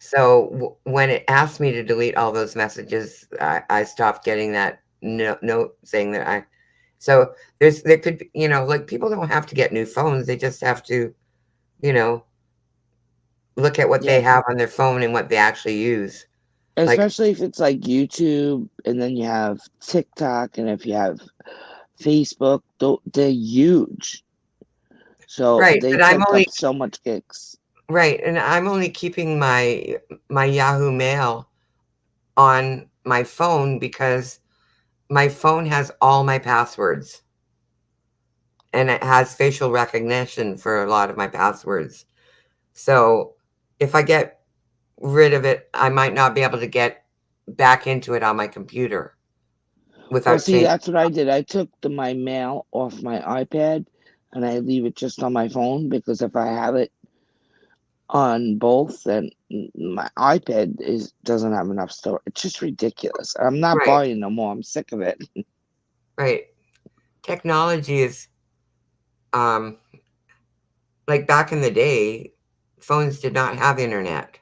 [SPEAKER 2] So when it asked me to delete all those messages, I stopped getting that note saying that I. So there could be, like people don't have to get new phones. They just have to, you know, look at what they
[SPEAKER 4] Yeah.
[SPEAKER 2] have on their phone and what they actually use. Like,
[SPEAKER 4] Especially if it's like YouTube and then you have TikTok and if you have Facebook, they're huge. So
[SPEAKER 2] right,
[SPEAKER 4] they
[SPEAKER 2] but I'm
[SPEAKER 4] take
[SPEAKER 2] only
[SPEAKER 4] up so much gigs.
[SPEAKER 2] right, and I'm only keeping my Yahoo Mail on my phone because my phone has all my passwords and it has facial recognition for a lot of my passwords. So if I get rid of it, I might not be able to get back into it on my computer
[SPEAKER 4] Well,
[SPEAKER 2] without
[SPEAKER 4] see,
[SPEAKER 2] changing.
[SPEAKER 4] that's what I did. I took my mail off my iPad and I leave it just on my phone because if I have it on both, then my iPad doesn't have enough storage. It's just ridiculous. I'm not
[SPEAKER 2] Right,
[SPEAKER 4] buying no more. I'm sick of it.
[SPEAKER 2] right. Technology is um like back in the day, phones did not have internet.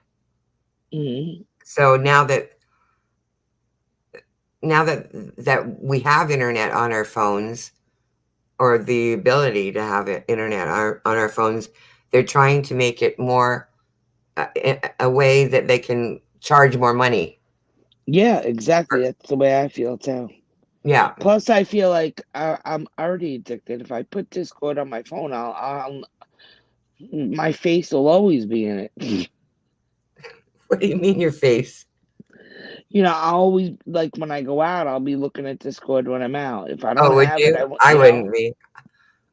[SPEAKER 4] Mhm.
[SPEAKER 2] So now that we have internet on our phones or the ability to have internet on our phones, they're trying to make it more a way that they can charge more money.
[SPEAKER 4] Yeah, exactly. That's the way I feel too.
[SPEAKER 2] Yeah,
[SPEAKER 4] Plus, I feel like I'm already addicted. If I put Discord on my phone, my face will always be in it.
[SPEAKER 2] what do you mean your face?
[SPEAKER 4] I always like when I go out, I'll be looking at Discord when I'm out. If I
[SPEAKER 2] Oh,
[SPEAKER 4] don't
[SPEAKER 2] would
[SPEAKER 4] have it,
[SPEAKER 2] you?
[SPEAKER 4] I won't.
[SPEAKER 2] I wouldn't be.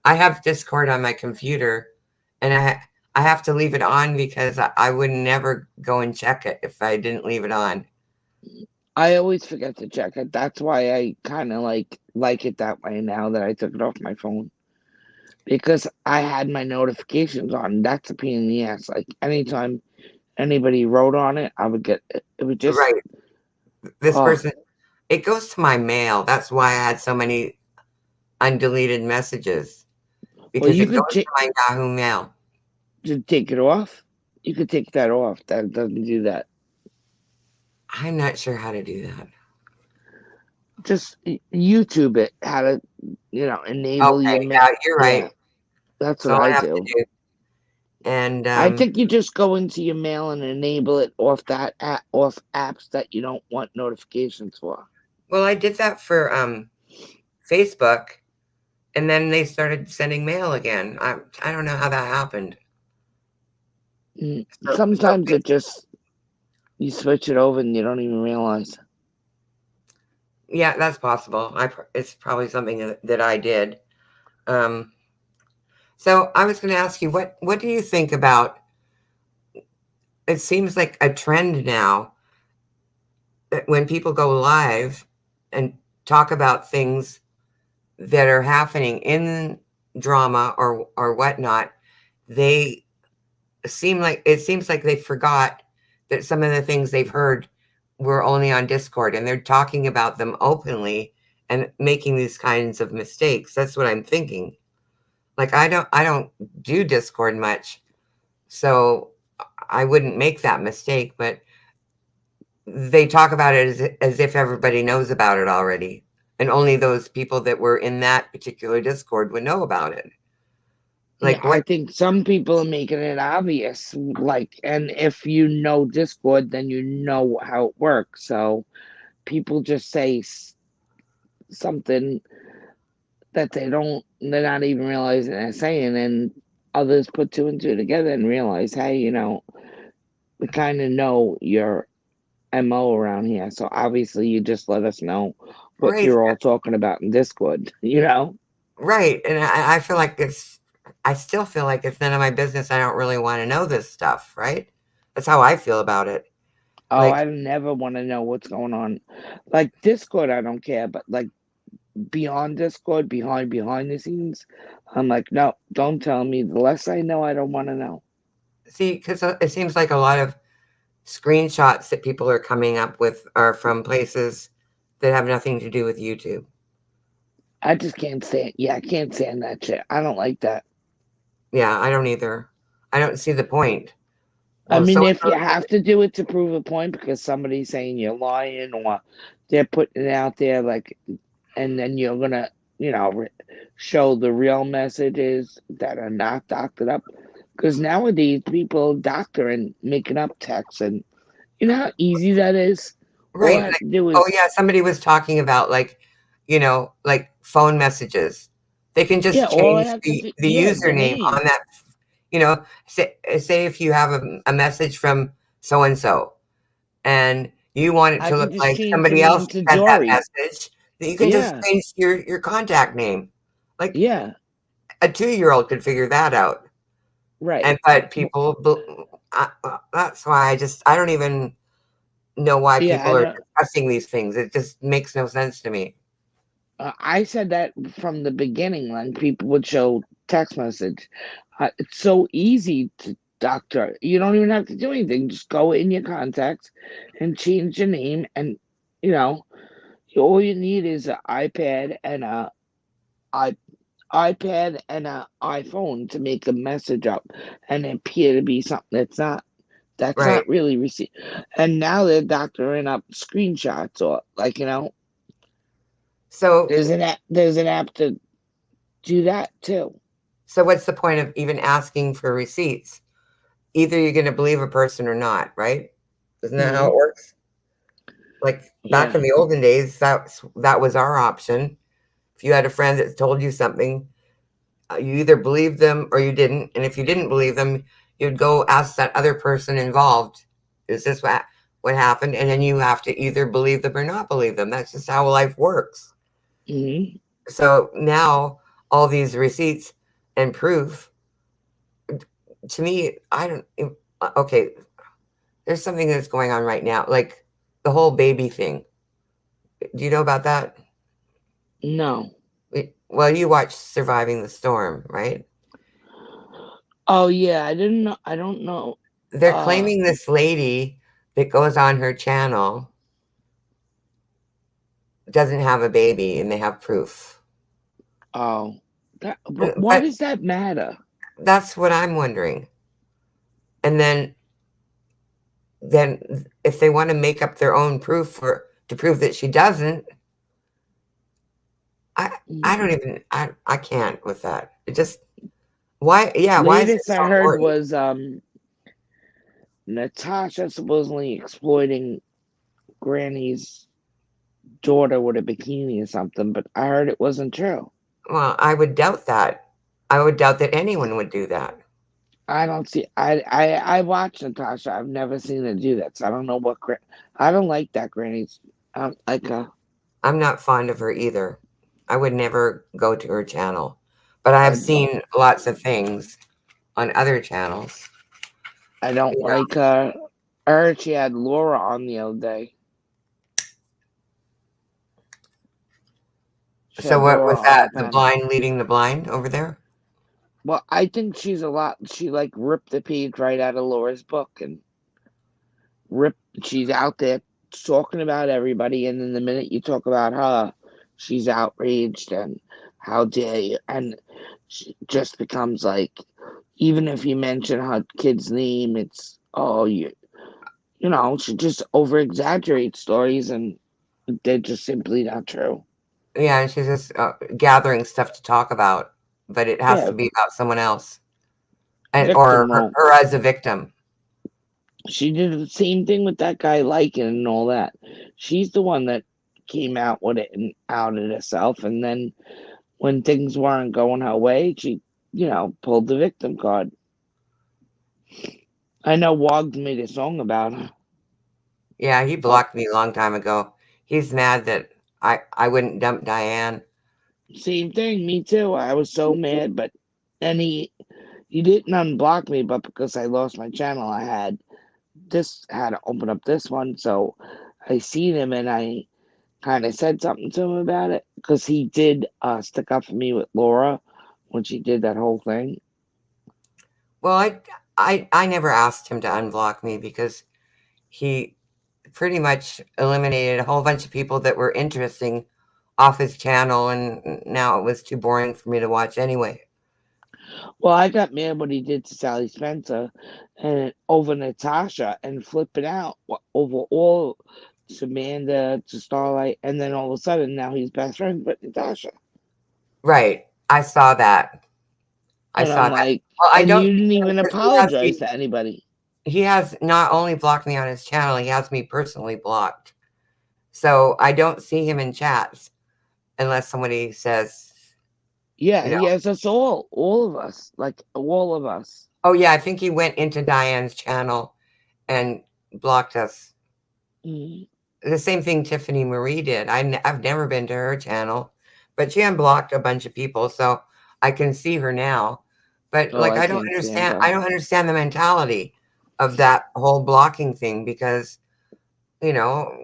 [SPEAKER 2] I have Discord on my computer, and I have to leave it on because I would never go and check it if I didn't leave it on.
[SPEAKER 4] I always forget to check it. That's why I kind of like it that way now that I took it off my phone because I had my notifications on. That's a pain in the ass. Like anytime anybody wrote on it, I would get it. It would just
[SPEAKER 2] Right. This
[SPEAKER 4] oh
[SPEAKER 2] person, it goes to my mail. That's why I had so many undeleted messages
[SPEAKER 4] well
[SPEAKER 2] because
[SPEAKER 4] you
[SPEAKER 2] it goes
[SPEAKER 4] could
[SPEAKER 2] to my Yahoo Mail.
[SPEAKER 4] just take it off. You could take that off. That doesn't do that.
[SPEAKER 2] I'm not sure how to do that.
[SPEAKER 4] Just YouTube it. How to enable your
[SPEAKER 2] Okay, yeah, you're
[SPEAKER 4] yeah.
[SPEAKER 2] right.
[SPEAKER 4] That's
[SPEAKER 2] That's
[SPEAKER 4] what
[SPEAKER 2] all I
[SPEAKER 4] I
[SPEAKER 2] have to
[SPEAKER 4] do.
[SPEAKER 2] do. And
[SPEAKER 4] I think you just go into your mail and enable it off that off apps that you don't want notifications for.
[SPEAKER 2] well, I did that for Facebook, and then they started sending mail again. I don't know how that happened.
[SPEAKER 4] Sometimes it just, you switch it over and you don't even realize.
[SPEAKER 2] Yeah, that's possible. It's probably something that I did. Um, so I was going to ask you, what do you think about? It seems like a trend now that when people go live and talk about things that are happening in drama or whatnot, they it seems like they forgot that some of the things they've heard were only on Discord, and they're talking about them openly and making these kinds of mistakes. That's what I'm thinking. Like I don't do Discord much, so I wouldn't make that mistake, but they talk about it as if everybody knows about it already, and only those people that were in that particular Discord would know about it.
[SPEAKER 4] Yeah,
[SPEAKER 2] Like
[SPEAKER 4] I
[SPEAKER 2] what?
[SPEAKER 4] think some people are making it obvious. Like, and if you know Discord, then you know how it works. So people just say something that they're not even realizing they're saying, and others put two and two together and realize, hey, we kind of know your MO around here. So obviously you just let us know what
[SPEAKER 2] Right,
[SPEAKER 4] you're all talking about in Discord.
[SPEAKER 2] right, and I feel like I still feel like it's none of my business. I don't really want to know this stuff, right? That's how I feel about it.
[SPEAKER 4] Oh,
[SPEAKER 2] Like,
[SPEAKER 4] I never want to know what's going on. Like Discord, I don't care, but like beyond Discord, behind the scenes, I'm like, no, don't tell me. The less I know, I don't want to know.
[SPEAKER 2] see, because it seems like a lot of screenshots that people are coming up with are from places that have nothing to do with YouTube.
[SPEAKER 4] I just can't stand. Yeah, I can't stand that shit. I don't like that.
[SPEAKER 2] Yeah, I don't either. I don't see the point.
[SPEAKER 4] I
[SPEAKER 2] Well,
[SPEAKER 4] mean,
[SPEAKER 2] so
[SPEAKER 4] if you have to do it to prove a point because somebody's saying you're lying or they're putting it out there, like, and then you're gonna, show the real messages that are not doctored up. Because nowadays people doctor and making up texts, and you know how easy that is. All I
[SPEAKER 2] right,
[SPEAKER 4] have
[SPEAKER 2] like,
[SPEAKER 4] to do
[SPEAKER 2] oh
[SPEAKER 4] is,
[SPEAKER 2] yeah, somebody was talking about like, like phone messages. They can
[SPEAKER 4] yeah,
[SPEAKER 2] just
[SPEAKER 4] all I
[SPEAKER 2] change
[SPEAKER 4] have to do,
[SPEAKER 2] the
[SPEAKER 4] yeah, the
[SPEAKER 2] username
[SPEAKER 4] name.
[SPEAKER 2] on that. Say if you have a message from so and so, and you want it
[SPEAKER 4] I
[SPEAKER 2] to
[SPEAKER 4] could
[SPEAKER 2] look
[SPEAKER 4] just
[SPEAKER 2] like
[SPEAKER 4] change the
[SPEAKER 2] somebody
[SPEAKER 4] name
[SPEAKER 2] else
[SPEAKER 4] to
[SPEAKER 2] sent that
[SPEAKER 4] Dory.
[SPEAKER 2] message, then you can just
[SPEAKER 4] Yeah,
[SPEAKER 2] change your contact name. Like
[SPEAKER 4] yeah,
[SPEAKER 2] a 2-year-old could figure that out.
[SPEAKER 4] right.
[SPEAKER 2] And but people, that's why I don't even know why
[SPEAKER 4] Yeah, I
[SPEAKER 2] people are
[SPEAKER 4] don't.
[SPEAKER 2] discussing these things. It just makes no sense to me.
[SPEAKER 4] I said that from the beginning when people would show text message. It's so easy to doctor. You don't even have to do anything. Just go in your contacts and change your name, and you know, all you need is an iPad and I, iPad and a iPhone to make a message up and appear to be something that's not. That's
[SPEAKER 2] Right.
[SPEAKER 4] not really received. And now they're doctoring up screenshots or like
[SPEAKER 2] So
[SPEAKER 4] there's an app to do that too.
[SPEAKER 2] so what's the point of even asking for receipts? Either you're going to believe a person or not, right? Isn't that how
[SPEAKER 4] Hmm.
[SPEAKER 2] it works? Like back
[SPEAKER 4] Yeah,
[SPEAKER 2] in the olden days, that was our option. If you had a friend that told you something, you either believed them or you didn't. And if you didn't believe them, you'd go ask that other person involved, is this what happened? And then you have to either believe them or not believe them. That's just how life works.
[SPEAKER 4] hmm,
[SPEAKER 2] So now all these receipts and proof, to me, I don't. Okay, there's something that's going on right now, like the whole baby thing. Do you know about that?
[SPEAKER 4] no.
[SPEAKER 2] Well, you watched Surviving the Storm, right?
[SPEAKER 4] Oh yeah, I didn't know. I don't know.
[SPEAKER 2] They're
[SPEAKER 4] Uh
[SPEAKER 2] claiming this lady that goes on her channel doesn't have a baby, and they have proof.
[SPEAKER 4] oh, but why
[SPEAKER 2] But
[SPEAKER 4] does that matter?
[SPEAKER 2] that's what I'm wondering. And then if they want to make up their own proof to prove that she doesn't, I I don't even I can't with that. It just why is it
[SPEAKER 4] Latest
[SPEAKER 2] so
[SPEAKER 4] I heard
[SPEAKER 2] important?
[SPEAKER 4] was Natasha supposedly exploiting Granny's. daughter with a bikini or something, but I heard it wasn't true.
[SPEAKER 2] Well, I would doubt that. I would doubt that anyone would do that.
[SPEAKER 4] I don't see. I watch Natasha. I've never seen her do that, so I don't know what. I don't like that granny's. Like
[SPEAKER 2] I'm not fond of her either. I would never go to her channel, but I have seen lots of things on other channels.
[SPEAKER 4] I don't
[SPEAKER 2] You know,
[SPEAKER 4] like her. I heard she had Laura on the other day. She
[SPEAKER 2] so
[SPEAKER 4] had
[SPEAKER 2] what
[SPEAKER 4] Laura
[SPEAKER 2] was
[SPEAKER 4] on
[SPEAKER 2] that?
[SPEAKER 4] the
[SPEAKER 2] The
[SPEAKER 4] panel.
[SPEAKER 2] blind leading the blind over there?
[SPEAKER 4] Well, I think she's a lot. She like ripped the page right out of Laura's book and ripped. She's out there talking about everybody, and then the minute you talk about her, she's outraged and how dare you, and she just becomes like, even if you mention her kid's name, it's oh you know, she just over exaggerates stories and they're just simply not true.
[SPEAKER 2] Yeah, and she's just gathering stuff to talk about, but it has
[SPEAKER 4] Yeah,
[SPEAKER 2] to be about someone else, and or
[SPEAKER 4] victim won't.
[SPEAKER 2] her as a victim.
[SPEAKER 4] She did the same thing with that guy Lycan and all that. She's the one that came out with it and outed herself, and then when things weren't going her way, she, you know, pulled the victim card. I know Wogged made a song about her.
[SPEAKER 2] Yeah, he blocked me a long time ago. He's mad that I wouldn't dump Diane.
[SPEAKER 4] Same thing, me too. I was so mad, but and he didn't unblock me, but because I lost my channel, I had to open up this one. So I seen him and I kind of said something to him about it because he did stick up for me with Laura when she did that whole thing.
[SPEAKER 2] Well, I never asked him to unblock me because he pretty much eliminated a whole bunch of people that were interesting off his channel, and now it was too boring for me to watch anyway.
[SPEAKER 4] Well, I got mad what he did to Sally Spencer and over Natasha and flipping out over all Samantha to Starlight, and then all of a sudden now he's best friends with Natasha.
[SPEAKER 2] Right. I saw that. I
[SPEAKER 4] And
[SPEAKER 2] saw
[SPEAKER 4] I'm
[SPEAKER 2] that.
[SPEAKER 4] like,
[SPEAKER 2] Well, I
[SPEAKER 4] and
[SPEAKER 2] don't
[SPEAKER 4] you
[SPEAKER 2] think
[SPEAKER 4] didn't
[SPEAKER 2] so
[SPEAKER 4] even
[SPEAKER 2] because
[SPEAKER 4] apologize to anybody.
[SPEAKER 2] he has not only blocked me on his channel, he has me personally blocked. So I don't see him in chats unless somebody says,
[SPEAKER 4] Yeah,
[SPEAKER 2] you know,
[SPEAKER 4] he has us all of us, like all of us.
[SPEAKER 2] oh yeah, I think he went into Diane's channel and blocked us.
[SPEAKER 4] Mm.
[SPEAKER 2] The same thing Tiffany Marie did. I've never been to her channel, but she unblocked a bunch of people, so I can see her now. But
[SPEAKER 4] Oh,
[SPEAKER 2] like,
[SPEAKER 4] I can't stand her.
[SPEAKER 2] I don't understand the mentality of that whole blocking thing because, you know,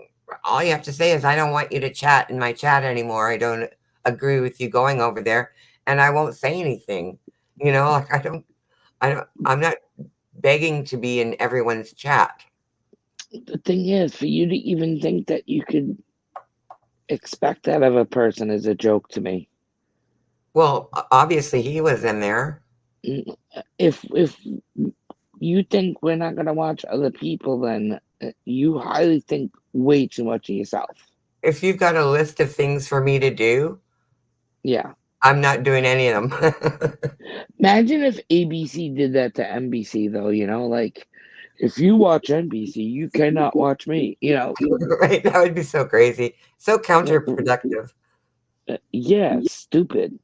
[SPEAKER 2] all you have to say is, I don't want you to chat in my chat anymore. I don't agree with you going over there, and I won't say anything. You know, like I'm not begging to be in everyone's chat.
[SPEAKER 4] The thing is, for you to even think that you could expect that of a person is a joke to me.
[SPEAKER 2] Well, obviously he was in there.
[SPEAKER 4] If you think we're not gonna watch other people, then you highly think way too much of yourself.
[SPEAKER 2] If you've got a list of things for me to do,
[SPEAKER 4] Yeah.
[SPEAKER 2] I'm not doing any of them.
[SPEAKER 4] Imagine if ABC did that to NBC, though. You know, like if you watch NBC, you cannot watch me. You know.
[SPEAKER 2] Right? That would be so crazy, so counterproductive.
[SPEAKER 4] Yeah, stupid.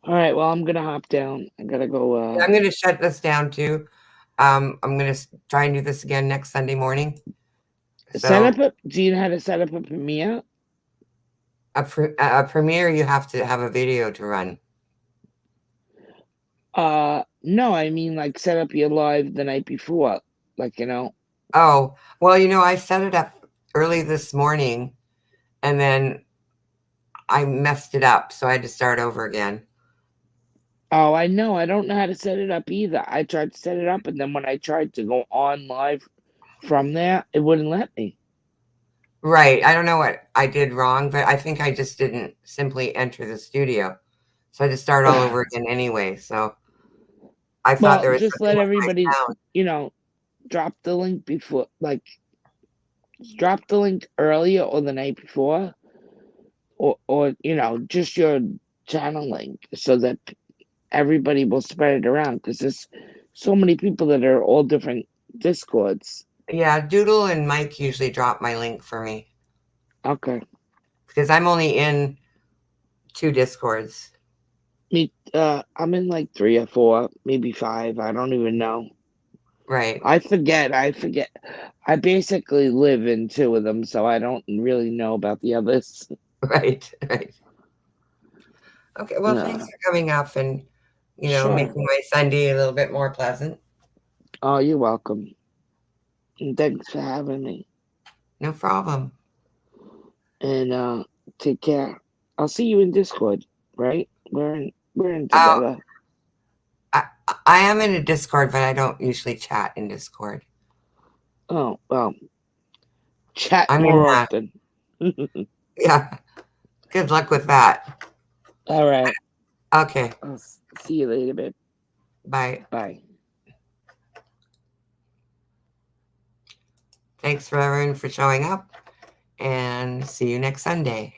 [SPEAKER 4] All right, well, I'm gonna hop down. I gotta go.
[SPEAKER 2] I'm going to shut this down too. I'm going to try and do this again next Sunday morning.
[SPEAKER 4] Set
[SPEAKER 2] So
[SPEAKER 4] up a. Do you know how to set up a premiere?
[SPEAKER 2] a premiere, you have to have a video to run.
[SPEAKER 4] No, I mean like set up your live the night before, like you know.
[SPEAKER 2] Oh, well, you know, I set it up early this morning and then I messed it up, so I had to start over again.
[SPEAKER 4] Oh, I know. I don't know how to set it up either. I tried to set it up, and then when I tried to go on live from there, it wouldn't let me.
[SPEAKER 2] Right. I don't know what I did wrong, but I think I just didn't simply enter the studio. So I had to start all over again anyway. So I thought there
[SPEAKER 4] Well,
[SPEAKER 2] was
[SPEAKER 4] just
[SPEAKER 2] something
[SPEAKER 4] let
[SPEAKER 2] with my
[SPEAKER 4] everybody,
[SPEAKER 2] sound.
[SPEAKER 4] you know, drop the link before, like, drop the link earlier or the night before, or you know, just your channel link so that everybody will spread it around because there's so many people that are all different discords.
[SPEAKER 2] Yeah, Doodle and Mike usually drop my link for me.
[SPEAKER 4] Okay.
[SPEAKER 2] Because I'm only in 2 Discords.
[SPEAKER 4] I'm in like 3 or 4, maybe 5. I don't even know.
[SPEAKER 2] Right.
[SPEAKER 4] I forget. I basically live in 2 of them, so I don't really know about the others.
[SPEAKER 2] Right. Right. Okay. Well,
[SPEAKER 4] Yeah.
[SPEAKER 2] thanks for coming up and,
[SPEAKER 4] Sure.
[SPEAKER 2] making my Sunday a little bit more pleasant.
[SPEAKER 4] Oh, you're welcome. And thanks for having me.
[SPEAKER 2] No problem.
[SPEAKER 4] And take care. I'll see you in Discord, right? We're in
[SPEAKER 2] Oh,
[SPEAKER 4] together.
[SPEAKER 2] I am in a Discord, but I don't usually chat in Discord.
[SPEAKER 4] Oh, well. Chat
[SPEAKER 2] I'm in
[SPEAKER 4] more
[SPEAKER 2] that.
[SPEAKER 4] often.
[SPEAKER 2] Yeah. Good luck with that.
[SPEAKER 4] All right.
[SPEAKER 2] Okay.
[SPEAKER 4] I'll see you later, babe.
[SPEAKER 2] Bye.
[SPEAKER 4] Bye.
[SPEAKER 2] Thanks for everyone for showing up, and see you next Sunday.